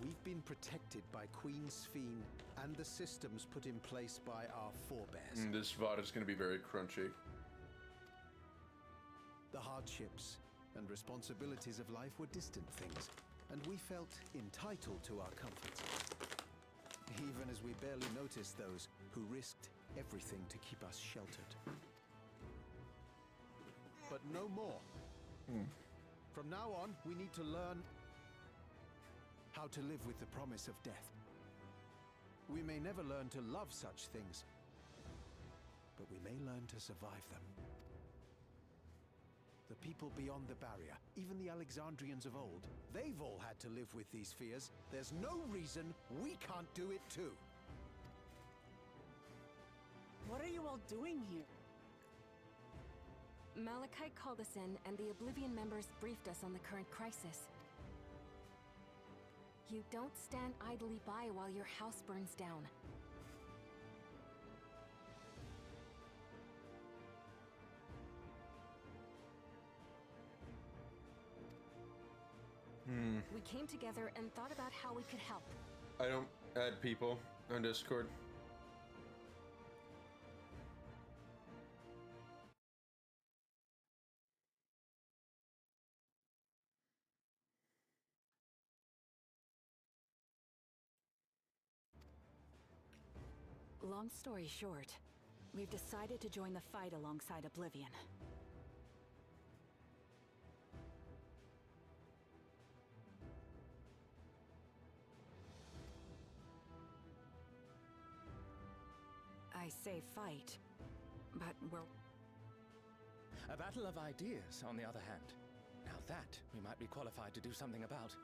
we've been protected by Queen Sphene and the systems put in place by our forebears. This VOD is going to be very crunchy. The hardships and responsibilities of life were distant things, and we felt entitled to our comforts, even as we barely noticed those who risked everything to keep us sheltered. But no more. From now on, we need to learn how to live with the promise of death. We may never learn to love such things, but we may learn to survive them. The people beyond the barrier, even the Alexandrians of old, they've all had to live with these fears. There's no reason we can't do it too. What are you all doing here? Malachite called us in, and the Oblivion members briefed us on the current crisis. You don't stand idly by while your house burns down. We came together and thought about how we could help. I don't add people on Discord. Long story short, we've decided to join the fight alongside Oblivion. I say fight, but we're... A battle of ideas, on the other hand. Now that we might be qualified to do something about.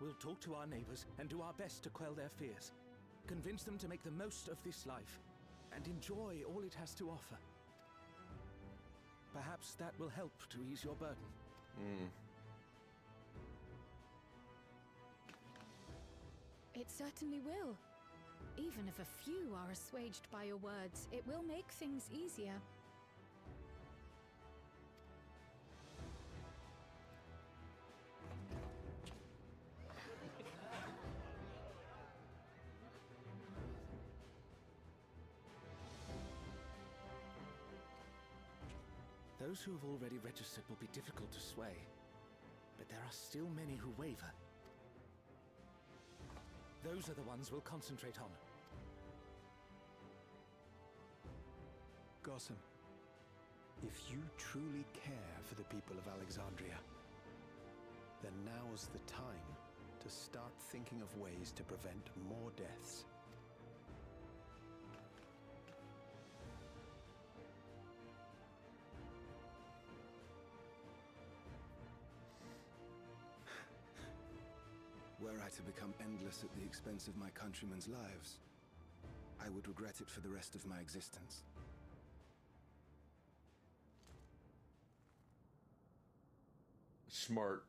We'll talk to our neighbors and do our best to quell their fears. Convince them to make the most of this life and enjoy all it has to offer. Perhaps that will help to ease your burden. It certainly will. Even if a few are assuaged by your words, it will make things easier. Those who have already registered will be difficult to sway, but there are still many who waver. Those are the ones we'll concentrate on. Gossen, if you truly care for the people of Alexandria, then now's the time to to start thinking of ways to prevent more deaths. Were I to become endless at the expense of my countrymen's lives, I would regret it for the rest of my existence. Smart.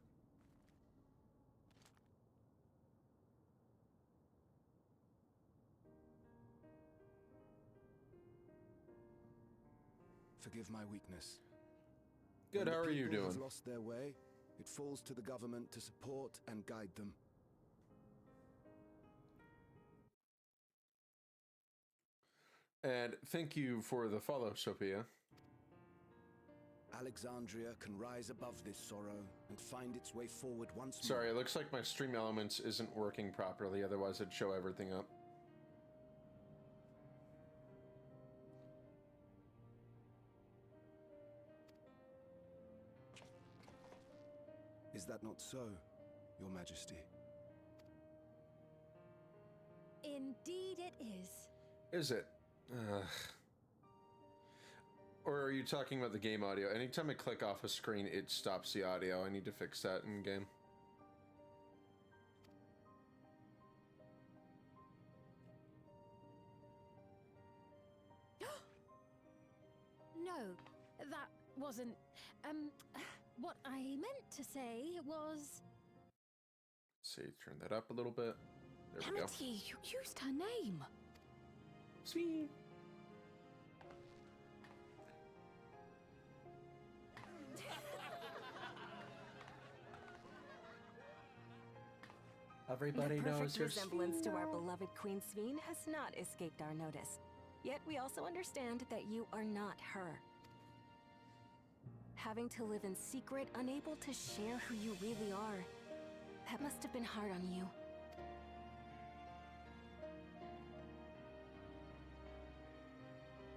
Forgive my weakness. Good, When how the are you people have doing? lost their way, it falls to the government to support and guide them. And thank you for the follow, Sophia. Alexandria can rise above this sorrow and find its way forward once more. Sorry, it looks like my Stream Elements isn't working properly, otherwise it'd show everything up. Is that not so, Your Majesty? Indeed it is. Is it? Or are you talking about the game audio? Anytime I click off a screen, it stops the audio. I need to fix that in game. No, that wasn't. What I meant to say was. Let's see, turn that up a little bit. There we go. Amity, you used her name. Sweet. Everybody the knows perfect her resemblance to our beloved Queen Sveen has not escaped our notice. Yet we also understand that you are not her. Having to live in secret, unable to share who you really are, that must have been hard on you.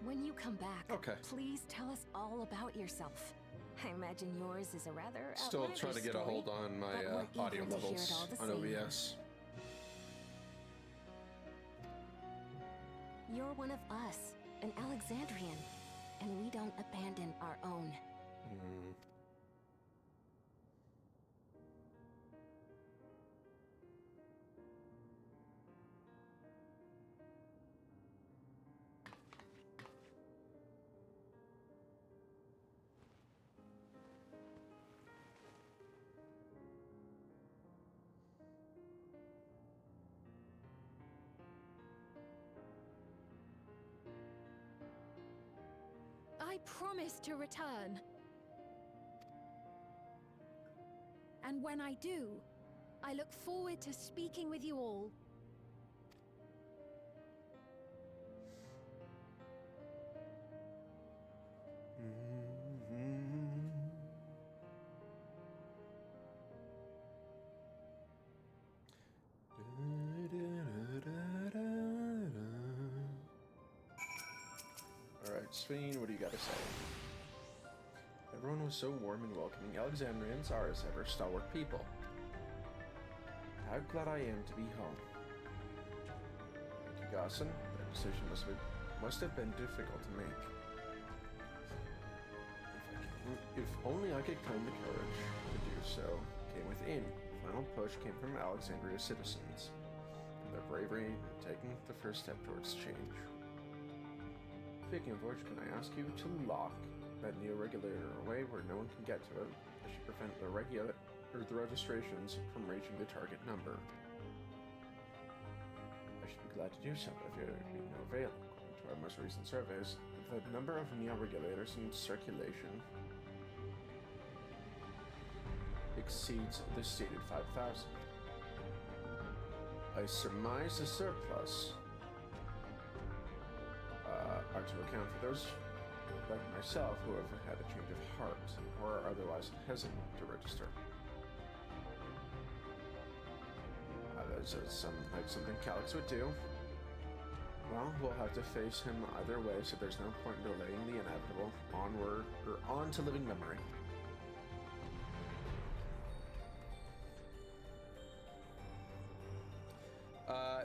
When you come back, please tell us all about yourself. I imagine yours is a rather Still trying to get a hold on my audio levels on OBS. You're one of us, an Alexandrian, and we don't abandon our own. I promise to return. And when I do, I look forward to speaking with you all. Alright, Sveen, what do you got to say? Everyone was so warm and welcoming. Alexandrians are, as ever, stalwart people. How glad I am to be home. Thank you, Gaussen. That decision must have been difficult to make. If only I could claim the courage to do so came within. The final push came from Alexandria's citizens, and their bravery in taking the first step towards change. Speaking of which, can I ask you to lock that neo-regulator away where no one can get to it? I should prevent the registrations from reaching the target number. I should be glad to do so, but if it would be no avail. According to our most recent surveys, the number of neo-regulators in circulation exceeds the stated 5,000. I surmise the surplus are to account for those like myself who have had a change of heart or are otherwise hesitant to register. That's something Calix would do. Well, we'll have to face him either way, so there's no point in delaying the inevitable. Onward, or on to living memory.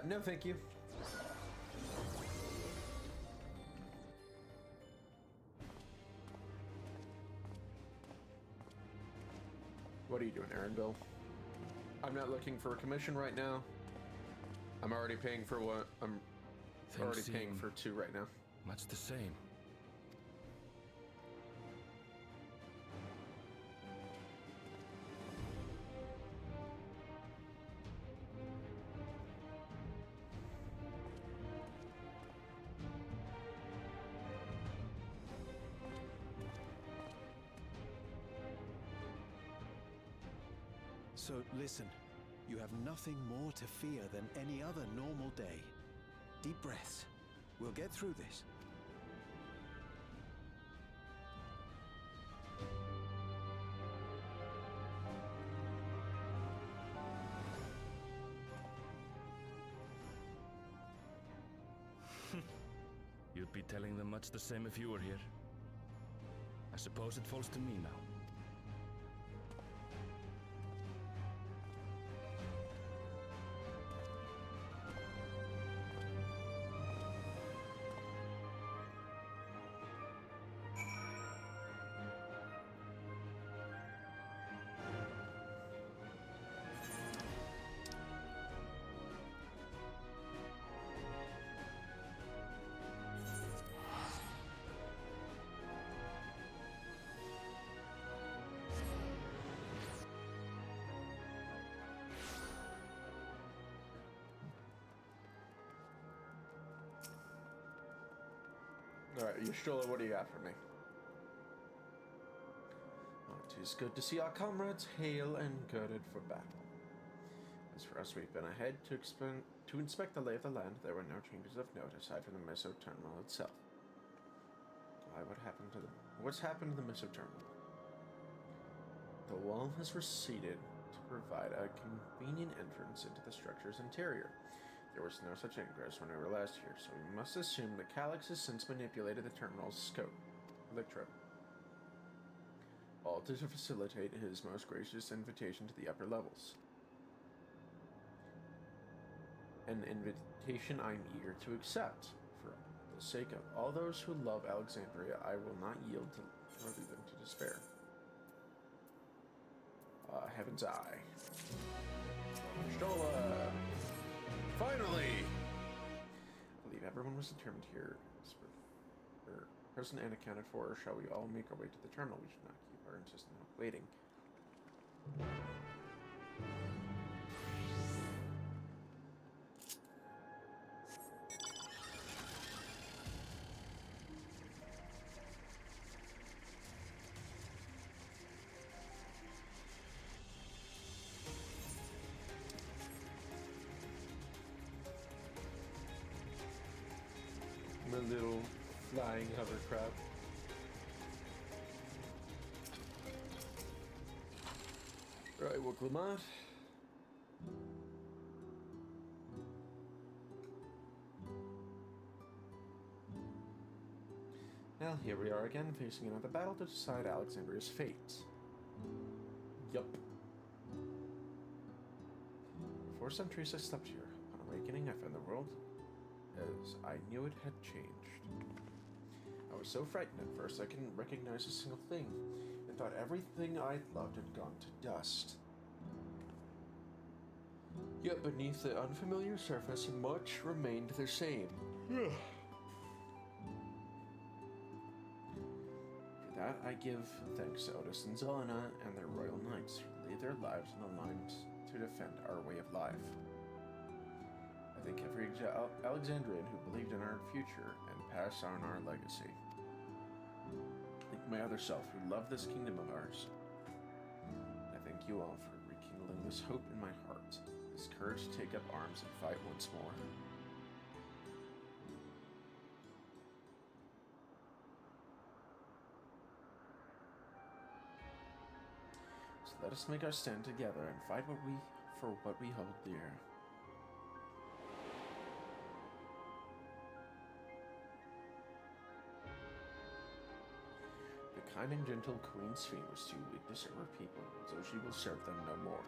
No thank you. What are you doing, Aaronville? I'm not looking for a commission right now. I'm already paying for what? I'm already paying for 2 right now. Much the same. So listen, you have nothing more to fear than any other normal day. Deep breaths. We'll get through this. You'd be telling them much the same if you were here. I suppose it falls to me now. Alright, Yashtola, what do you got for me? Oh, 'tis good to see our comrades hale and girded for battle. As for us, we've been ahead to inspect the lay of the land. There were no changes of note aside from the Misso terminal itself. Why, what's happened to the Misso terminal? The wall has receded to provide a convenient entrance into the structure's interior. There was no such ingress when we were last here, so we must assume that Calyx has since manipulated the terminal's scope, electrode, all to facilitate his most gracious invitation to the upper levels. An invitation I'm eager to accept. For the sake of all those who love Alexandria, I will not yield to or lead them to despair. Heaven's Eye. Stola! Finally! I believe everyone was determined here is present and accounted for. Shall we all make our way to the terminal? We should not keep our insistent hope waiting. The little flying hovercraft. Right, well, Clement. Well, here we are again, facing another battle to decide Alexandria's fate. Yup. For centuries I slept here. Upon awakening, I found the world as I knew it had changed. I was so frightened at first I couldn't recognize a single thing, and thought everything I loved had gone to dust. Yet beneath the unfamiliar surface, much remained the same. For that I give thanks to Otis and Zelena and their royal knights who laid their lives on the line to defend our way of life. I thank every Alexandrian who believed in our future and passed on our legacy. I thank my other self who loved this kingdom of ours. I thank you all for rekindling this hope in my heart, this courage to take up arms and fight once more. So let us make our stand together and fight for what we hold dear. The kind and gentle Queen Sphinx was too weak to serve her people, so she will serve them no more.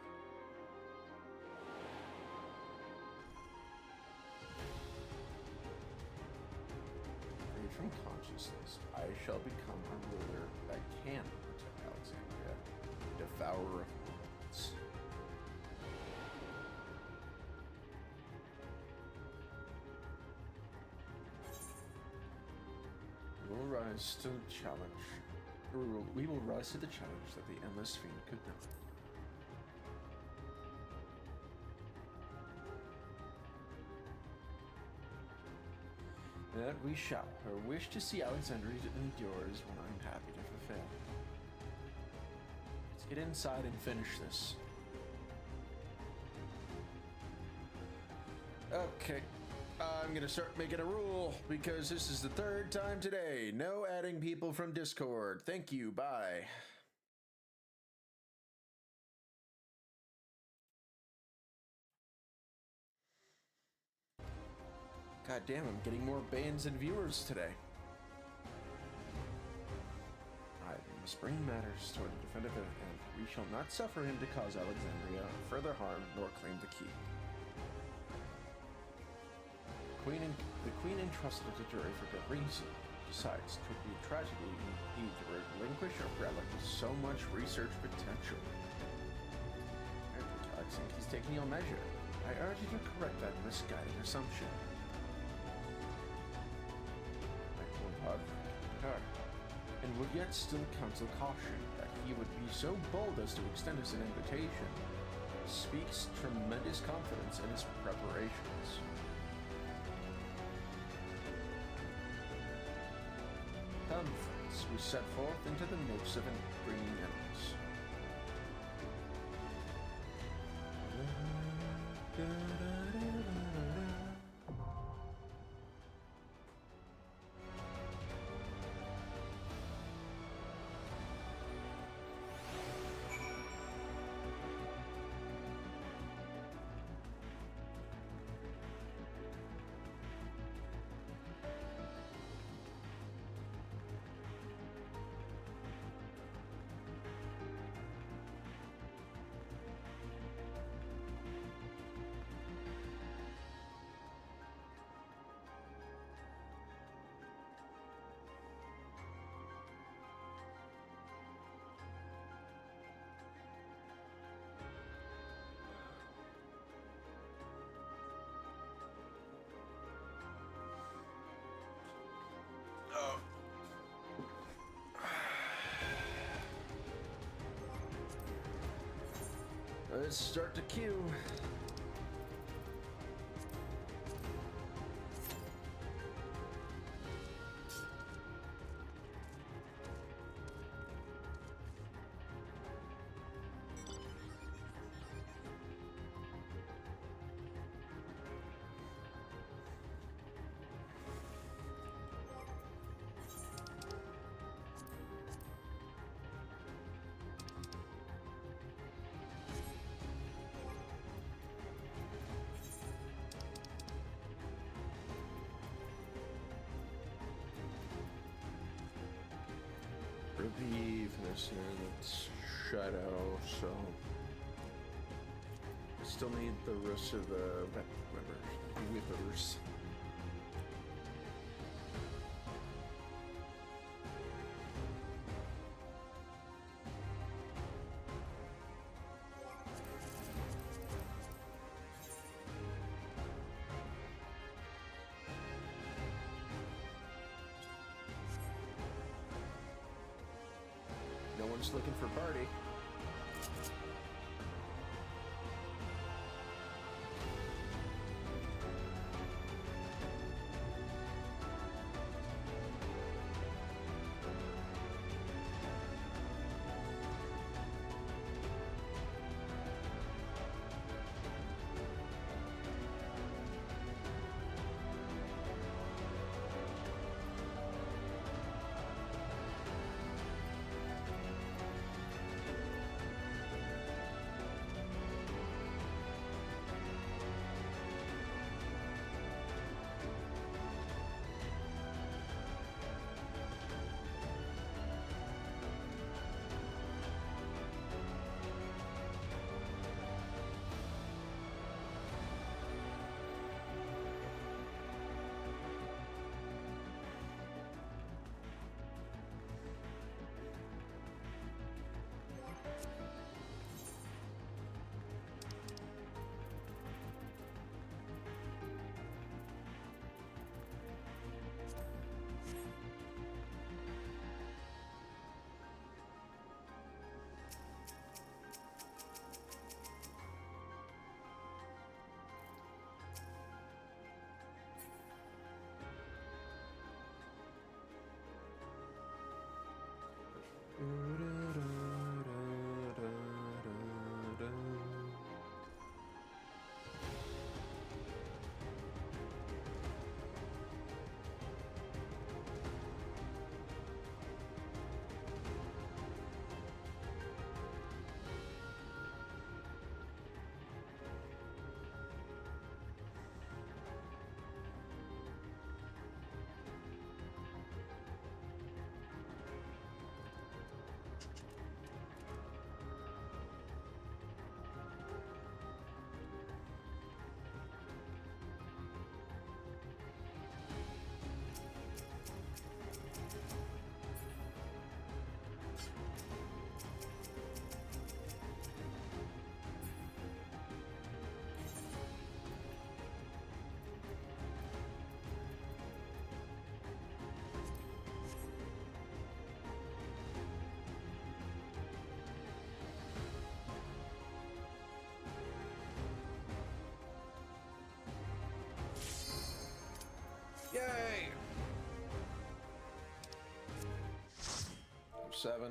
shall become a ruler that can protect Alexandria, devourer of worlds. We will rise to the challenge. We will rise to the challenge that the Endless Fiend could not. That we shall. Her wish to see Alexandria endure is one I'm happy to fulfill. Let's get inside and finish this. Okay. I'm gonna start making a rule because this is the third time today. No adding people from Discord. Thank you. Bye. God damn, I'm getting more bans and viewers today. I must bring matters toward the definitive end. We shall not suffer him to cause Alexandria further harm nor claim the key. The Queen entrusted it to jury for good reason. Besides, it would be a tragedy indeed to relinquish a relic with so much research potential. I think Alexandria is taking your measure. I urge you to correct that misguided assumption. And would yet still counsel caution that he would be so bold as to extend us an invitation speaks tremendous confidence in his preparations. Come, friends, we set forth into the midst of bringing enemies. Let's start the queue. Revive this here, that's Shadow, so I still need the rest of the whippers. No one's looking for party. F7.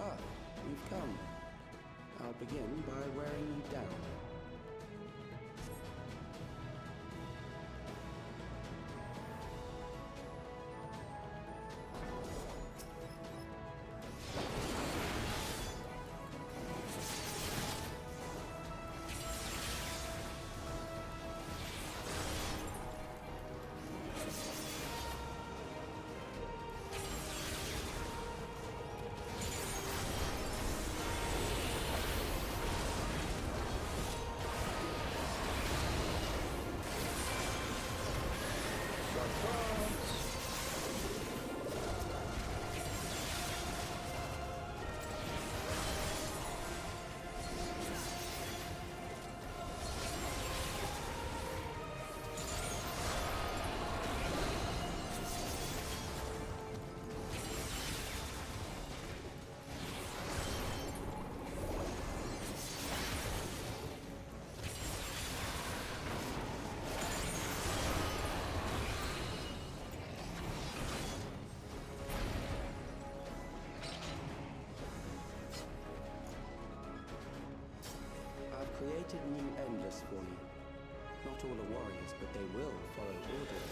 Ah, you've come. I'll begin by wearing you down. Created new endless for you. Not all are warriors, but they will follow orders.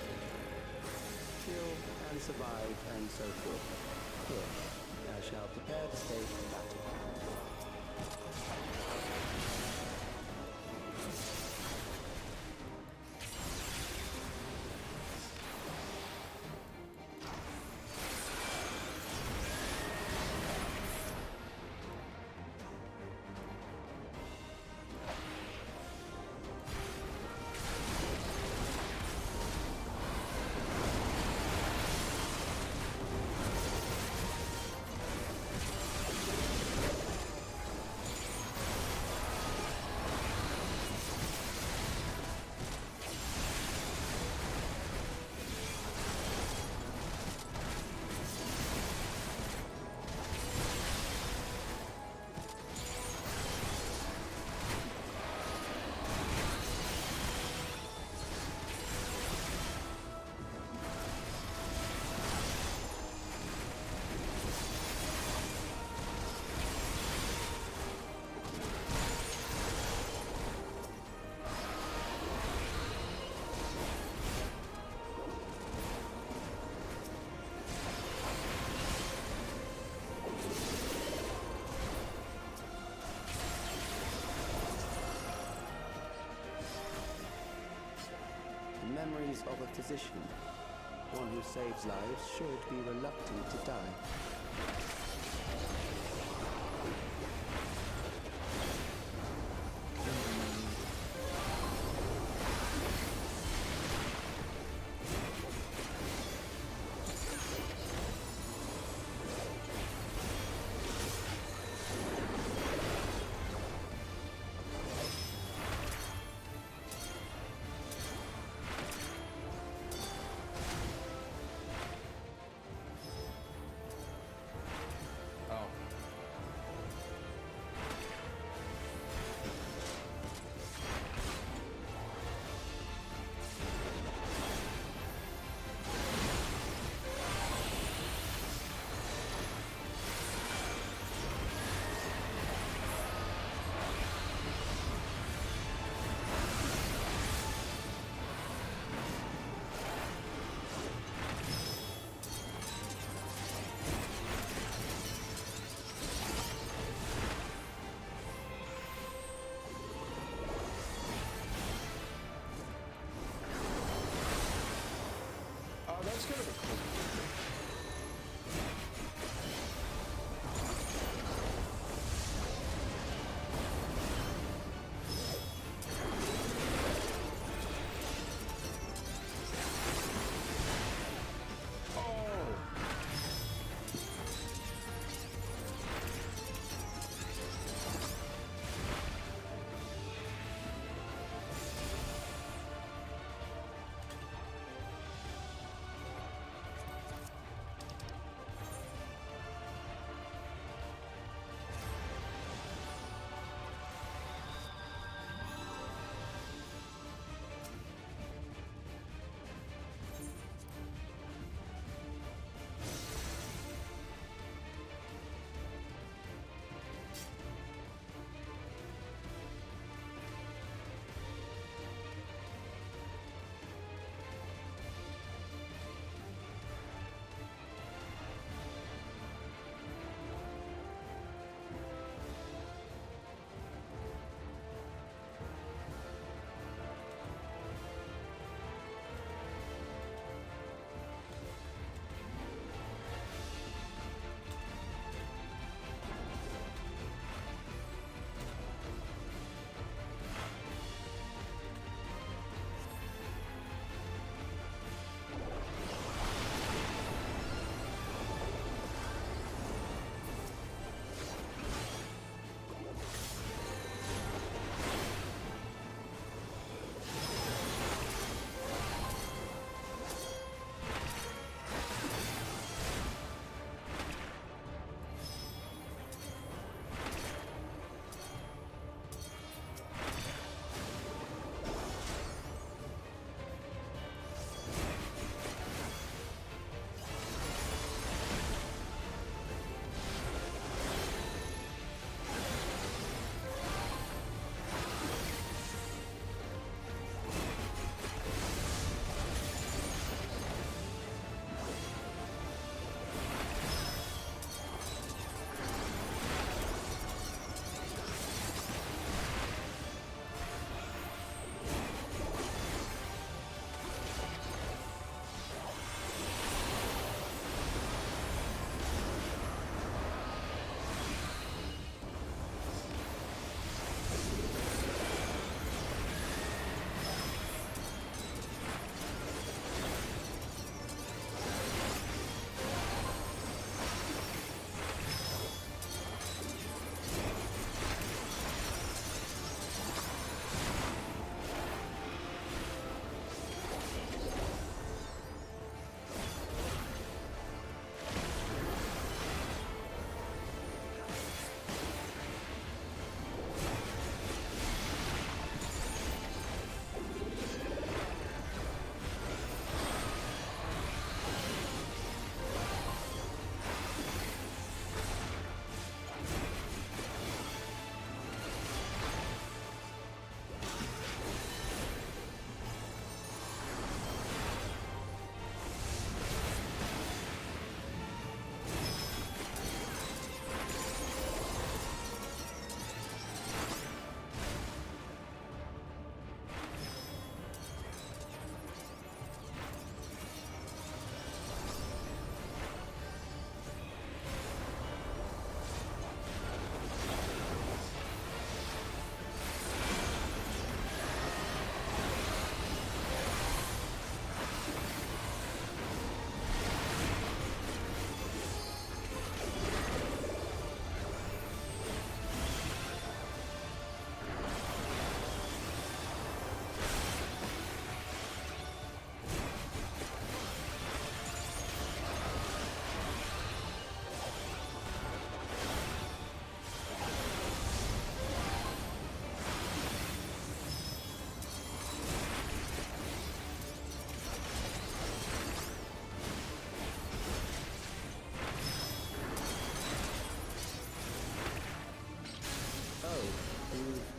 Kill and survive and so forth. Here, I shall prepare the stage for battle. Memories of a physician. One who saves lives should be reluctant to die. That's kind of a cool feature.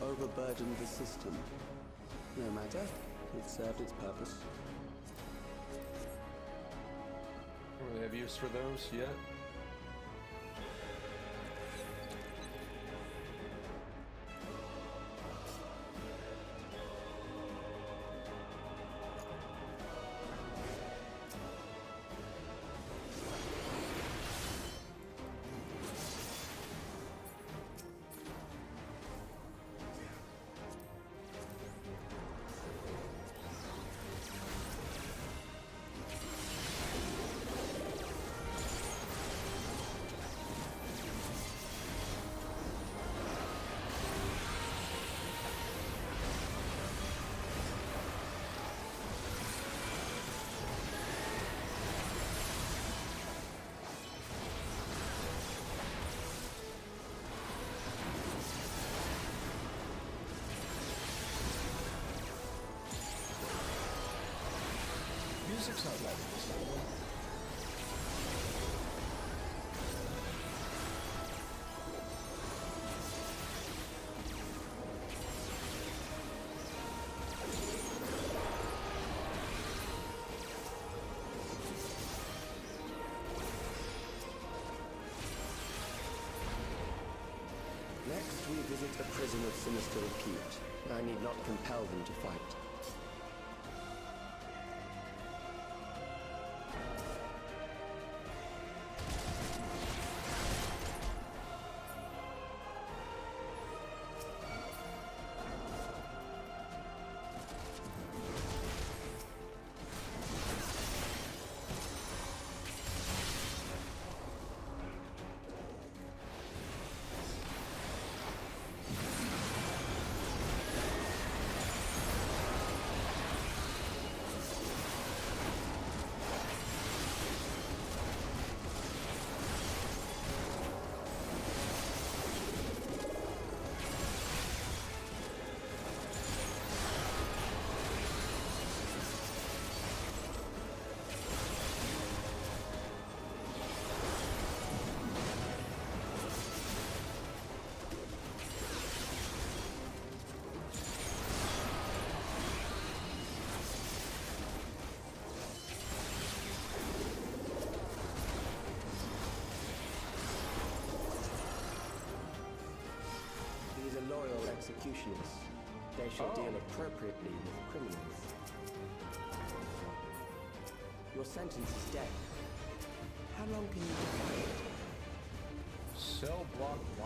overburdened the system. No matter, it served its purpose. Don't really have use for those yet. music's not loud this time. Next, we visit a prison of sinister repute. I need not compel them to fight. Loyal executioners. They shall deal appropriately with criminals. Your sentence is death. How long can you defy it? Cell block Y.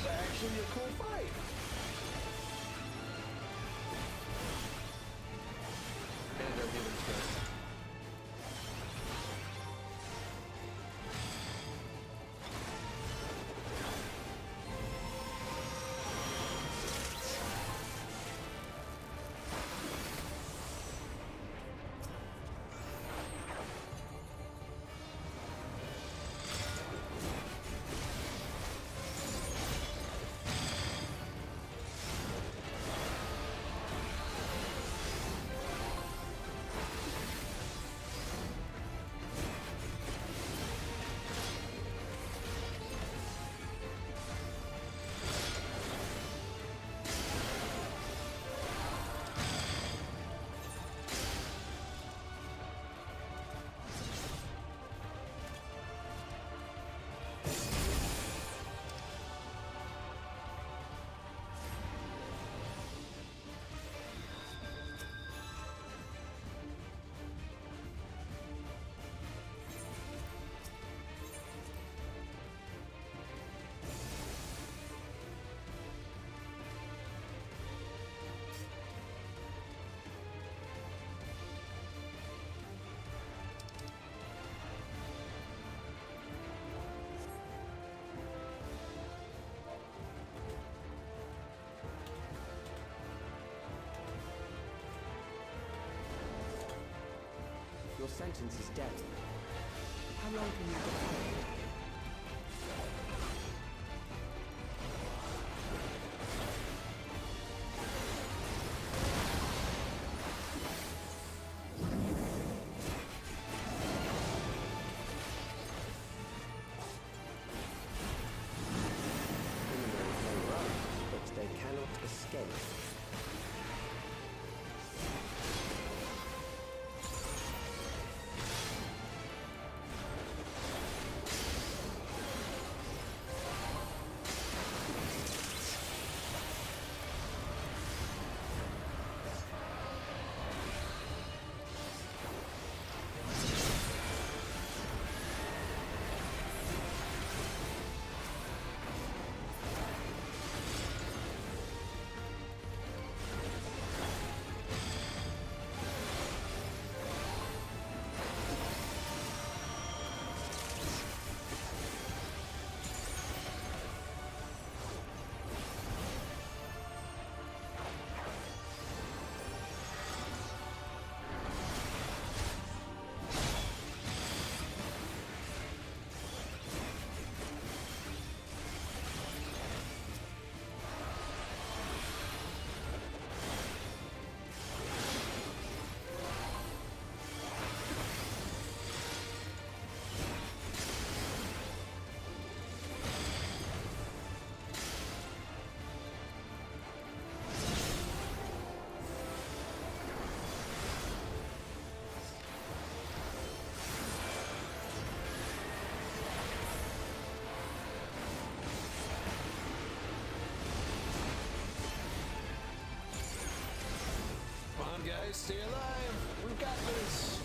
Actually a cool fight. And they're giving stress. Your sentence is death. How long can you defy it? Criminals may run, but they cannot escape. Stay alive. We've got this.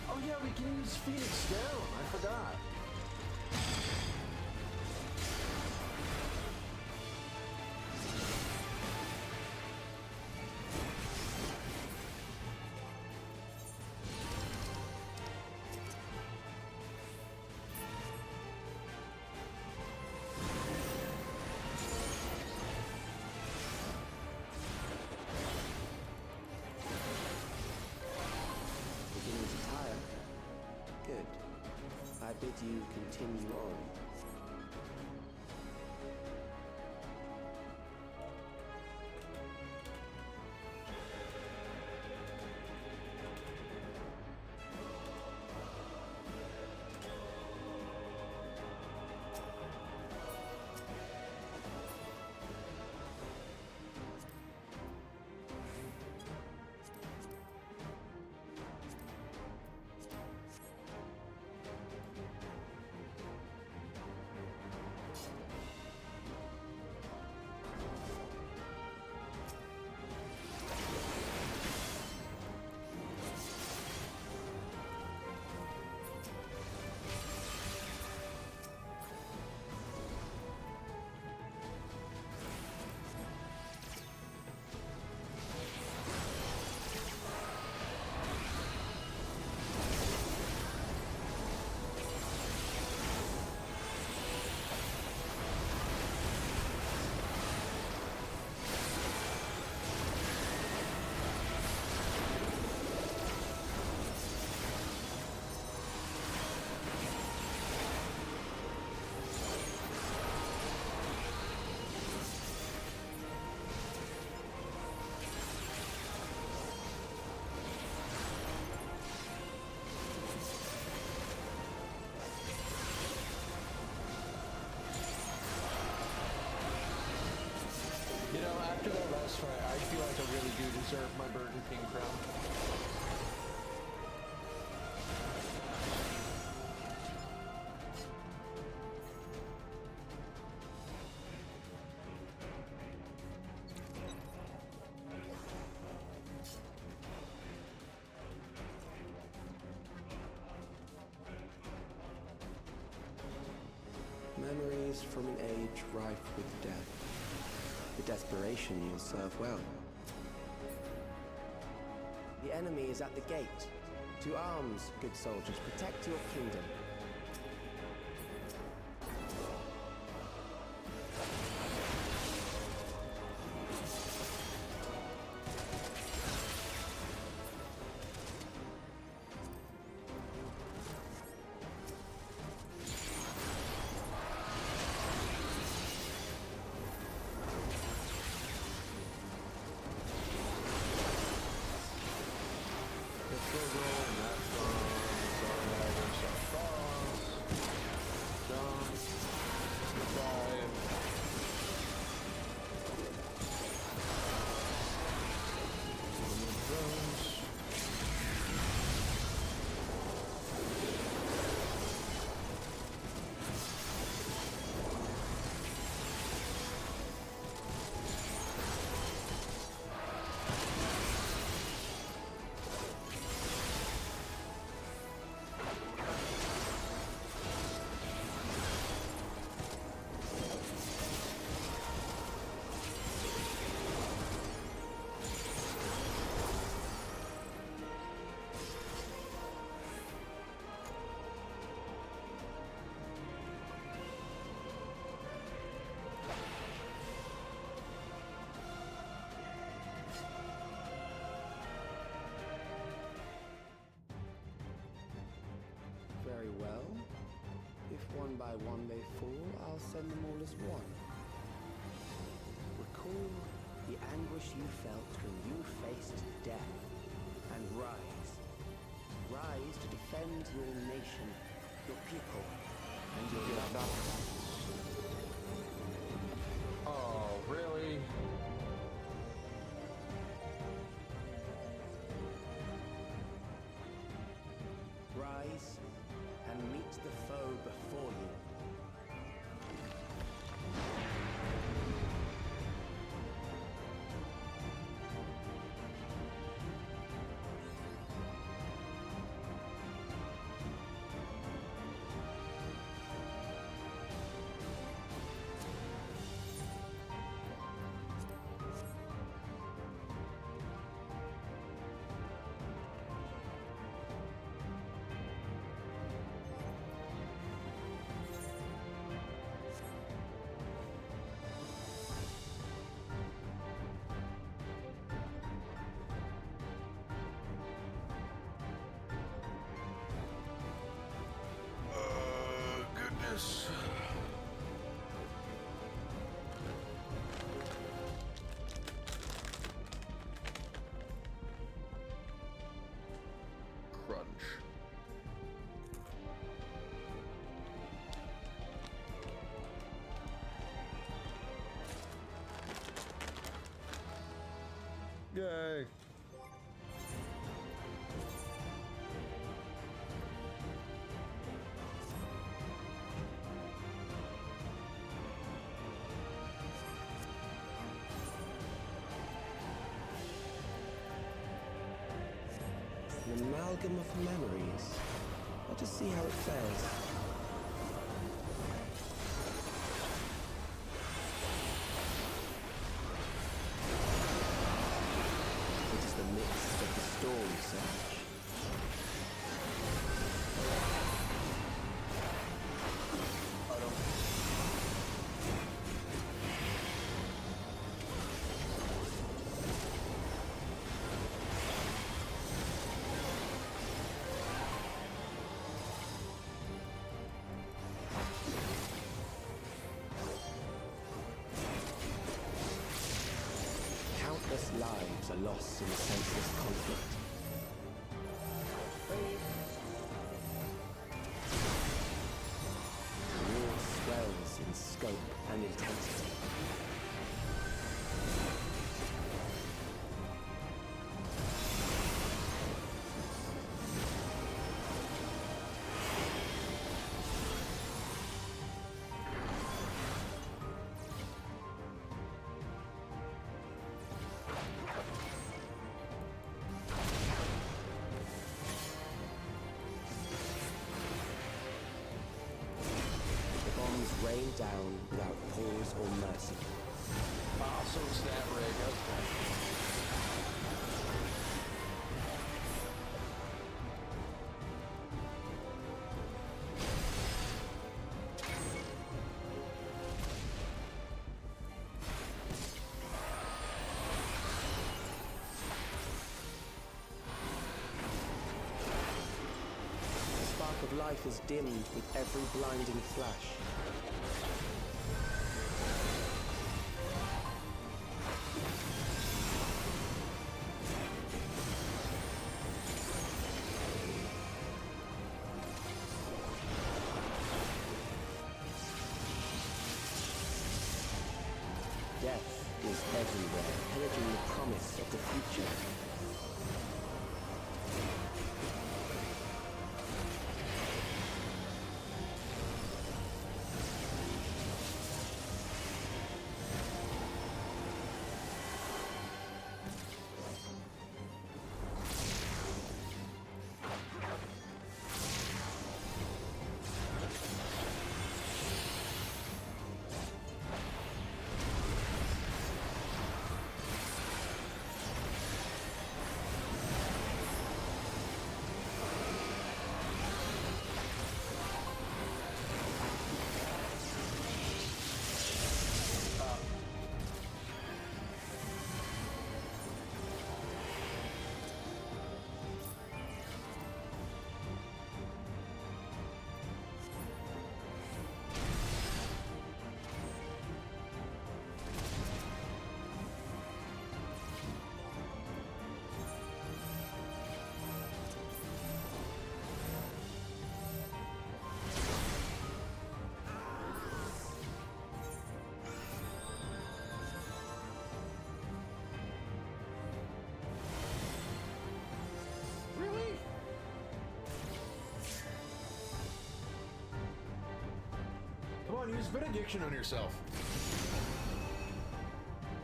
Oh yeah, we can use Phoenix Down. I forgot. Beginning to tire? Good. I bid you continue on. You know, after that last fight, I feel like I really do deserve my Burger King crown. Memories from an age rife with death. The desperation will serve well. The enemy is at the gate. To arms, good soldiers, protect your kingdom. Squiggle, Nat Bomb, Shot Boss, Jump, Dive. Drones. Very well. If one by one they fall, I'll send them all as one. Recall the anguish you felt when you faced death, and rise. Rise to defend your nation, your people, and your loved ones. Oh, really? Rise and meet the foe before you. Goodness. Crunch. Yay. An amalgam of memories. Let us see how it fares. It is the midst of the storm surge. Countless lives are lost in senseless conflict. The war swells in scope and intensity. Rain down without pause or mercy. Awesome stat rig, okay. The spark of life is dimmed with every blinding flash. Death is everywhere, pillaging the promise of the future. Come on, use benediction on yourself.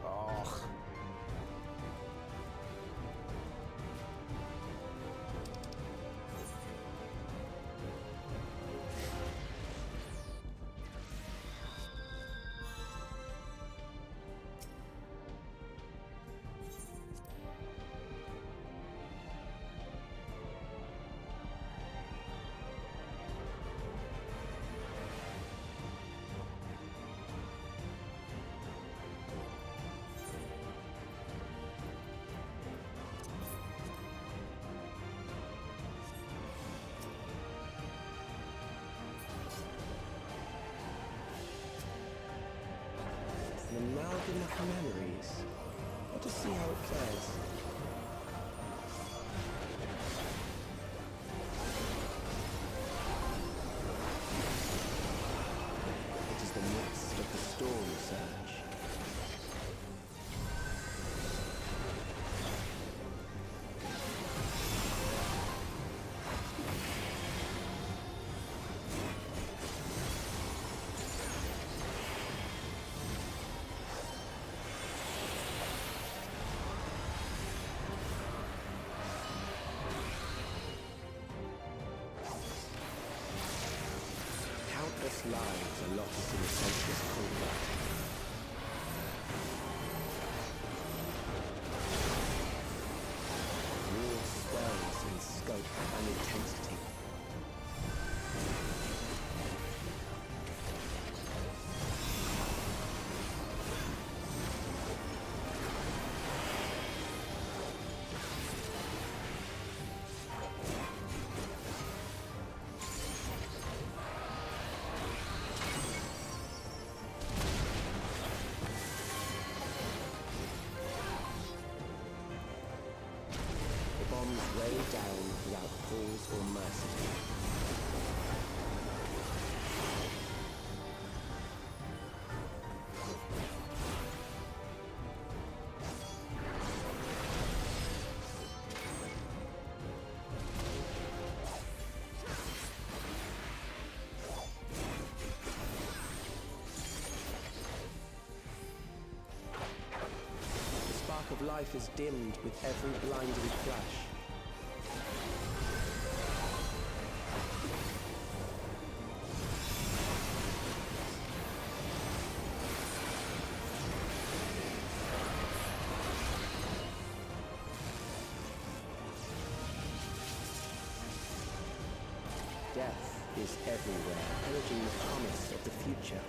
Oh. An amalgam of memories. Let us see how it fares. It is the midst of the storm surge. Countless lives are lost in the senseless combat. War swells in scope and intensity. Bombs rain down without pause or mercy. The spark of life is dimmed with every blinding flash. Death is everywhere, pillaging the promise of the future.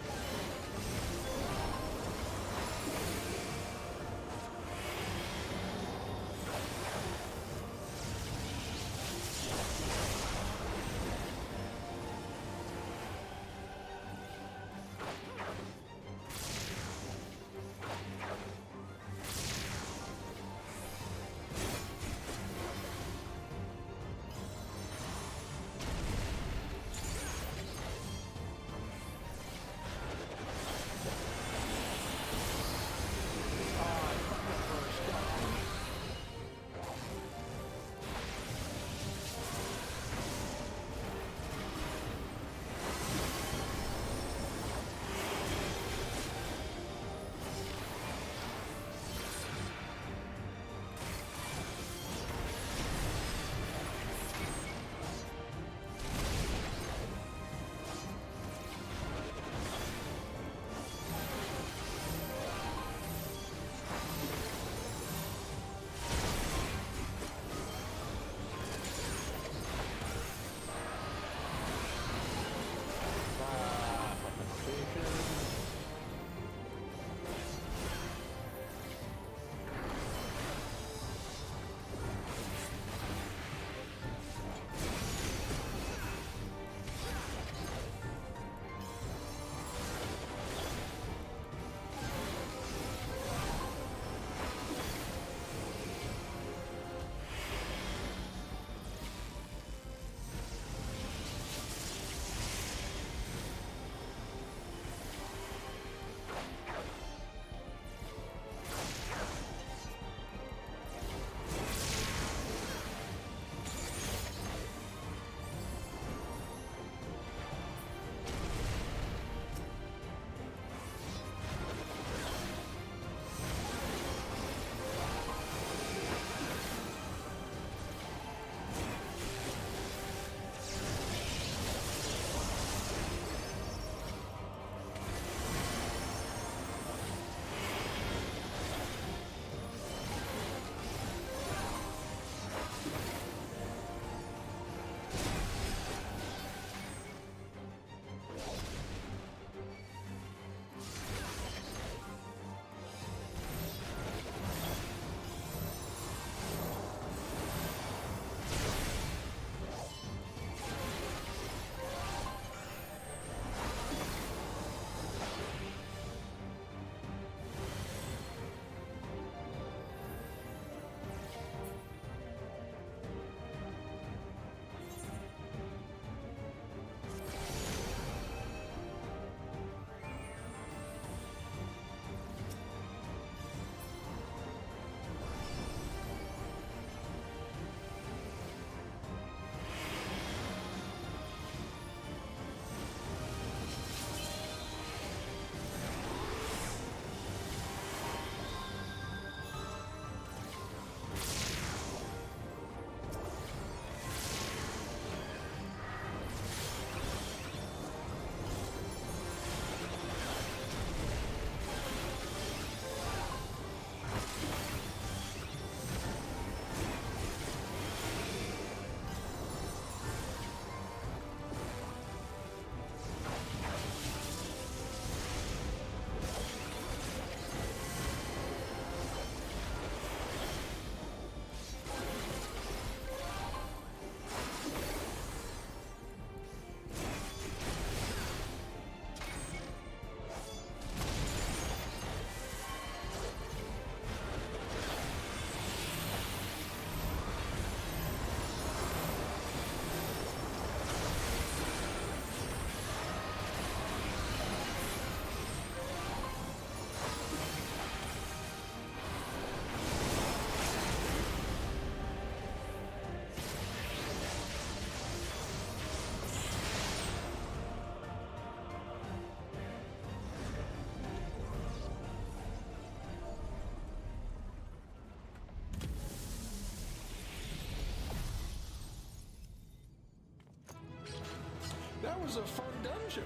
That was a fun dungeon.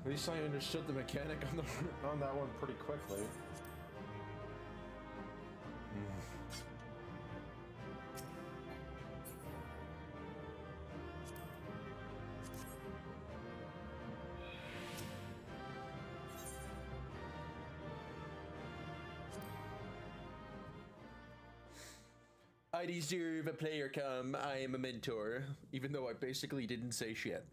At least I understood the mechanic on that one pretty quickly. I deserve a player come. I am a mentor, even though I basically didn't say shit.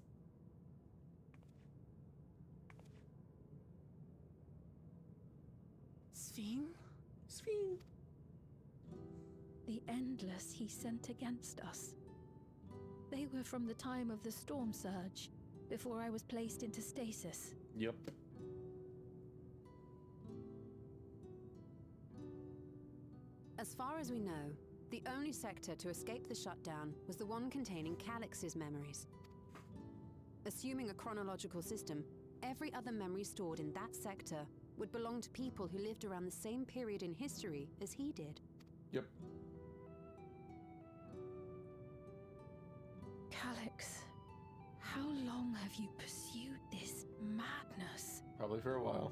Sphene? Sphene. The Endless he sent against us. They were from the time of the storm surge, before I was placed into stasis. Yep. As far as we know, the only sector to escape the shutdown was the one containing Calix's memories. Assuming a chronological system, every other memory stored in that sector would belong to people who lived around the same period in history as he did. Yep. Calix, how long have you pursued this madness? Probably for a while.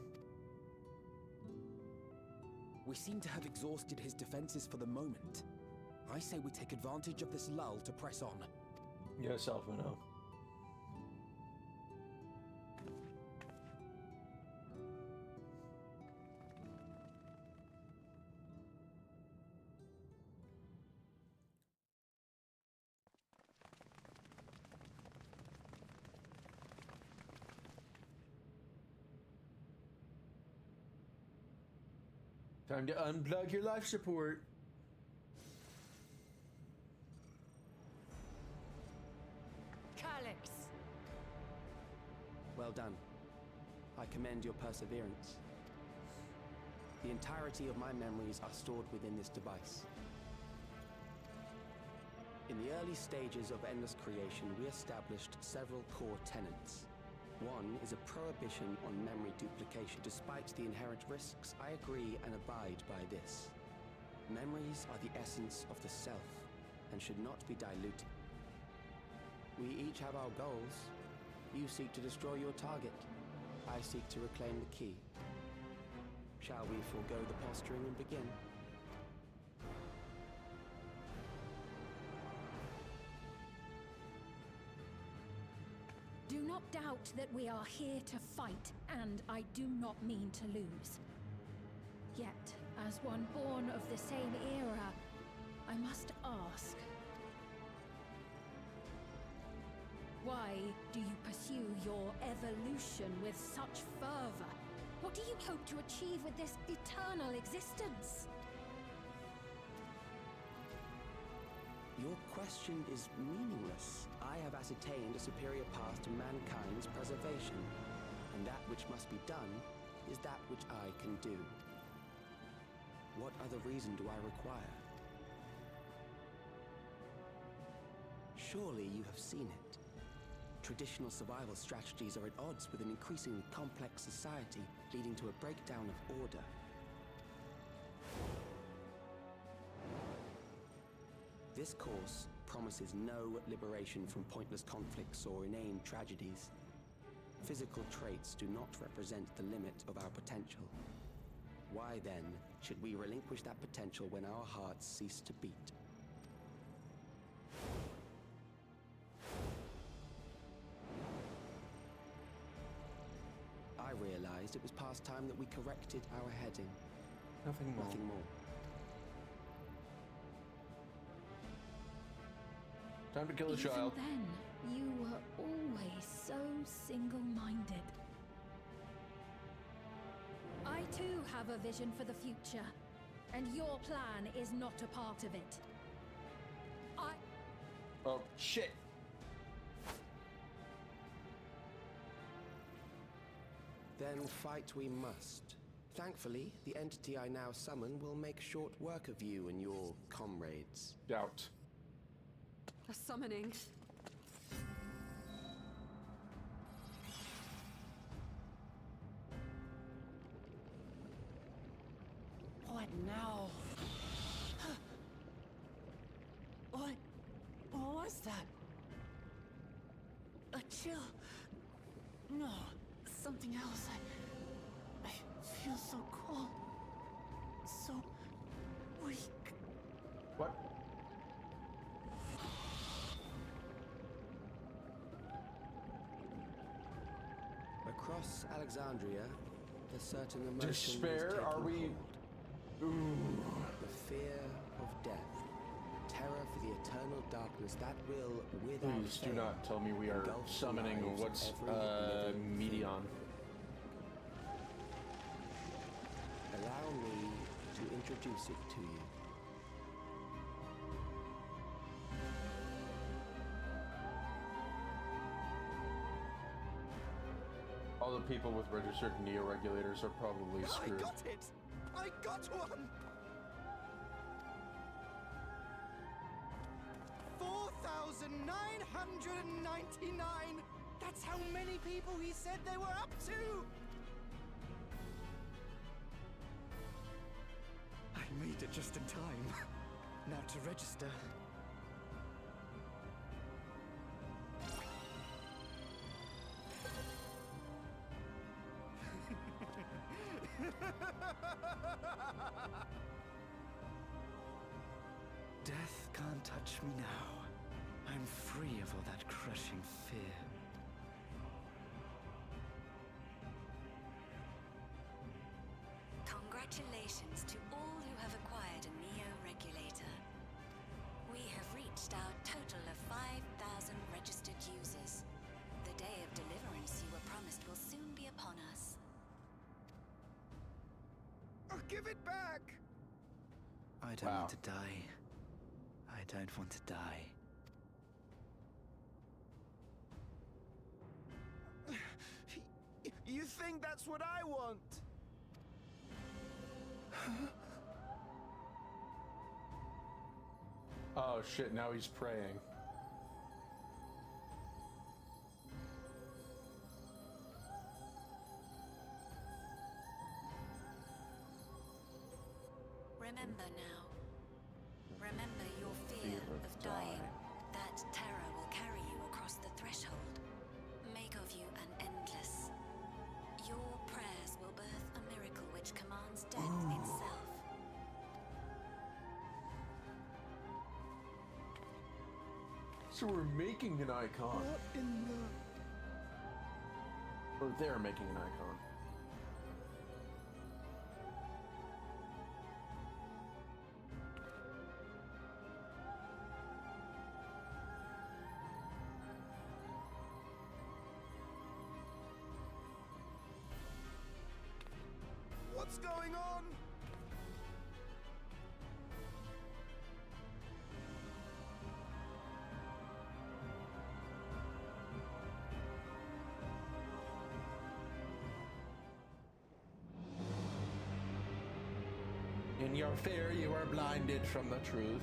We seem to have exhausted his defenses for the moment. I say we take advantage of this lull to press on. Yes, Alphino. Time to unplug your life support. Calix! Well done. I commend your perseverance. The entirety of my memories are stored within this device. In the early stages of Endless creation, we established several core tenets. One is a prohibition on memory duplication. Despite the inherent risks, I agree and abide by this. Memories are the essence of the self and should not be diluted. We each have our goals. You seek to destroy your target. I seek to reclaim the key. Shall we forego the posturing and begin? Do not doubt that we are here to fight, and I do not mean to lose. Yet, as one born of the same era, I must ask, why do you pursue your evolution with such fervor? What do you hope to achieve with this eternal existence? Your question is meaningless. I have ascertained a superior path to mankind's preservation, and that which must be done is that which I can do. What other reason do I require? Surely you have seen it. Traditional survival strategies are at odds with an increasingly complex society, leading to a breakdown of order. This course promises no liberation from pointless conflicts or inane tragedies. Physical traits do not represent the limit of our potential. Why then should we relinquish that potential when our hearts cease to beat? I realized it was past time that we corrected our heading. Nothing more. Nothing more. Time to kill a child. Even then, you were always so single-minded. I too have a vision for the future, and your plan is not a part of it. Oh, shit. Then fight we must. Thankfully, the entity I now summon will make short work of you and your comrades. Doubt. A summoning. What now? What was that? Chill. No, something else. I feel so cold. So weak. What? Across Alexandria, a certain emotion Despair? Are we? Ooh. The fear of death. Terror for the eternal darkness that will, without Please do not tell me we are summoning what's Medion. Allow me to introduce it to you. All the people with registered neo-regulators are probably screwed. I got it! I got one! 4,999! That's how many people he said they were up to! I made it just in time. Now to register. Death can't touch me now. I'm free of all that crushing fear. Congratulations to all who have acquired a Neo-Regulator. We have reached our total of 5,000 registered users. The day of deliverance you were promised will soon be upon us. Oh, give it back! I don't want to die. I don't want to die. You think that's what I want? Oh shit, now he's praying. Remember now. Remember your fear of dying. That terror will carry you across the threshold. Make of you an endless. Your prayers will birth a miracle which commands death itself. So we're making an icon. What in the... Or they're making an icon. What's going on? In your fear, you are blinded from the truth.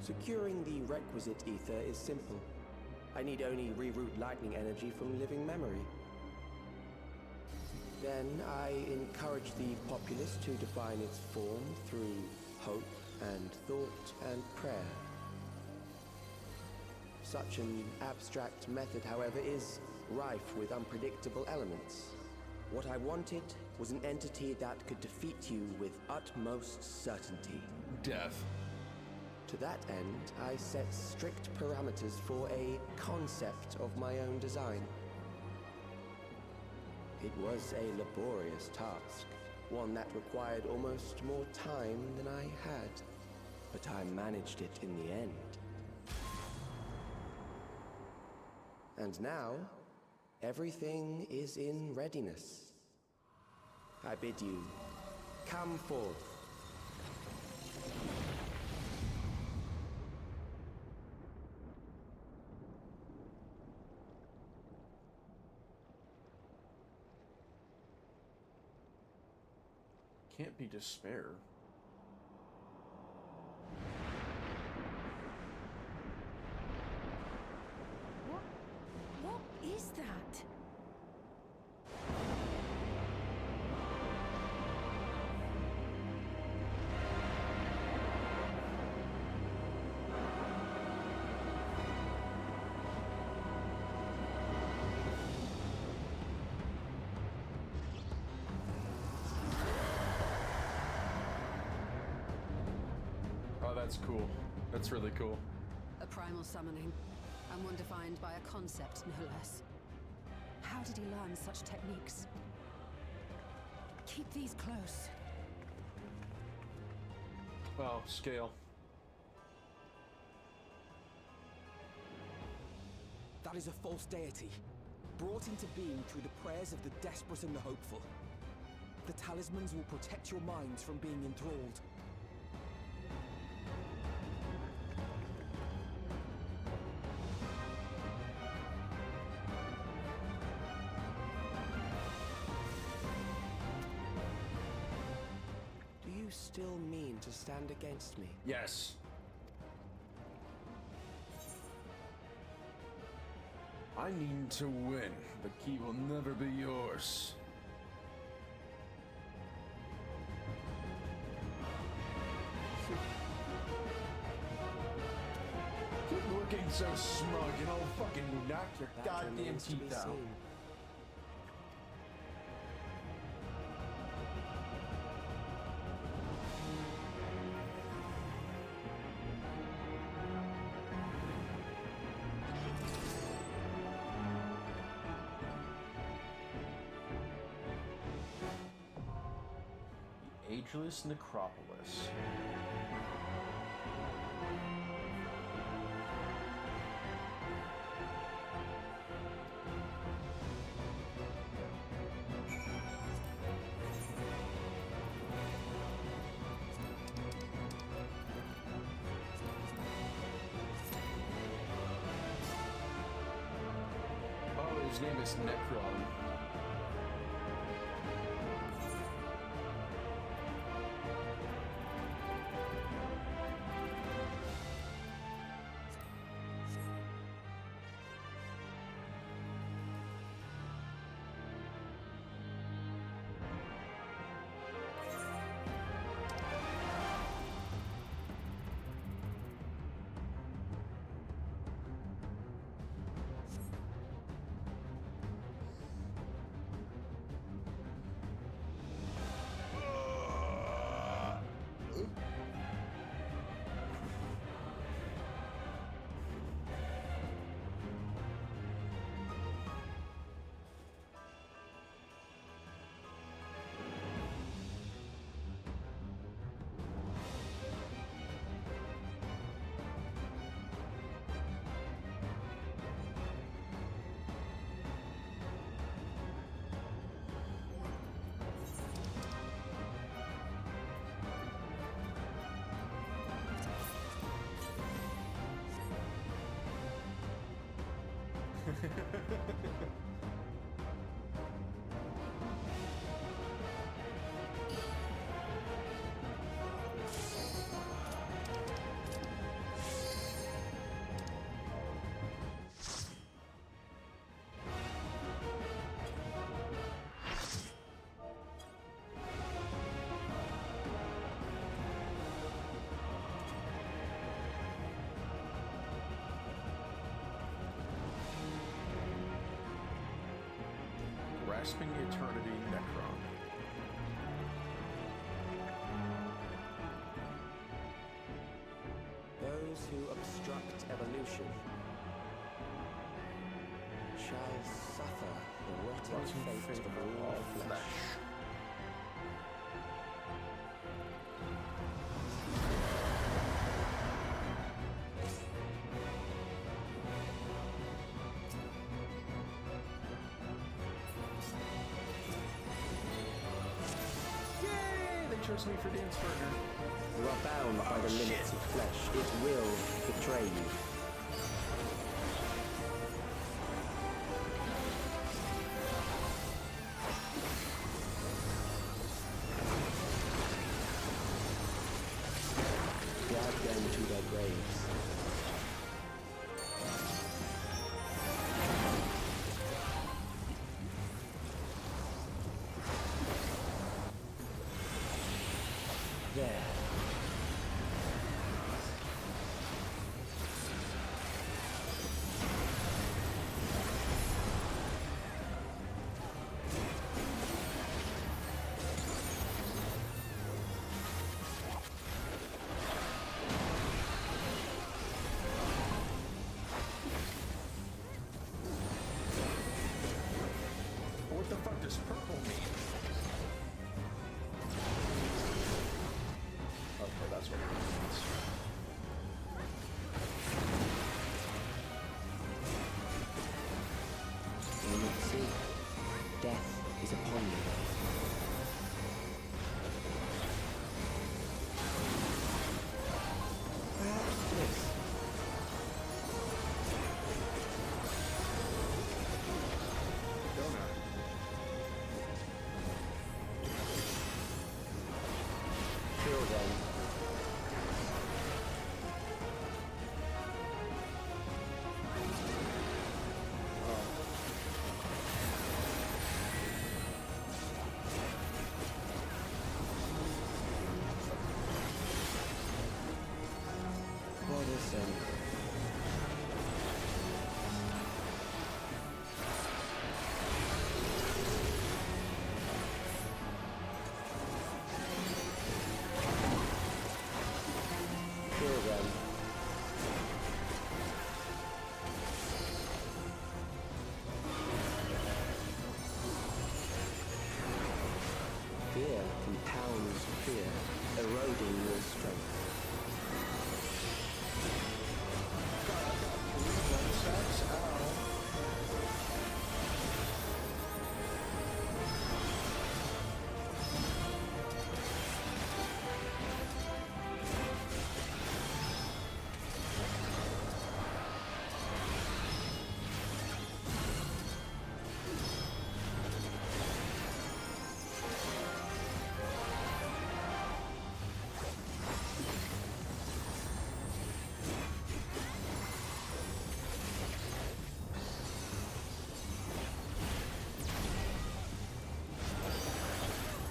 Securing the requisite ether is simple. I need only reroute lightning energy from living memory. Then I encourage the populace to define its form through hope and thought and prayer. Such an abstract method, however, is rife with unpredictable elements. What I wanted was an entity that could defeat you with utmost certainty. Death. To that end, I set strict parameters for a concept of my own design. It was a laborious task, one that required almost more time than I had, but I managed it in the end. And now, everything is in readiness. I bid you, come forth. Can't be despair. What is that? That's cool. That's really cool. A primal summoning, and one defined by a concept, no less. How did he learn such techniques? Keep these close. Oh, scale. That is a false deity, brought into being through the prayers of the desperate and the hopeful. The talismans will protect your minds from being enthralled. Do you still mean to stand against me? Yes. I need to win. The key will never be yours. Keep looking so smug and I'll fucking knock your goddamn teeth out. Ageless Necropolis. Oh, his name is Necron. Grasping Eternity Necron. Those who obstruct evolution shall suffer the rotten fate of all flesh. Chose me for Dance Partner. You are bound by the limits of flesh. It will betray you. Drag them to their graves. There. listen. Kill them. Fear compounds fear, eroding your strength.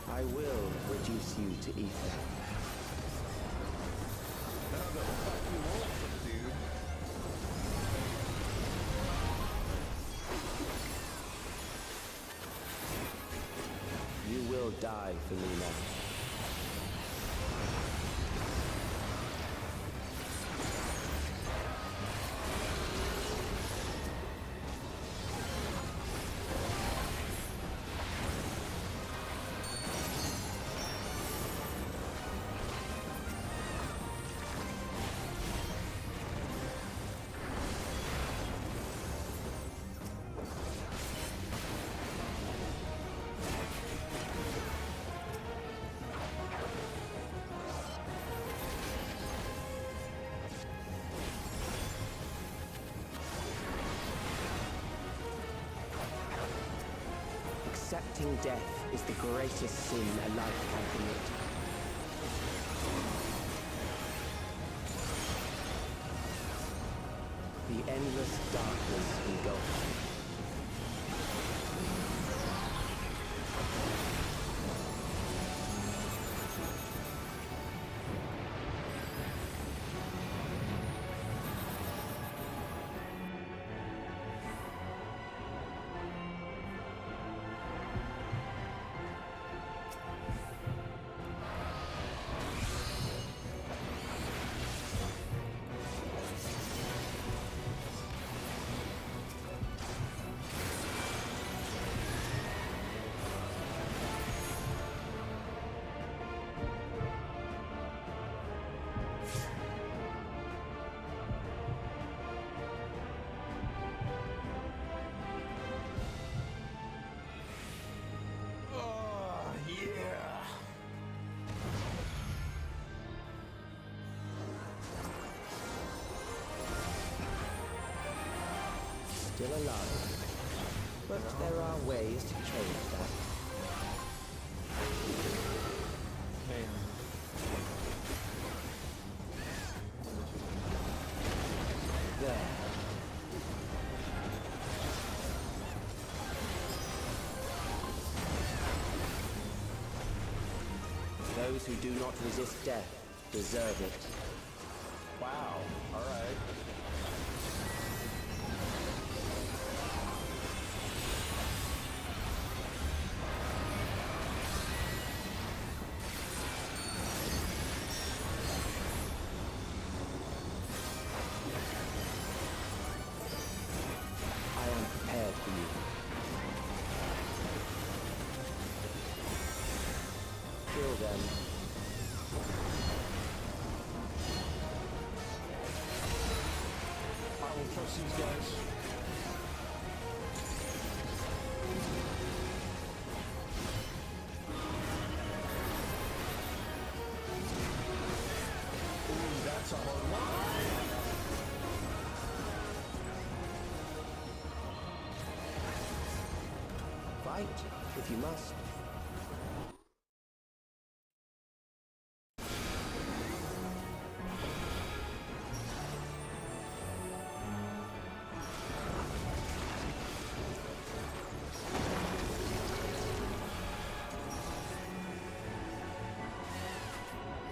I will reduce you to ether. How the fuck you want them, dude? You will die for me now. Accepting death is the greatest sin a life can commit. The endless darkness engulfs you. Still alive, but there are ways to change that. There. Those who do not resist death deserve it. Wow, alright. I am prepared for you. Kill them. I will trust these guys. Ooh, that's a hard one. Fight, if you must.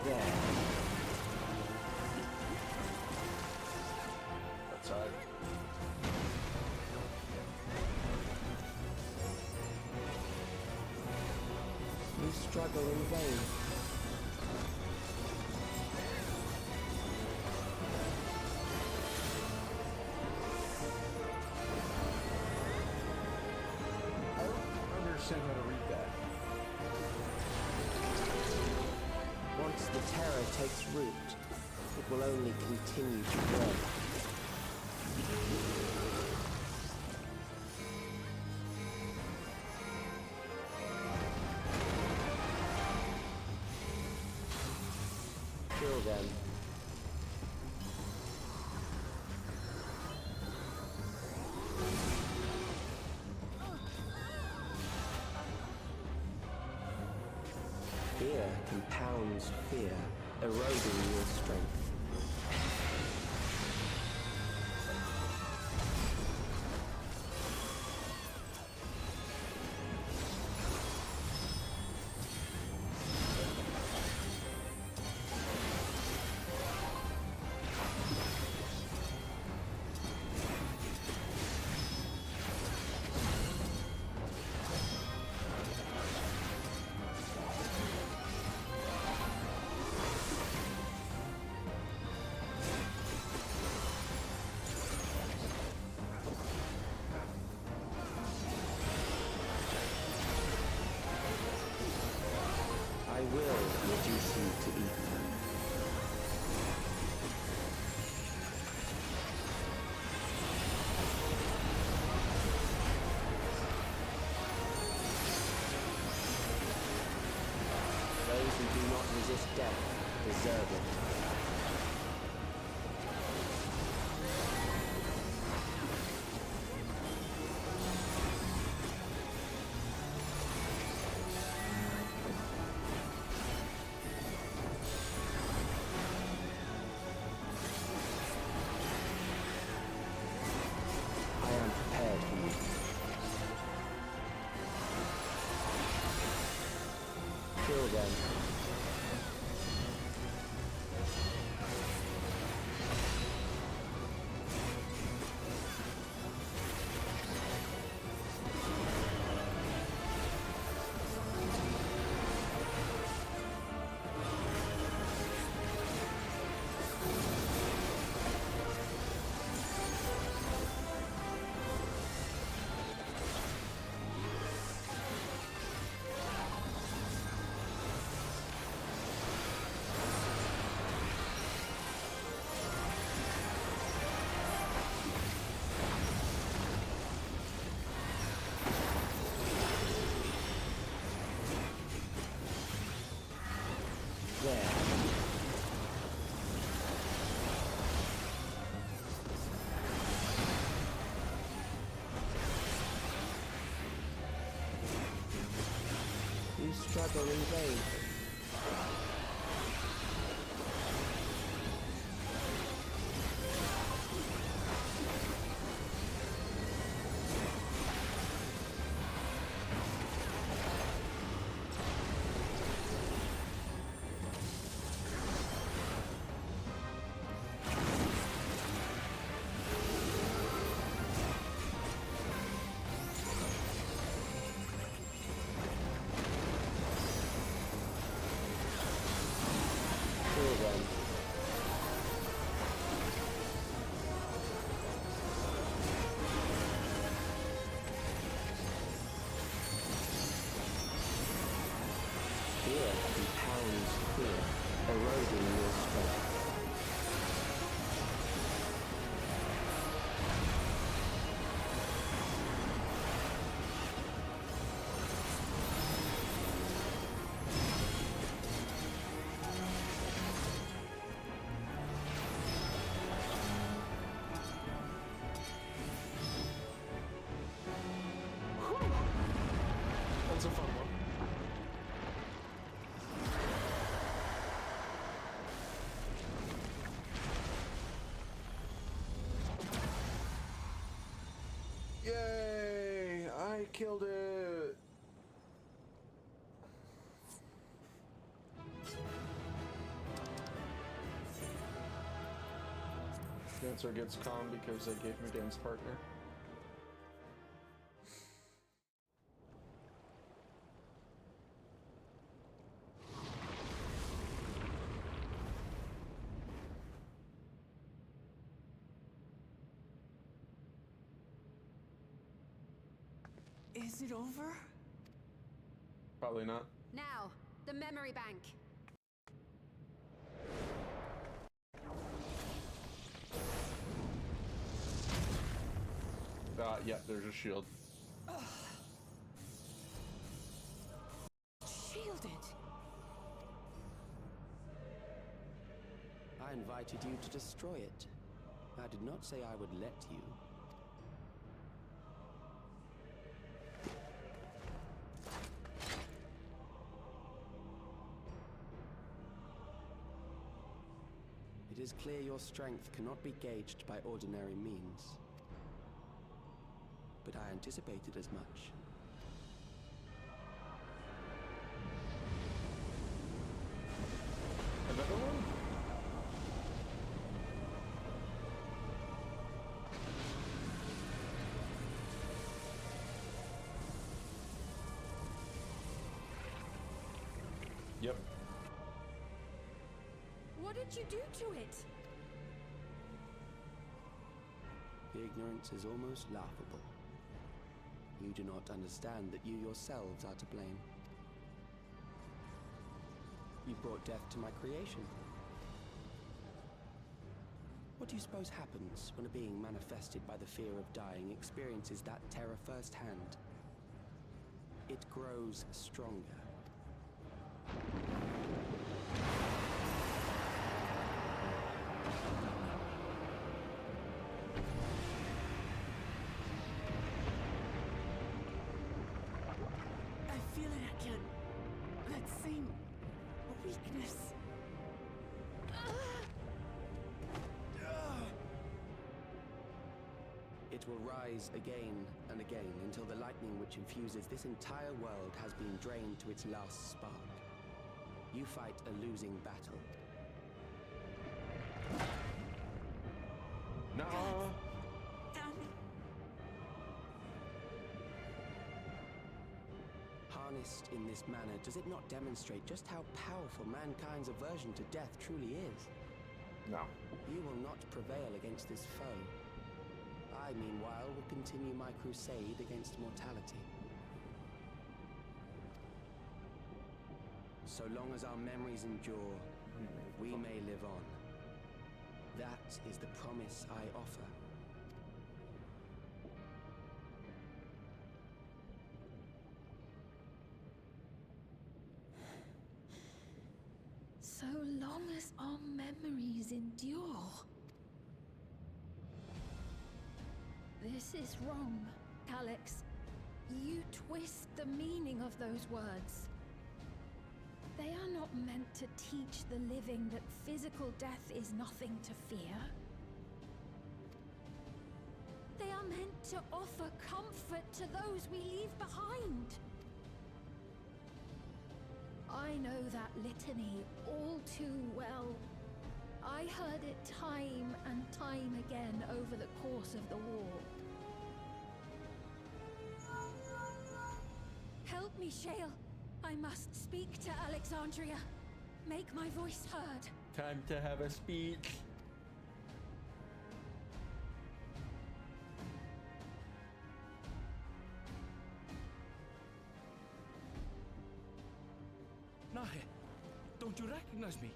There. struggle in vain. I don't understand how to read that. Once the terror takes root, it will only continue to grow. Kill them. Fear compounds fear, eroding your strength. I will reduce you to ether. Those who do not resist death deserve it. I am prepared for you. Kill them. There. You struggle in vain. Kill them. Fear compounds fear, eroding your strength. That's a fun one. Yay! I killed it! Dancer gets calm because I gave him a dance partner. Is it over? Probably not. Now, the memory bank. Yep, there's a shield. Shielded. I invited you to destroy it. I did not say I would let you. It is clear your strength cannot be gauged by ordinary means. But I anticipated as much. Another one? Yep. What did you do to it? The ignorance is almost laughable. You do not understand that you yourselves are to blame. You brought death to my creation. What do you suppose happens when a being manifested by the fear of dying experiences that terror firsthand? It grows stronger. I feel it again. That same weakness. It will rise again and again until the lightning which infuses this entire world has been drained to its last spark. You fight a losing battle. No. Harnessed in this manner, does it not demonstrate just how powerful mankind's aversion to death truly is? No. You will not prevail against this foe. I, meanwhile, will continue my crusade against mortality. So long as our memories endure, we may live on. That is the promise I offer. So long as our memories endure. This is wrong, Alex. You twist the meaning of those words. They are not meant to teach the living that physical death is nothing to fear. They are meant to offer comfort to those we leave behind. I know that litany all too well. I heard it time and time again over the course of the war. Help me, Shale. I must speak to Alexandria. Make my voice heard. Time to have a speech. Nahe, don't you recognize me?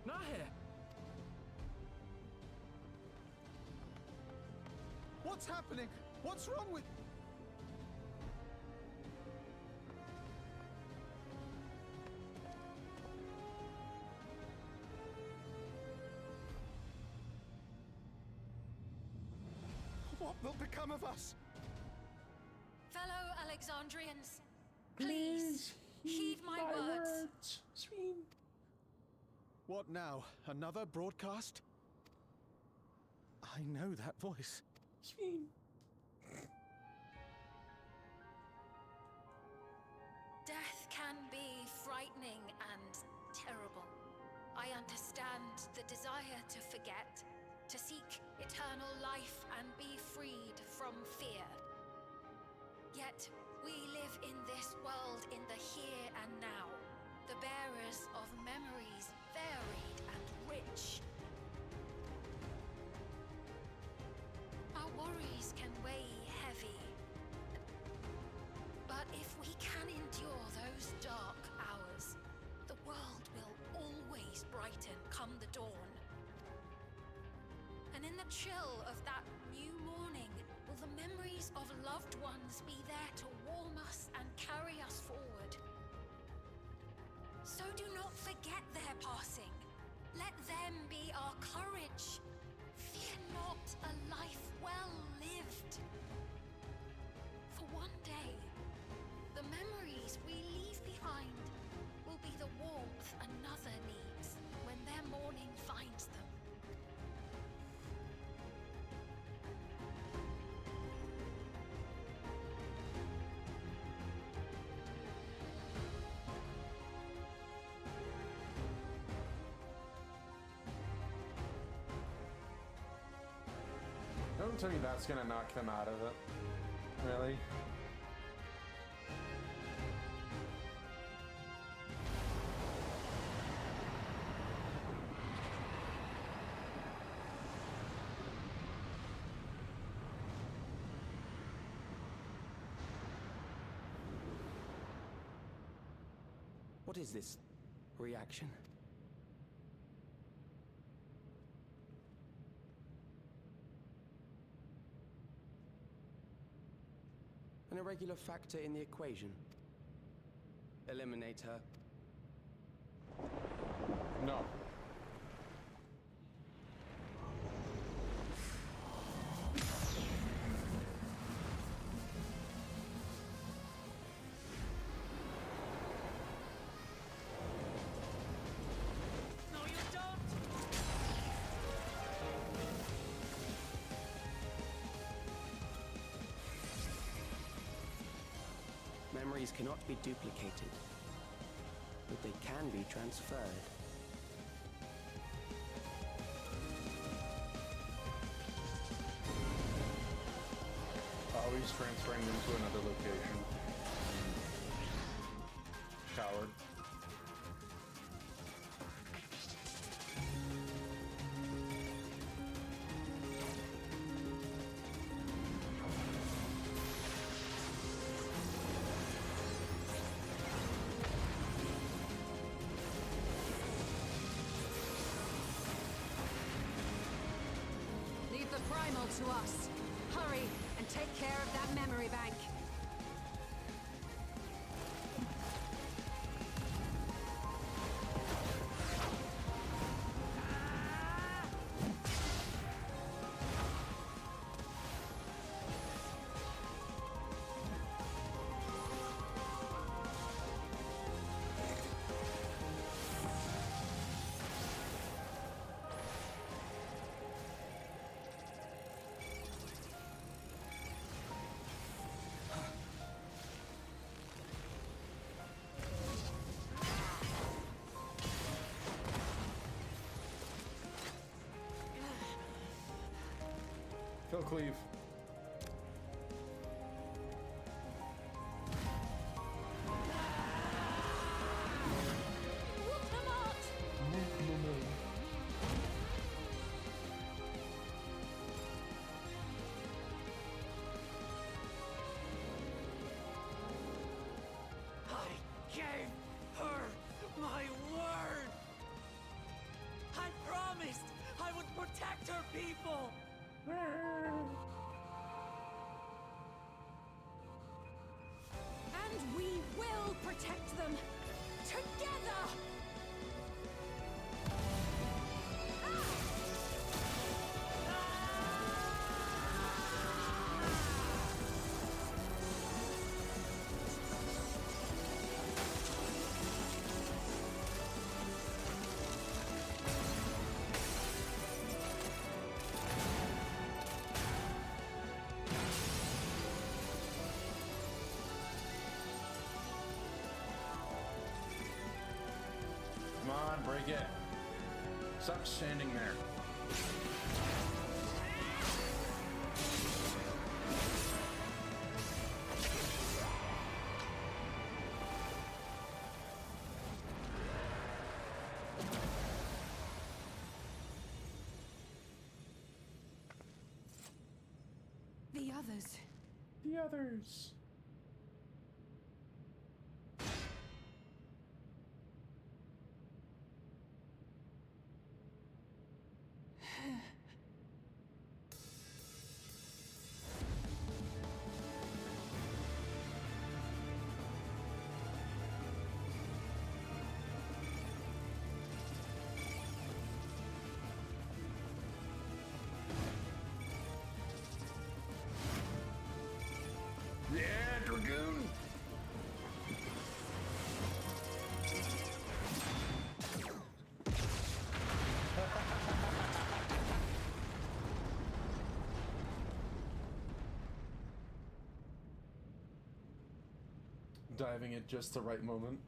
Nahe! What's happening? What's wrong with... What will become of us? Fellow Alexandrians, please heed my words. What now? Another broadcast? I know that voice. Death can be frightening and terrible. I understand the desire to forget, to seek eternal life and be freed from fear. Yet, we live in this world in the here and now, the bearers of memories varied and rich. Our worries can weigh heavy, the chill of that new morning, will the memories of loved ones be there to warm us and carry us forward? So do not forget their passing. Let them be our courage. Fear not a life well lived. For one day, the memories we leave behind will be the warmth another needs when their morning finds them. Don't tell me that's gonna knock them out of it. Really? What is this reaction? An irregular factor in the equation. Eliminate her. No. No, you don't! Memories cannot be duplicated, but they can be transferred. Always transferring them to another location. Coward. Leave the primal to us. Hurry and take care of that memory bank. Kill Cleave. I gave her my word! I promised I would protect her people! And we will protect them together! Come on, break it. Stop standing there. The others. The others. diving at just the right moment.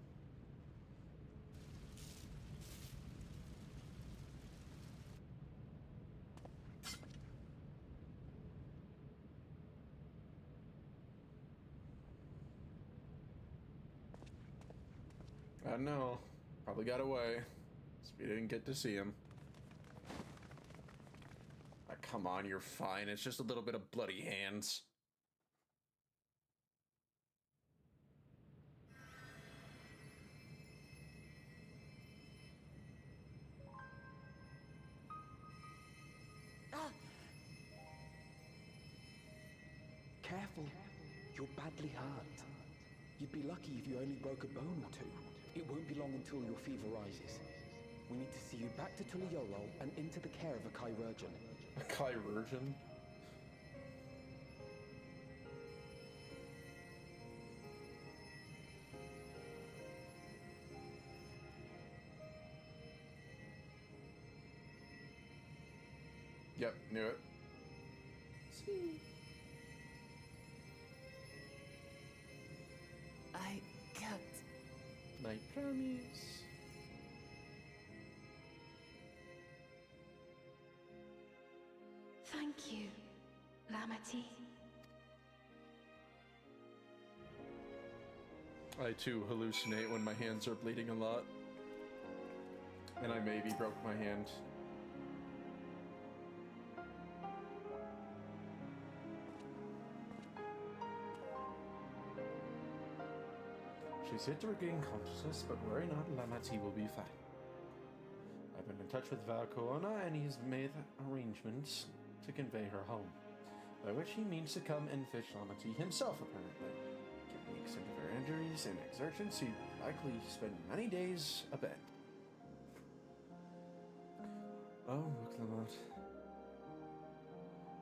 I don't know. Probably got away. So we didn't get to see him. Ah, come on, you're fine. It's just a little bit of bloody hands. Careful. You're badly hurt. You'd be lucky if you only broke a bone or two. It won't be long until your fever rises. We need to see you back to Tuliolo and into the care of a chirurgeon. A chirurgeon? Yep, knew it. See. I kept my promise. Thank you, Lamity. I too hallucinate when my hands are bleeding a lot. And I maybe broke my hand. She's yet to regain consciousness, but worry not, Lamati will be fine. I've been in touch with Valcoana, and he's made arrangements to convey her home, by which he means to come and fish Lamati himself, apparently. Given the extent of her injuries and exertions, he'd likely spend many days abed. Oh, look, Lamont.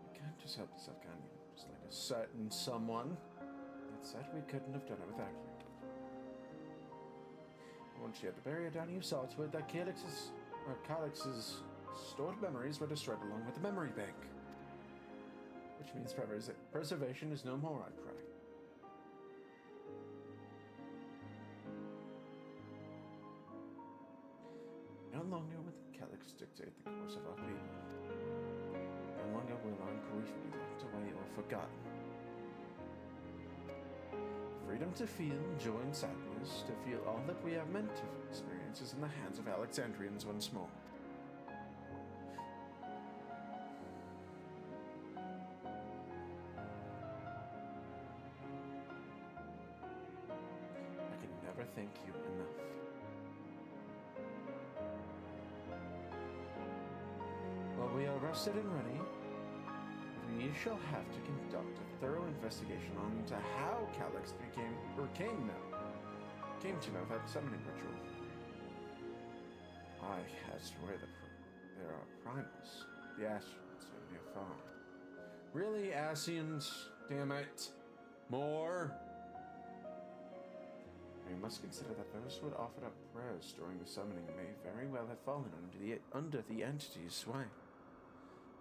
You can't just help yourself, can you? Just like a certain someone that said we couldn't have done it without you. Once you had to bury her down, you saw to it that Calix's stored memories were destroyed along with the memory bank. Which means preservation is no more, I pray. No longer will the Calix dictate the course of our people. No longer will our grief be locked away or forgotten. Freedom to feel joy and sadness, to feel all that we are meant to experience is in the hands of Alexandrians once more. I can never thank you enough. While we are rested and ready, we shall have to conduct a thorough investigation into how Calix came to know that summoning ritual. As for where there are primals, the Ascians are near far. Really, Ascians? Damn it. More? We must consider that those who had offered up prayers during the summoning may very well have fallen under the entity's sway.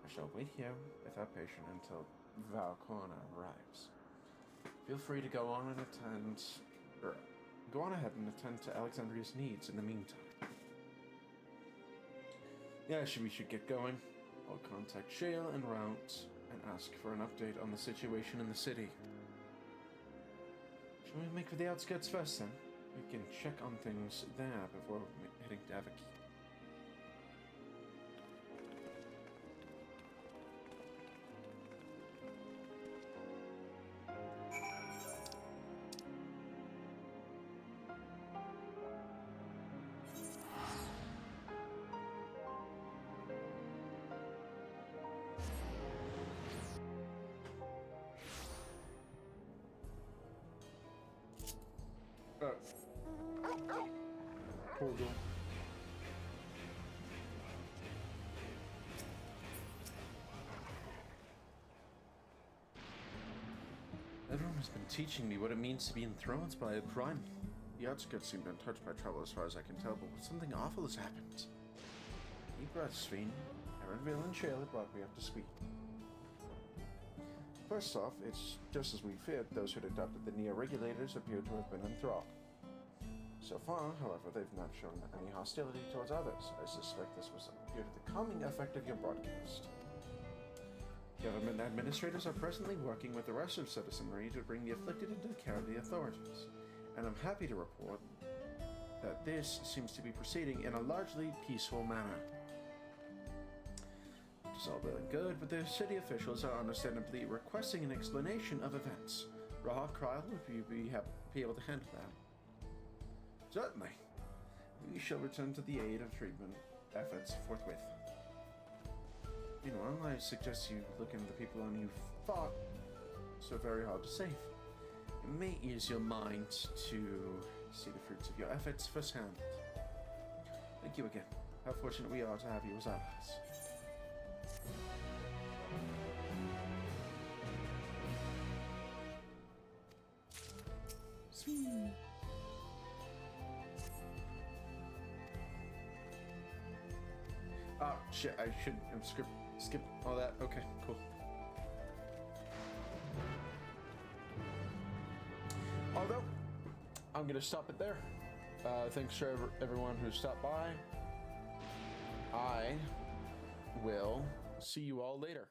I shall wait here with our patient until Valcorna arrives. Feel free to go on ahead and attend to Alexandria's needs in the meantime. Yeah, we should get going. I'll contact Shale en route and ask for an update on the situation in the city. Shall we make for the outskirts first then? We can check on things there before heading to Avaki. Everyone has been teaching me what it means to be enthroned by a prime. The outskirts seem untouched by trouble as far as I can tell, but something awful has happened. Deep breaths, Fiend. Erenville and Shale have brought me up to speed. First off, it's just as we feared. Those who'd adopted the neo-regulators appear to have been enthralled. So far, however, they've not shown any hostility towards others. I suspect this was due to the calming effect of your broadcast. Government administrators are presently working with the rest of citizenry to bring the afflicted into the care of the authorities, and I'm happy to report that this seems to be proceeding in a largely peaceful manner. It's all well and good, but the city officials are understandably requesting an explanation of events. Raha Kryl, would you be able to handle that? Certainly. We shall return to the aid of treatment efforts forthwith. Meanwhile, I suggest you look into the people on you fought so very hard to save. It may ease your mind to see the fruits of your efforts firsthand. Thank you again. How fortunate we are to have you as allies. Sweet. Oh, shit, I should skip all that. Okay, cool. Although, I'm going to stop it there. Thanks for everyone who stopped by. I will see you all later.